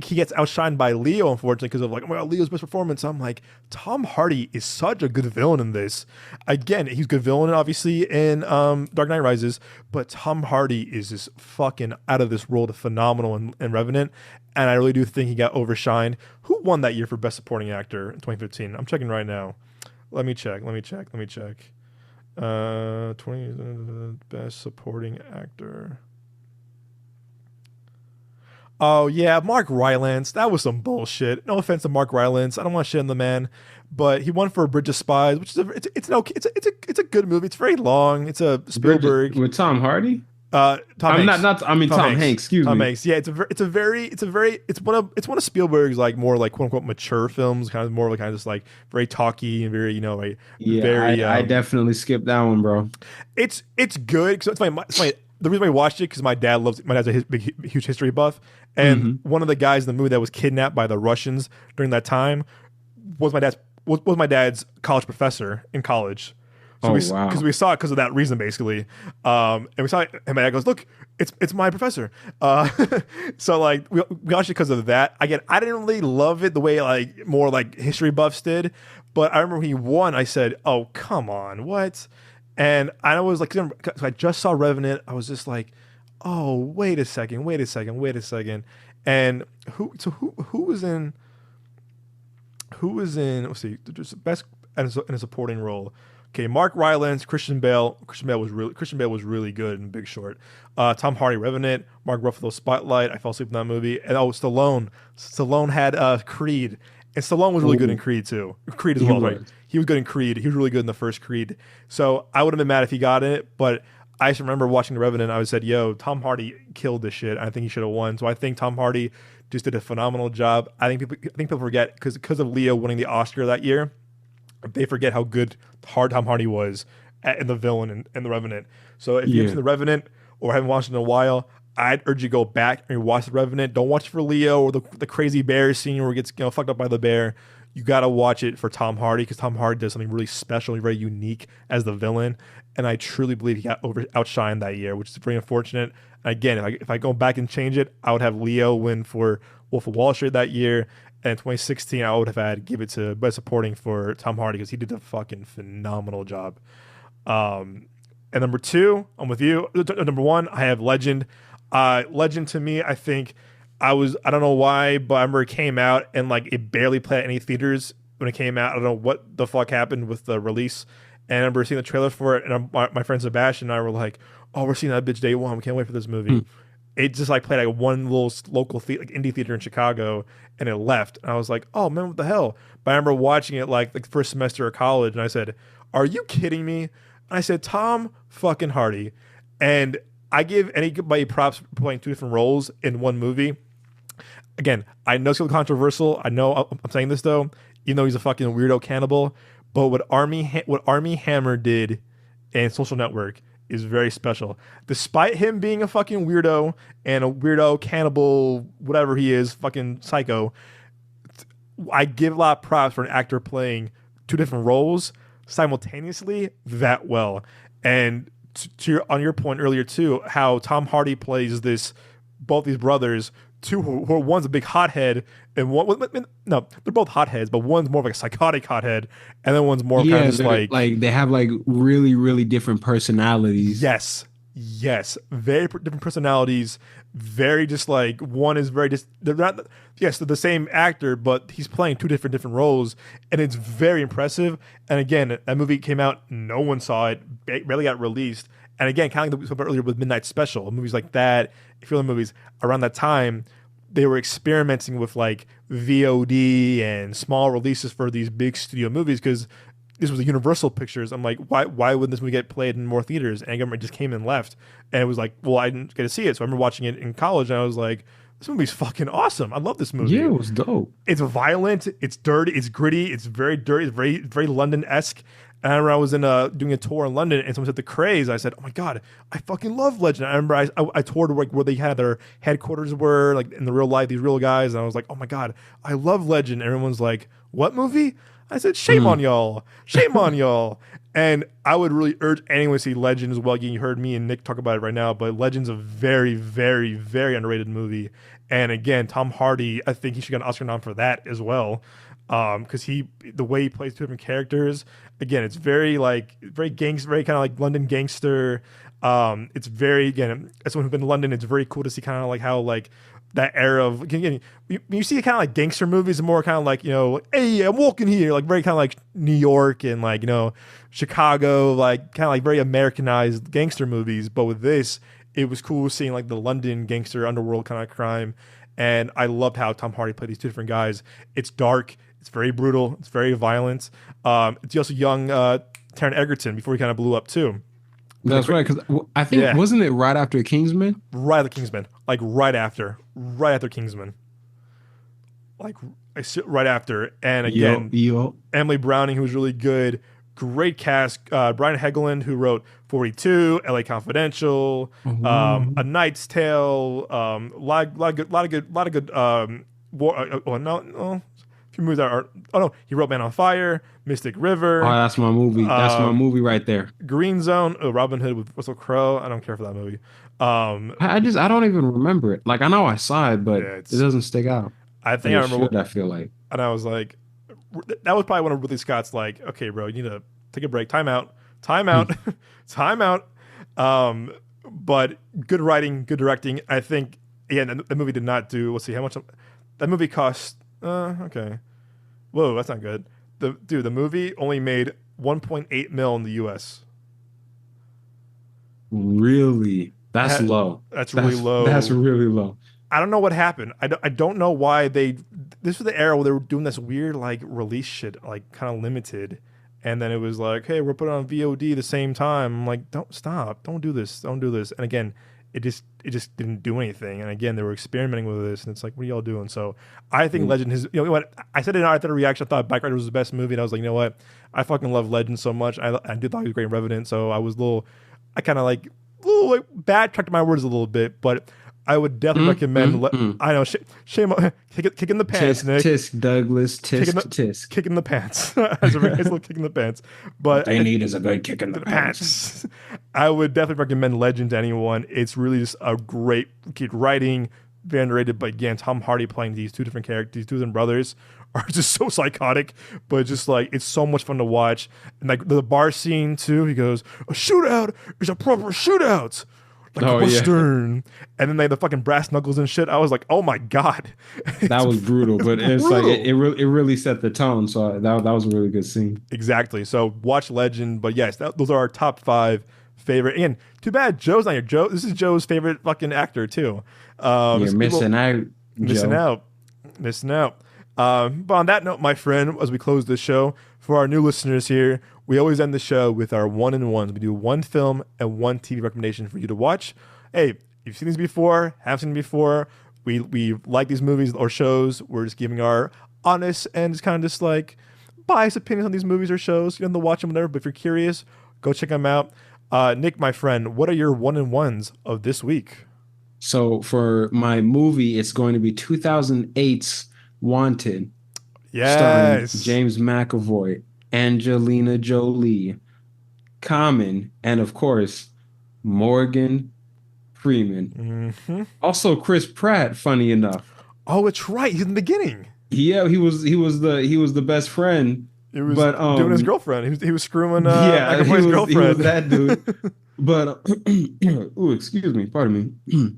he gets outshined by Leo, unfortunately, because of like, oh my God, Leo's best performance. I'm like, Tom Hardy is such a good villain in this. Again, he's a good villain obviously in Dark Knight Rises, but Tom Hardy is just fucking out of this world, phenomenal in Revenant. And I really do think he got overshined. Who won that year for best supporting actor in 2015? I'm checking right now. Let me check. 20 best supporting actor. Oh yeah, Mark Rylance. That was some bullshit. No offense to Mark Rylance. I don't want to shit on the man, but he won for Bridge of Spies, which is it's a good movie. It's very long. It's a Spielberg
with Tom Hardy.
Tom Hanks.
Tom Hanks. Excuse me.
Tom Hanks. Yeah, it's one of Spielberg's like more like quote unquote mature films, kind of more like kind of just like very talky and very like very.
I definitely skipped that one, bro.
It's good because the reason I watched it because my dad's a huge history buff, and one of the guys in the movie that was kidnapped by the Russians during that time was my dad's college professor in college. So because we saw it because of that reason, basically. And we saw it, and my dad goes, "Look, it's my professor." So like we watched it because of that. Again, I didn't really love it the way like more like history buffs did, but I remember when he won, I said, "Oh come on, what?" And I was like, cause I just saw Revenant. I was just like, "Oh wait a second." And who was in? Let's see, just best in a supporting role. Okay, Mark Rylance, Christian Bale. Christian Bale was really good in Big Short. Tom Hardy, Revenant. Mark Ruffalo, Spotlight. I fell asleep in that movie. And Stallone. Stallone had Creed, and Stallone was really good in Creed too. Creed as well, right? He was good in Creed. He was really good in the first Creed. So I would have been mad if he got it, but I just remember watching The Revenant. I said, "Yo, Tom Hardy killed this shit. I think he should have won." So I think Tom Hardy just did a phenomenal job. I think people forget because of Leo winning the Oscar that year. They forget how hard Tom Hardy was in the villain and The Revenant. So if you've seen The Revenant or haven't watched it in a while, I'd urge you to go back and watch The Revenant. Don't watch it for Leo or the crazy bear scene where he gets fucked up by the bear. You got to watch it for Tom Hardy because Tom Hardy does something really special and very unique as the villain. And I truly believe he got outshined that year, which is very unfortunate. Again, if I go back and change it, I would have Leo win for Wolf of Wall Street that year. And in 2016, I would have give it to Best Supporting for Tom Hardy because he did a fucking phenomenal job. And number two, I'm with you. Number one, I have Legend. Legend to me, I think I don't know why, but I remember it came out and like it barely played at any theaters when it came out. I don't know what the fuck happened with the release. And I remember seeing the trailer for it, and my friend Sebastian and I were like, "Oh, we're seeing that bitch day one. We can't wait for this movie." It just like played like one little local like indie theater in Chicago, and it left. And I was like, "Oh man, what the hell?" But I remember watching it like the first semester of college, and I said, "Are you kidding me?" And I said, "Tom fucking Hardy," and I give anybody props for playing two different roles in one movie. Again, I know it's a little controversial. I know I'm saying this though, even though he's a fucking weirdo cannibal. But what Army Hammer did in Social Network is very special. Despite him being a fucking weirdo and a weirdo cannibal, whatever he is, fucking psycho, I give a lot of props for an actor playing two different roles simultaneously that well. And on your point earlier too, how Tom Hardy plays both these brothers, two who are, one's a big hothead and no, they're both hotheads, but one's more of like a psychotic hothead, and then one's more kind of just
like they have like really, really different personalities.
Yes, very different personalities. Very just like one is very just they're not. Yes, they're the same actor, but he's playing two different roles, and it's very impressive. And again, that movie came out, no one saw it, barely got released. And again, kind of like we spoke about earlier with Midnight Special, movies like that, film movies around that time, they were experimenting with like VOD and small releases for these big studio movies because this was a Universal Pictures. I'm like, why wouldn't this movie get played in more theaters? And it just came and left. And it was like, well, I didn't get to see it. So I remember watching it in college, and I was like, this movie's fucking awesome. I love this movie.
Yeah, it was dope.
It's violent. It's dirty. It's gritty. It's very dirty. It's very, very London-esque. And I remember I was doing a tour in London, and someone said The Craze. I said, "Oh my god, I fucking love Legend." I remember I toured like where they had their headquarters were, like in the real life, these real guys, and I was like, "Oh my god, I love Legend." Everyone's like, "What movie?" I said, "Shame on y'all, shame on y'all." And I would really urge anyone to see Legend as well. You heard me and Nick talk about it right now, but Legend's a very, very, very underrated movie. And again, Tom Hardy, I think he should get an Oscar nom for that as well. Because the way he plays two different characters, again, it's very kind of like London gangster. It's very, again, as someone who's been to London, it's very cool to see kind of like how like that era of, again, you see kind of like gangster movies, more kind of like, hey, I'm walking here, like very kind of like New York and like, Chicago, like kind of like very Americanized gangster movies. But with this, it was cool seeing like the London gangster underworld kind of crime. And I loved how Tom Hardy played these two different guys. It's dark. It's very brutal. It's very violent. It's also young Taron Egerton before he kind of blew up too.
That's right, because I think wasn't it right after Kingsman?
Right after Kingsman, like right after Kingsman, like right after. And again, Emily Browning, who was really good. Great cast. Brian Helgeland, who wrote 42, LA Confidential, A Knight's Tale, lot of good. Few movies that are. Oh no, he wrote Man on Fire, Mystic River.
Oh, that's my movie. That's my movie right there.
Green Zone, Robin Hood with Russell Crowe. I don't care for that movie.
I don't even remember it. Like I know I saw it, but it doesn't stick out.
I think I remember.
I feel like,
and I was like, that was probably one of Ridley Scott's like, okay, bro, you need to take a break, time out. But good writing, good directing. I think again, the movie did not do. Let's see how much that movie cost. Okay. Whoa, that's not good. The movie only made 1.8 mil in the US.
Really? That's low.
That's really low.
That's really low.
I don't know what happened. I don't know why this was the era where they were doing this weird like release shit, like kind of limited. And then it was like, hey, we're putting on VOD the same time. I'm like, don't stop. Don't do this. And again, it just didn't do anything. And again, they were experimenting with this, and it's like, what are y'all doing? So I think Legend is, what I said in our reaction, I thought Bikeriders was the best movie, and I was like, you know what? I fucking love Legend so much. I did thought he was great in Revenant, so I kind of like backtracked my words a little bit, but I would definitely recommend. I know, shame on kick in the pants, Nick.
Tisk, Douglas, tisk.
Kick in the pants. As a little kick in the pants. But
what they need is a good kick in the pants.
I would definitely recommend Legend to anyone. It's really just a great writing, very underrated. But again, Tom Hardy playing these two different characters, these two different brothers, are just so psychotic. But just like it's so much fun to watch. And like the bar scene too, he goes, "A shootout is a proper shootout." Like a
Oh yeah,
Western, and then they had the fucking brass knuckles and shit. I was like, "Oh my god,
that was brutal, but it's like
brutal."
it really set the tone. So that was a really good scene.
Exactly. So watch Legend, but yes, those are our top five favorite. And too bad Joe's not here. Joe, this is Joe's favorite fucking actor too.
You're missing out,
missing
Joe.
out, missing out. But on that note, my friend, as we close this show, for our new listeners here, we always end the show with our one and ones. We do one film and one TV recommendation for you to watch. Hey, you've seen these before, have seen them before. We like these movies or shows. We're just giving our honest and just kind of just like biased opinions on these movies or shows. You don't have to watch them, whatever. But if you're curious, go check them out. Nick, my friend, what are your one and ones of this week?
So for my movie, it's going to be 2008's Wanted, starring
Yes.
James McAvoy, Angelina Jolie, Common, and of course Morgan Freeman.
Hmm.
Also Chris Pratt, funny enough.
Oh, it's right. He's in the beginning.
Yeah, he was the best friend.
He was
But
doing his girlfriend. He was screwing
yeah,
McAvoy's
he
girlfriend.
was that dude. But ooh, excuse me, pardon me.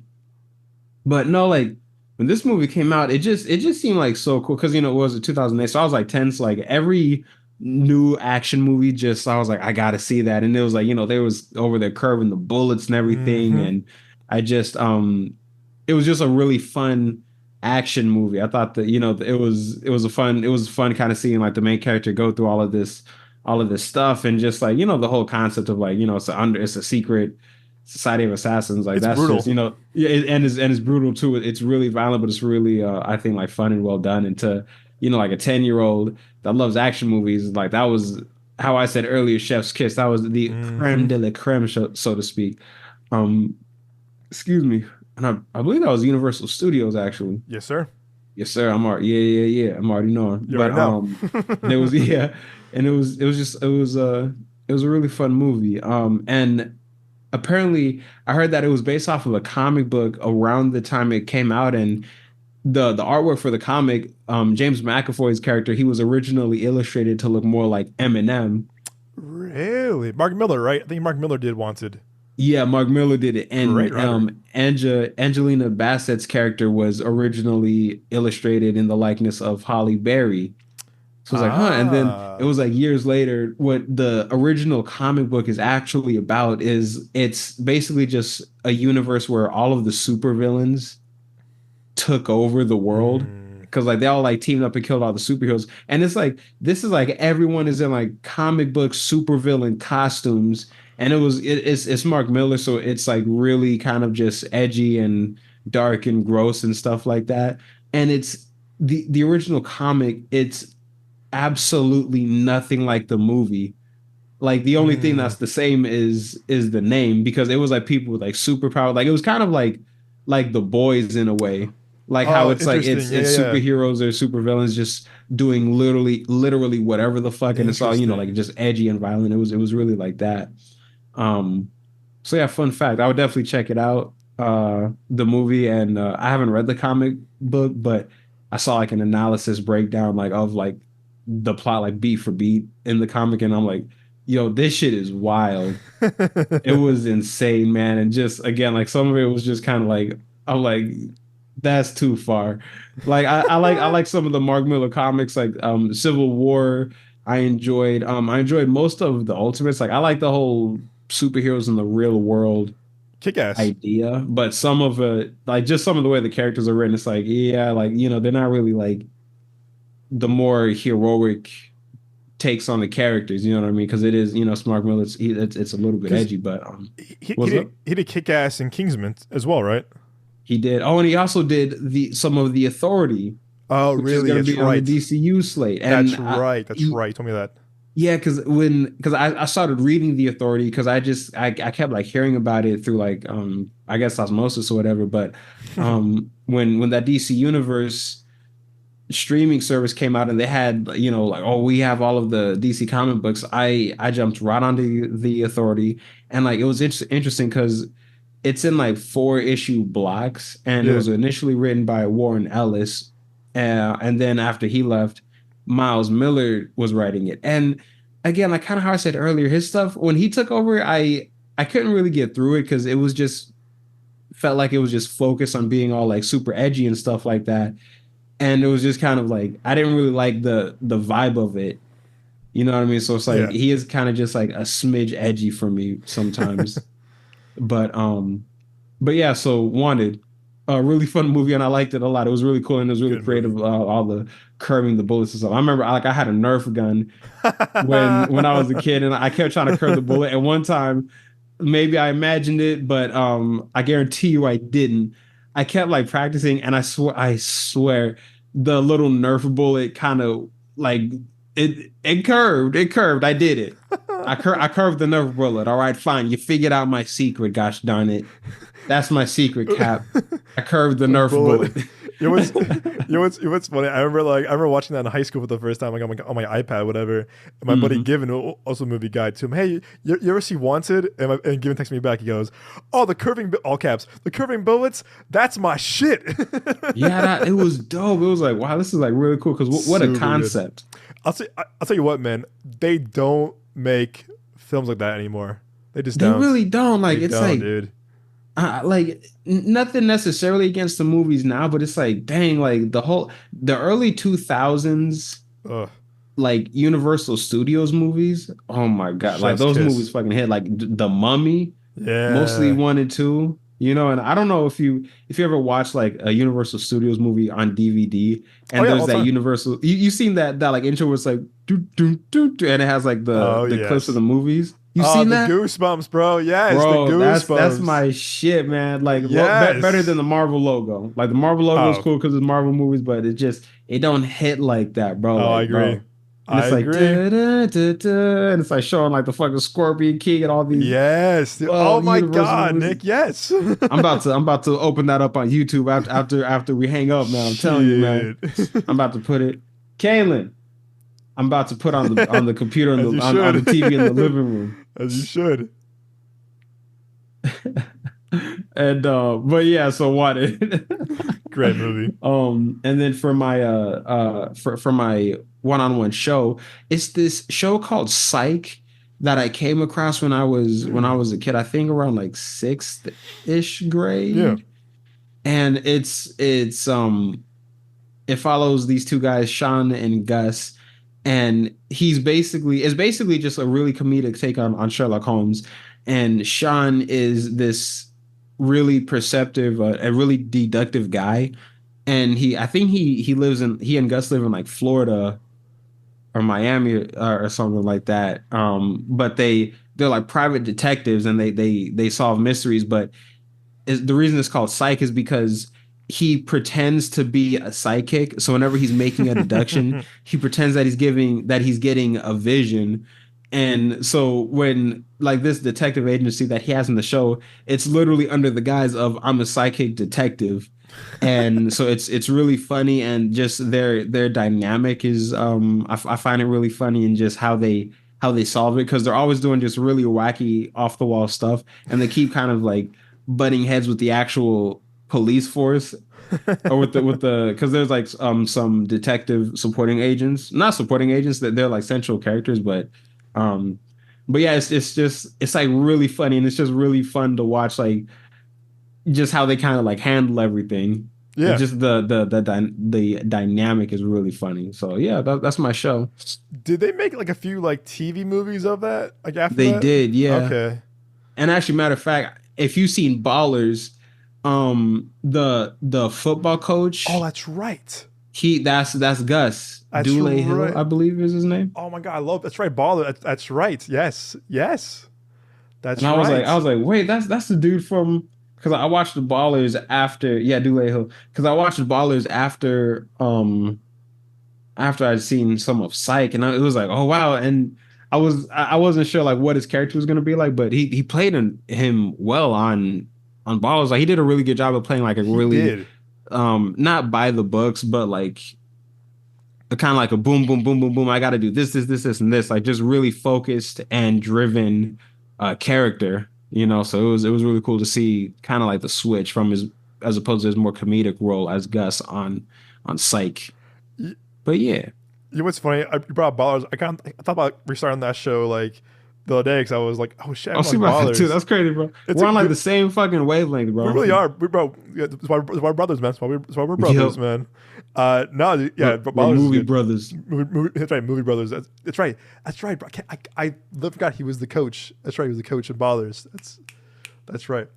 But no, like when this movie came out, it just seemed like so cool because it was 2008, so I was like 10. So like every new action movie, just I was like, I gotta see that, and it was like there was over there curving the bullets and everything,
Hmm.
and I just it was just a really fun action movie. I thought that it was fun kind of seeing like the main character go through all of this stuff and just like the whole concept of like it's a secret society of assassins, like
It's
that's
brutal.
just yeah, and it's brutal too. It's really violent, but it's really I think like fun and well done. And to like a 10-year-old that loves action movies, like that was how I said earlier, chef's kiss. That was the creme
Hmm.
de la creme, so to speak. um Excuse me. And I believe that was Universal Studios, actually.
Yes, sir.
Yes, sir. I'm already, yeah. I'm already knowing.
You
But
already know.
and it was yeah, and it was a really fun movie. And apparently I heard that it was based off of a comic book around the time it came out, and the artwork for the comic, James McAvoy's character, he was originally illustrated to look more like Eminem.
Really? Mark Miller, right? I think Mark Miller did Wanted.
Yeah, Mark Miller did it,
Great
and
writer.
Angelina Bassett's character was originally illustrated in the likeness of Holly Berry. So I was like, huh? And then it
Ah.
was like years later. What the original comic book is actually about is it's basically just a universe where all of the supervillains took over the world
Mm.
because like they all like teamed up and killed all the superheroes. And it's like this is like everyone is in like comic book supervillain costumes. And it's Mark Miller, so it's like really kind of just edgy and dark and gross and stuff like that. And it's the original comic, it's absolutely nothing like the movie. Like the only thing
Mm.
that's the same is the name, because it was like people with like superpower. Like it was kind of like the boys in a way. Like how
Oh,
it's like
interesting.
it's
Yeah, yeah,
it's
yeah.
superheroes or supervillains just doing literally whatever the fuck, and it's all like
Interesting.
just edgy and violent. It was really like that. Um so yeah, fun fact. I would definitely check it out. The movie, and I haven't read the comic book, but I saw like an analysis breakdown like of like the plot like beat for beat in the comic, and I'm like, yo, this shit is wild. It was insane, man. And just again, like some of it was just kind of like I'm like, that's too far. Like I like some of the Mark Miller comics, like Civil War. I enjoyed most of the Ultimates. Like I like the whole superheroes in the real world
Kick ass.
idea, but some of it, like just some of the way the characters are written, it's like, yeah, like they're not really like the more heroic takes on the characters. You know what I mean? Because it is, Smart Miller. It's a little bit
Because
edgy, but
he
what's
did
up?
he did kick ass in Kingsman as well, right?
He did. Oh, and he also did the some of the Authority,
Oh,
which is
really?
going to
That's
be on the
right.
DCU slate.
That's right. That's right. You told me that.
Yeah, because I started reading the Authority, because I kept like hearing about it through like I guess osmosis or whatever. But when that DC Universe streaming service came out and they had like, oh, we have all of the DC comic books, I jumped right onto the Authority. And like it was interesting because it's in like 4 issue blocks, and it
Yeah.
was initially written by Warren Ellis, and then after he left, Miles Miller was writing it. And again, like kind of how I said earlier, his stuff when he took over, I couldn't really get through it because it was just felt like it was just focused on being all like super edgy and stuff like that, and it was just kind of like I didn't really like the vibe of it. You know what I mean? So it's like
Yeah.
he is kind of just like a smidge edgy for me sometimes. But but yeah, so Wanted, a really fun movie, and I liked it a lot. It was really cool and it was really
Good
creative.
movie.
All the curving the bullets and stuff. I remember like I had a Nerf gun when I was a kid, and I kept trying to curve the bullet. And one time, maybe I imagined it, but I guarantee you I didn't. I kept like practicing, and I swear, the little Nerf bullet kind of like it curved. It curved. I did it. I curved the Nerf bullet. All right, fine. You figured out my secret. Gosh darn it. That's my secret, Cap. I curved the Nerf bullet.
It was, what's funny. I remember watching that in high school for the first time, like on my iPad, whatever. And my buddy
Mhm.
Given, also a movie guy, to him, hey, you ever see Wanted? And Given texts me back. He goes, oh, all caps, the curving bullets. That's my shit.
Yeah, it was dope. It was like, wow, this is like really cool because what a
Super good.
concept.
I'll tell you what, man. They don't make films like that anymore. They just
They
don't.
really don't. Like
They
it's
don't,
like
dude.
nothing necessarily against the movies now, but it's like dang, like the early 2000s
Ugh.
like Universal Studios movies. Oh my God, like
Chef's
those
kiss.
movies fucking hit like The Mummy, mostly
Yeah.
1 and 2. You know, and I don't know if you ever watched like a Universal Studios movie on DVD,
Oh
and
yeah,
there's
all the
that
time.
Universal you seen that like intro was like do do do do, and it has like
Oh
the clips of
yes.
the movies. You
Oh,
seen
the
that?
goosebumps, bro. Yes, the
Bro, that's
goosebumps.
my shit, man. Like better than
Yes.
the Marvel logo. Like the Marvel logo is
Oh,
cool because it's Marvel movies, but it don't hit like that, bro.
oh, I
Like,
agree.
bro. And
I
it's like
agree.
da, da, da, da, and it's like showing like the fucking Scorpion King and all these
Yes. Oh my
Universal
God,
movies.
Nick. Yes.
I'm about to open that up on YouTube after we hang up, man. I'm telling you, man.
Shit.
I'm about to put it. Kaylin, I'm about to put on the computer
As you
on the
should.
TV in the living room.
As you should.
And but yeah, so what?
Great movie.
And then for my for my one-on-one show, it's this show called Psych that I came across when I was a kid. I think around like sixth-ish
Yeah.
grade. And it follows these two guys, Sean and Gus, and it's basically just a really comedic take on Sherlock Holmes. And Sean is this really perceptive, a really deductive guy, and I think he and Gus live in like Florida or Miami or something like that. But they're like private detectives and they solve mysteries, but the reason it's called psych is because he pretends to be a psychic. So whenever he's making a deduction, he pretends that he's getting a vision. And so when like this detective agency that he has in the show, it's literally under the guise of I'm a psychic detective. And so it's really funny, and just their dynamic is I find it really funny, and just how they solve it, because they're always doing just really wacky off the wall stuff, and they keep kind of like butting heads with the actual police force, or with the because there's like some detective supporting agents, not supporting agents, that they're like central characters, um but yeah, it's just it's like really funny, and it's just really fun to watch, like just how they kind of like handle everything, and
Yeah.
just the dynamic is really funny. So yeah, that's my show.
Did they make like a few like TV movies of that? Like after
They
that?
did, yeah.
Okay.
And actually, matter of fact, if you've seen Ballers, the football
Oh,
coach,
that's right.
that's Gus
That's
Dule Hill,
right.
I believe is his name.
Oh my God, I love that's right. Baller. That's right. Yes. Yes. That's
And I
right.
was like, wait, that's the dude from, because I watched the Ballers after, yeah, Dule Hill, because I watched the Ballers after I'd seen some of Psych, and it was like, oh wow, and I wasn't sure like what his character was gonna be like, but he played him well on Ballers. Like he did a really good job of playing like a
He
really
did.
not by the books, but like a kind of like a boom boom boom boom boom. I got to do this and this, like just really focused and driven character. So it was really cool to see kind of like the switch from his as opposed to his more comedic role as Gus on Psych.
You,
But yeah.
you know what's funny? You brought up Ballers. I thought about restarting that show like the other day because I was like, oh shit, I
I'll
haven't
see
watched
about that too.
Ballers.
That's crazy, bro.
It's
We're
a
on like
good.
the same fucking wavelength,
We
bro.
really are. Bro. Yeah, that's why we're brothers, man. That's why we're brothers,
Yep.
man. No, yeah, but
We're
Ballers is
movie
good.
brothers.
That's right, movie brothers. That's right. That's right, bro. I forgot he was the coach. That's right, he was the coach of Ballers. That's right.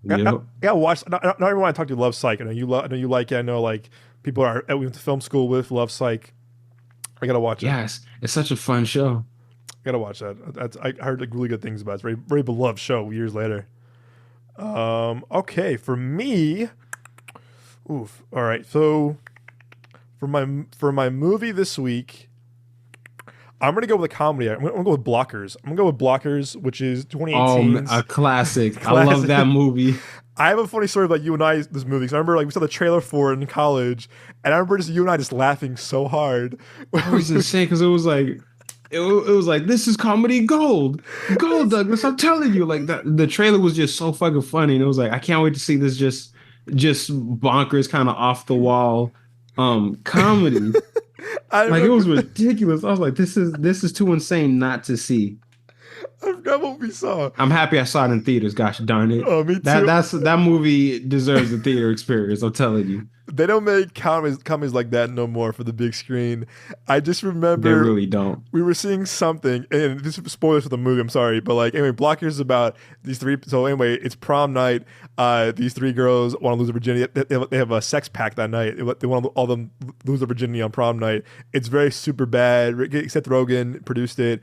I
Yep.
gotta watch. Not everyone I talk to loves Psych. I know you love. I know you like it. I know like people are we went to film school with love Psych. I gotta watch it.
Yes. It's such a fun show.
I gotta watch that. I heard like really good things about it. It's a very beloved show years later. Okay, for me, oof. All right, so for my movie this week, I'm gonna go with a comedy. I'm gonna go with Blockers. I'm gonna go with Blockers, which is
Oh,
2018's
a classic. I love
classic.
that movie.
I have a funny story about you and I this movie. 'Cause I remember like we saw the trailer for it in college, and I remember just you and I just laughing so hard.
That was insane because it was like this is comedy gold. Gold, Douglas. I'm telling you, like that the trailer was just so fucking funny. And it was like, I can't wait to see this just bonkers, kind of off the wall comedy.
I
Like it was
remember.
ridiculous. I was like, this is too insane not to see.
I forgot what we saw.
I'm happy I saw it in theaters. Gosh darn it.
Oh, me
That
too.
that's that movie deserves a theater experience. I'm telling you,
They don't make comedies like that no more for the big screen. I just
they
remember
really don't.
we were seeing something, and this is spoilers for the movie. I'm sorry, but like anyway, Blockers is about these three. So anyway, it's prom night. These three girls want to lose their virginity. They have a sex pact that night. They want all them lose their virginity on prom night. It's very super bad. Seth Rogen produced it.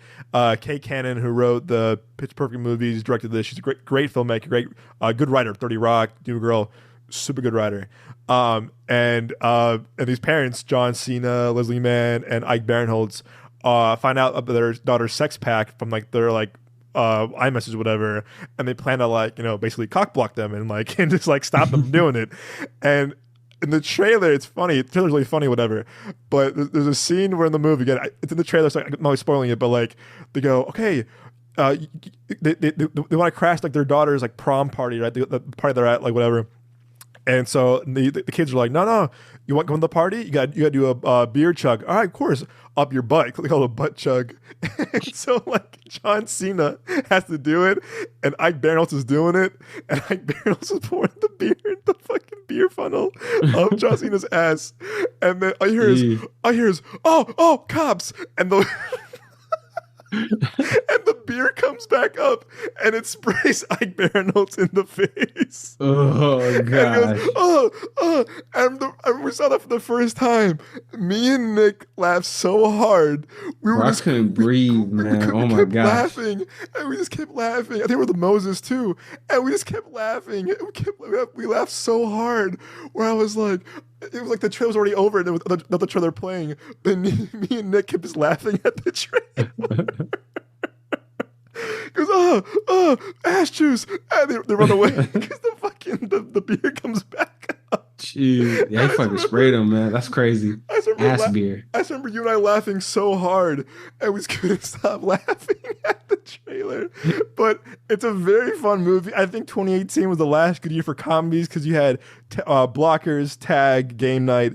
Kay Cannon, who wrote the Pitch Perfect movies, directed this. She's a great filmmaker, good writer. 30 Rock, New Girl, super good writer. And these parents, John Cena, Leslie Mann, and Ike Barinholtz, find out about their daughter's sex pact from like their like iMessage or whatever, and they plan to like basically cock block them and like and just like stop them from doing it. And in the trailer, it's funny. The trailer's really funny, whatever. But there's a scene where in the movie, again, it's in the trailer, so I'm not really spoiling it, but like they go, okay. They want to crash like their daughter's like prom party, right? The party they're at, like whatever. And so the kids are like, no, you want to go to the party? You got to do a beer chug. All right, of course, up your butt. They call it a butt chug. And so like John Cena has to do it, and Ike Barinholtz is doing it, and Ike Barinholtz is pouring the beer in the fucking beer funnel of John Cena's ass, and then
Yeah.
I hear is oh cops, and the and the beer comes back up and it sprays Ike Barinholtz in the face.
Oh
And he
gosh.
goes, and we saw that for the first time. Me and Nick laughed so hard. We were
Bro, I
just
couldn't breathe, man.
we
Oh my
kept
gosh.
laughing, and we just kept laughing. I think we're the Moses too, and we just kept laughing. We laughed so hard. Where I was like, it was like the trailer was already over, and there was another trailer playing. But me and Nick kept just laughing at the trailer. Goes, ass juice, and they run away because the beer comes back up.
Jeez. Yeah,
And
he fucking sprayed him, man. That's crazy.
I just remember
Ass beer.
I just remember you and I laughing so hard, and we just couldn't stop laughing at the trailer. But it's a very fun movie. I think 2018 was the last good year for comedies because you had Blockers, Tag, Game Night.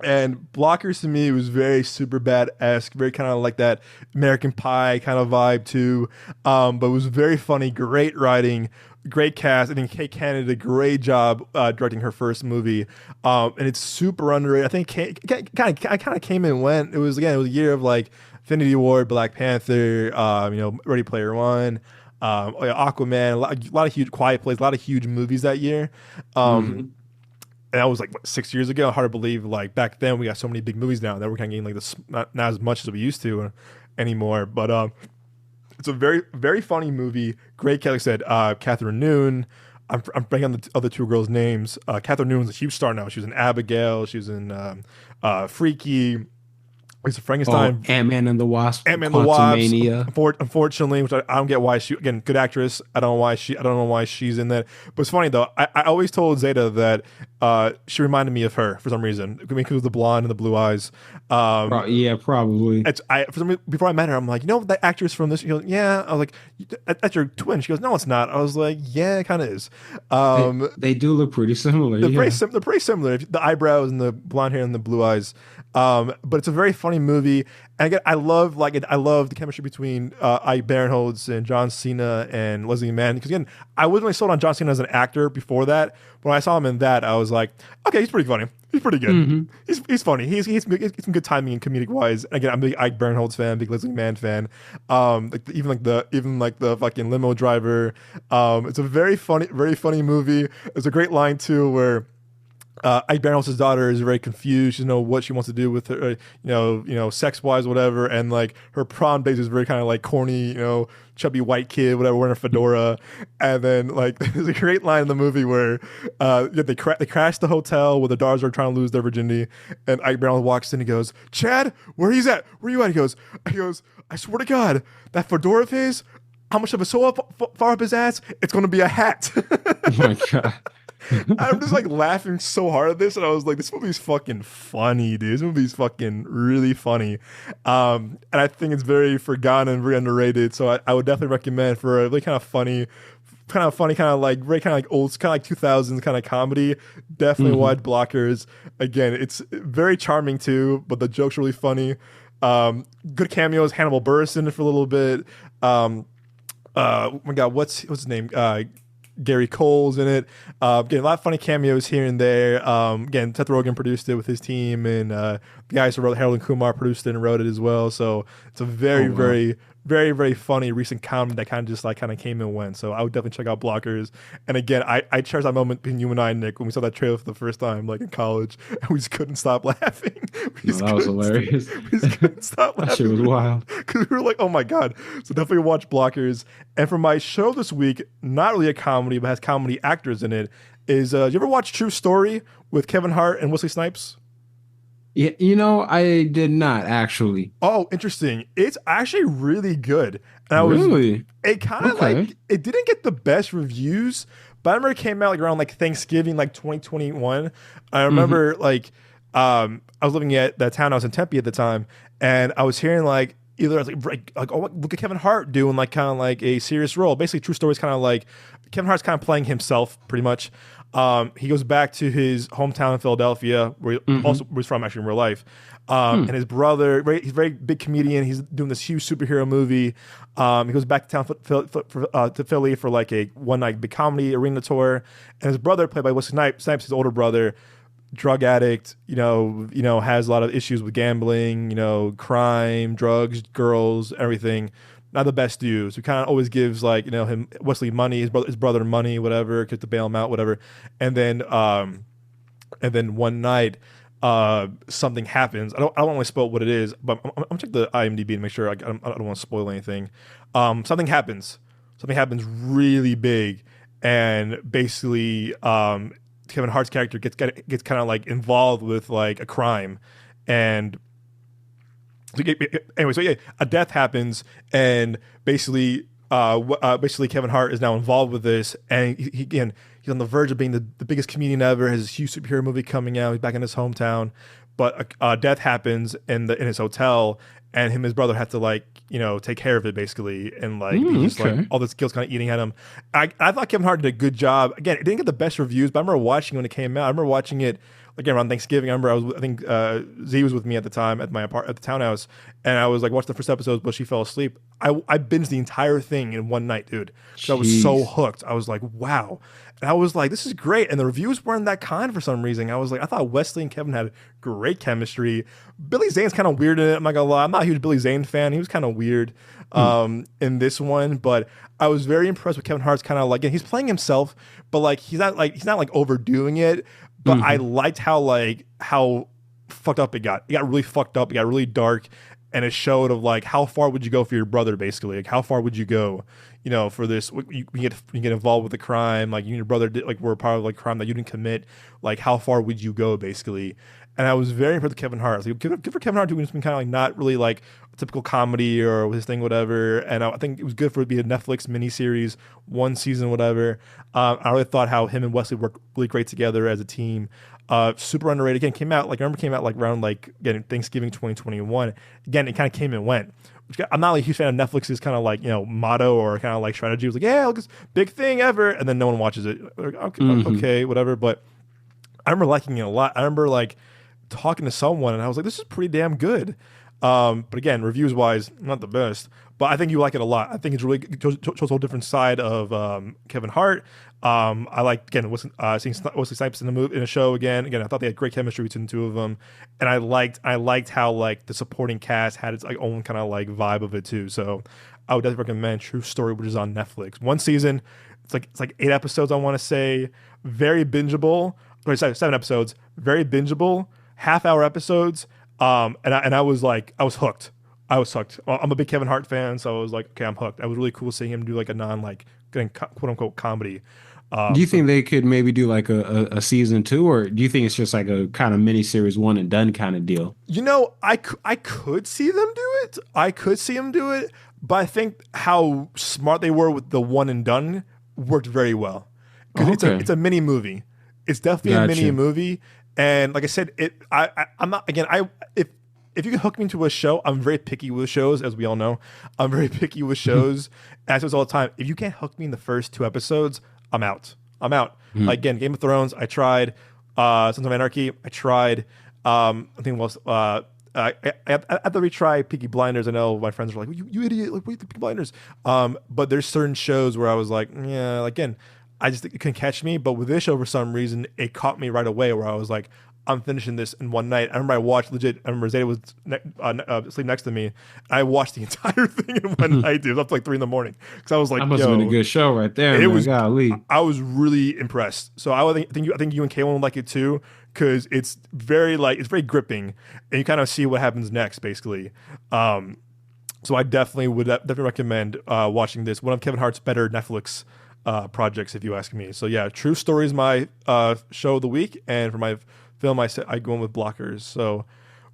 And Blockers to me was very super bad-esque, very kind of like that American Pie kind of vibe too. But it was very funny, great writing, great cast. I think Kay Cannon did a great job directing her first movie. And it's super underrated. I think it kind of came and went. It was a year of like Infinity War, Black Panther, Ready Player One, Aquaman, a lot of huge Quiet Place, a lot of huge movies that year. And that was like 6 years ago. Hard to believe. Like back then, we got so many big movies now that we're kind of getting like this not as much as we used to anymore. But it's a very very funny movie. Great, like I said, Catherine Noon. I'm bringing on the other two girls' names. Catherine Noon's a huge star now. She was in Abigail. She was in Freaky. It's
Oh,
Frankenstein.
Ant-Man and the Wasp,
Ant-Man the Wasp,
Quantumania.
unfortunately, which I don't get why she, again, good actress. I don't know why she's in that. But it's funny though. I always told Zeta that she reminded me of her for some reason. I mean, because of the blonde and the blue eyes.
Yeah, probably.
For some reason, before I met her, I'm like, you know that actress from this? She goes, yeah. I was like, that's your twin. She goes, no, it's not. I was like, yeah, it kind of is.
They do look pretty similar. Yeah.
They're pretty similar. The eyebrows and the blonde hair and the blue eyes. But it's a very funny movie. And again, I love the chemistry between Ike Barinholtz and John Cena and Leslie Mann. Because again, I wasn't really sold on John Cena as an actor before that. When I saw him in that, I was like, okay, he's pretty funny. He's pretty good.
Mm-hmm.
He's funny. He's some good timing and comedic wise. And again, I'm a big Ike Barinholtz fan, big Leslie Mann fan. Even the fucking limo driver. It's a very funny movie. It's a great line too where Ike Barinholtz's daughter is very confused. She doesn't know what she wants to do with her, sex wise, whatever. And like her prom date is very kind of like corny, chubby white kid, whatever, wearing a fedora. And then like there's a great line in the movie where they crash the hotel where the daughters are trying to lose their virginity. And Ike Barinholtz walks in and he goes, "Chad, where he's at? Where you at?" He goes, "I swear to God, that fedora of his, how much of a so far up his ass? It's going to be a hat."
Oh my God.
I'm just like laughing so hard at this, and I was like, "This movie's fucking funny, dude. This movie's fucking really funny." And I think it's very forgotten and very underrated. So I would definitely recommend for a really kind of funny, kind of like very kind of like old, kind of like 2000s kind of comedy. Definitely watch Blockers. Again, it's very charming too, but the jokes are really funny. Good cameos. Hannibal Buress in it for a little bit. Oh my God, what's his name? Gary Cole's in it. Again, a lot of funny cameos here and there. Again, Seth Rogen produced it with his team, and the guys who wrote Harold and Kumar produced it and wrote it as well. So it's a very, very, very funny recent comedy that kind of came and went. So I would definitely check out Blockers. And again, I cherish that moment between you and I, Nick, when we saw that trailer for the first time, like in college, and we just couldn't stop laughing.
That was hilarious.
We just couldn't stop laughing.
That shit was wild.
Because we were like, oh my God. So definitely watch Blockers. And for my show this week, not really a comedy, but has comedy actors in it, is you ever watch True Story with Kevin Hart and Wesley Snipes?
Yeah, I did not actually.
Oh, interesting. It's actually really good. And it kind of like, it didn't get the best reviews, but I remember it came out like around like Thanksgiving, like 2021. I remember I was living at that townhouse in Tempe at the time, and I was hearing like, either I was like, oh, look at Kevin Hart doing like kind of like a serious role. Basically, True Story is kind of like Kevin Hart's kind of playing himself pretty much. He goes back to his hometown in Philadelphia, where he's from actually in real life. And his brother, he's a very big comedian. He's doing this huge superhero movie. He goes back to town to Philly for like a one night big comedy arena tour. And his brother, played by Wesley Snipes, his older brother, drug addict, has a lot of issues with gambling, crime, drugs, girls, everything. Not the best dude. So he kind of always gives him Wesley money, his brother money, whatever, to bail him out, whatever. And then one night, something happens. I don't want to spoil what it is, but I'm gonna check the IMDb to make sure I don't want to spoil anything. Something happens. Something happens really big, and basically, Kevin Hart's character gets kind of like involved with like a crime, and anyway, a death happens, and basically Kevin Hart is now involved with this, and he's on the verge of being the biggest comedian ever. Has this huge superhero movie coming out. He's back in his hometown, but a death happens in his hotel, and him and his brother have to take care of it basically, and all this guilt's kind of eating at him. I thought Kevin Hart did a good job. Again, it didn't get the best reviews, but I remember watching it when it came out. I remember watching it again around Thanksgiving. I think Z was with me at the time at the townhouse, and I was like watching the first episode, but she fell asleep. I binged the entire thing in one night, dude. I was so hooked. I was like, wow. And I was like, this is great. And the reviews weren't that kind for some reason. I was like, I thought Wesley and Kevin had great chemistry. Billy Zane's kind of weird in it. I'm not gonna lie. I'm not a huge Billy Zane fan. He was kind of weird in this one, but I was very impressed with Kevin Hart's kind of he's playing himself, but he's not overdoing it. But I liked how fucked up it got. It got really fucked up. It got really dark. and it showed of like how far would you go for your brother, basically, like how far would you go, for this. You get involved with the crime, like you and your brother did, like were a part of like crime that you didn't commit, like how far would you go, basically. And I was very impressed with Kevin Hart. So good for Kevin Hart doing something kind of like not really like a typical comedy or his thing, whatever. And I think it was good for it to be a Netflix miniseries, one season, whatever. I really thought how him and Wesley worked really great together as a team. Super underrated. Again, came out like around like again Thanksgiving 2021. Again, it kind of came and went. I'm not like a huge fan of Netflix's kind of like motto or kind of like strategy. It was like, yeah, look, this big thing ever, and then no one watches it. Like, okay, whatever. But I remember liking it a lot. I remember like talking to someone and I was like, this is pretty damn good. But again, reviews wise, not the best. But I think you like it a lot. I think it's really it shows a whole different side of Kevin Hart. I like again seeing Wesley Snipes in a show again. Again, I thought they had great chemistry between the two of them, and I liked how like the supporting cast had its like own kind of like vibe of it too. So I would definitely recommend True Story, which is on Netflix. One season, it's like 8 episodes. I want to say very bingeable. Or sorry, 7 episodes, very bingeable, half-hour episodes. And I was hooked. I'm a big Kevin Hart fan, so I was like, okay, I'm hooked. It was really cool seeing him do like a non like quote unquote comedy.
Do you think they could maybe do like a season 2, or do you think it's just like a kind of mini series one and done kind of deal?
I could see them do it. But I think how smart they were with the one and done worked very well. Because it's a mini movie. It's definitely a mini movie. And like I said, I'm not, again, if you can hook me into a show, I'm very picky with shows, as we all know. I'm very picky with shows. I say this all the time. If you can't hook me in the first 2 episodes, I'm out. Like, again, Game of Thrones, I tried. Sons of Anarchy, I tried. I think I have to retry Peaky Blinders. I know my friends were like, you idiot, like, wait, the Peaky Blinders. But there's certain shows where I was like, yeah, again, I just think it couldn't catch me. But with this show, for some reason, it caught me right away where I was like, I'm finishing this in one night. I remember I watched legit. I remember Zeta was sleep next to me. I watched the entire thing in one night. Dude. It was up to like 3 a.m. because I was like,
that must have been a good show right there. Man. Golly.
I was really impressed. So I think you and Kaylin would like it too, because it's very gripping, and you kind of see what happens next, basically. So I definitely would recommend watching this. One of Kevin Hart's better Netflix projects, if you ask me. So yeah, True Story is my show of the week, and for my film, I go in with Blockers. So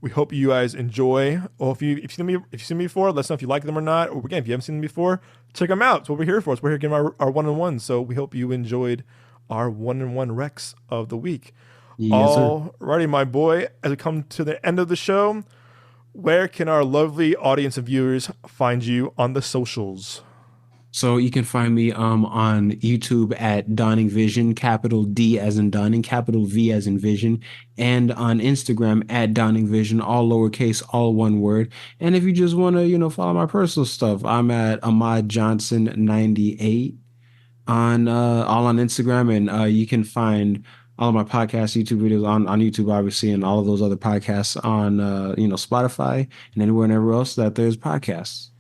we hope you guys enjoy. Or if you've seen me before, let us know if you like them or not. Or again, if you haven't seen them before, check them out. It's what we're here for. We're here getting our one-on-one. So we hope you enjoyed our one-on-one Recs of the week. Yes, alrighty, my boy. As we come to the end of the show, where can our lovely audience and viewers find you on the socials?
So you can find me on YouTube at Dawning Vision, capital D as in Dawning, capital V as in Vision, and on Instagram at Dawning Vision, all lowercase, all one word. And if you just want to, follow my personal stuff, I'm at Ahmad Johnson 98 on all on Instagram, and you can find all of my podcasts, YouTube videos on YouTube, obviously, and all of those other podcasts on Spotify and anywhere and everywhere else that there's podcasts.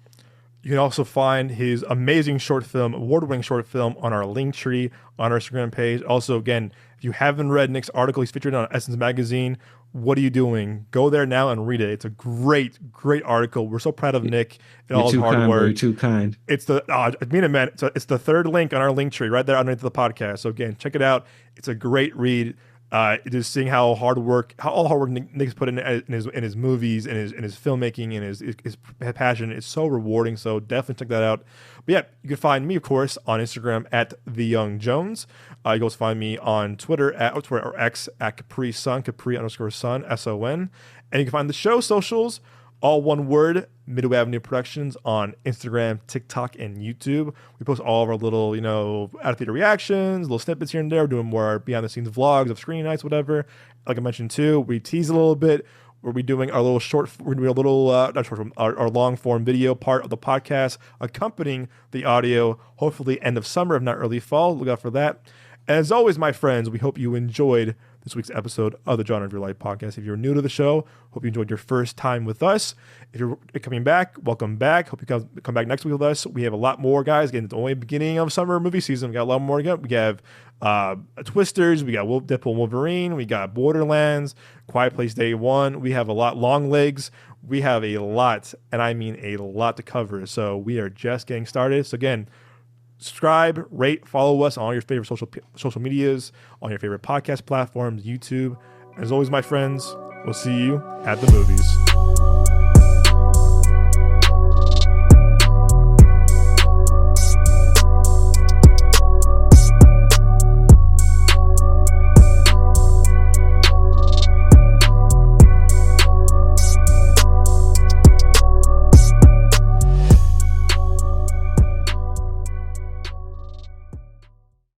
You can also find his amazing award-winning short film on our Linktree on our Instagram page. Also, again, if you haven't read Nick's article, he's featured on Essence Magazine. What are you doing? Go there now and read it. It's a great, great article. We're so proud of Nick and all his hard work.
You're too kind.
It's the it's the 3rd link on our Linktree right there underneath the podcast. So again, check it out. It's a great read. Just seeing how all hard work Nick's put in his movies and his filmmaking and his passion is so rewarding. So definitely check that out. But yeah, you can find me, of course, on Instagram at TheYoungJones. You can also find me on Twitter or X at Capri _Sun, SON. And you can find the show socials, all one word, Midway Avenue Productions, on Instagram, TikTok, and YouTube. We post all of our little, out of theater reactions, little snippets here and there. We're doing more behind the scenes vlogs of screening nights, whatever. Like I mentioned too, we tease a little bit. We're doing our little our long form video part of the podcast, accompanying the audio. Hopefully, end of summer, if not early fall. Look out for that. And as always, my friends, we hope you enjoyed this week's episode of the Genre of Your Life podcast. If you're new to the show, hope you enjoyed your first time with us. If you're coming back, welcome back. Hope you come back next week with us. We have a lot more, guys. Again, it's only the beginning of summer movie season. We got a lot more to go. We have Twisters. We got Deadpool and Wolverine. We got Borderlands, Quiet Place Day 1. We have a lot, Long Legs. We have a lot, and I mean a lot to cover. So we are just getting started. So again, subscribe, rate, follow us on all your favorite social medias, on your favorite podcast platforms, YouTube. As always, my friends, we'll see you at the movies.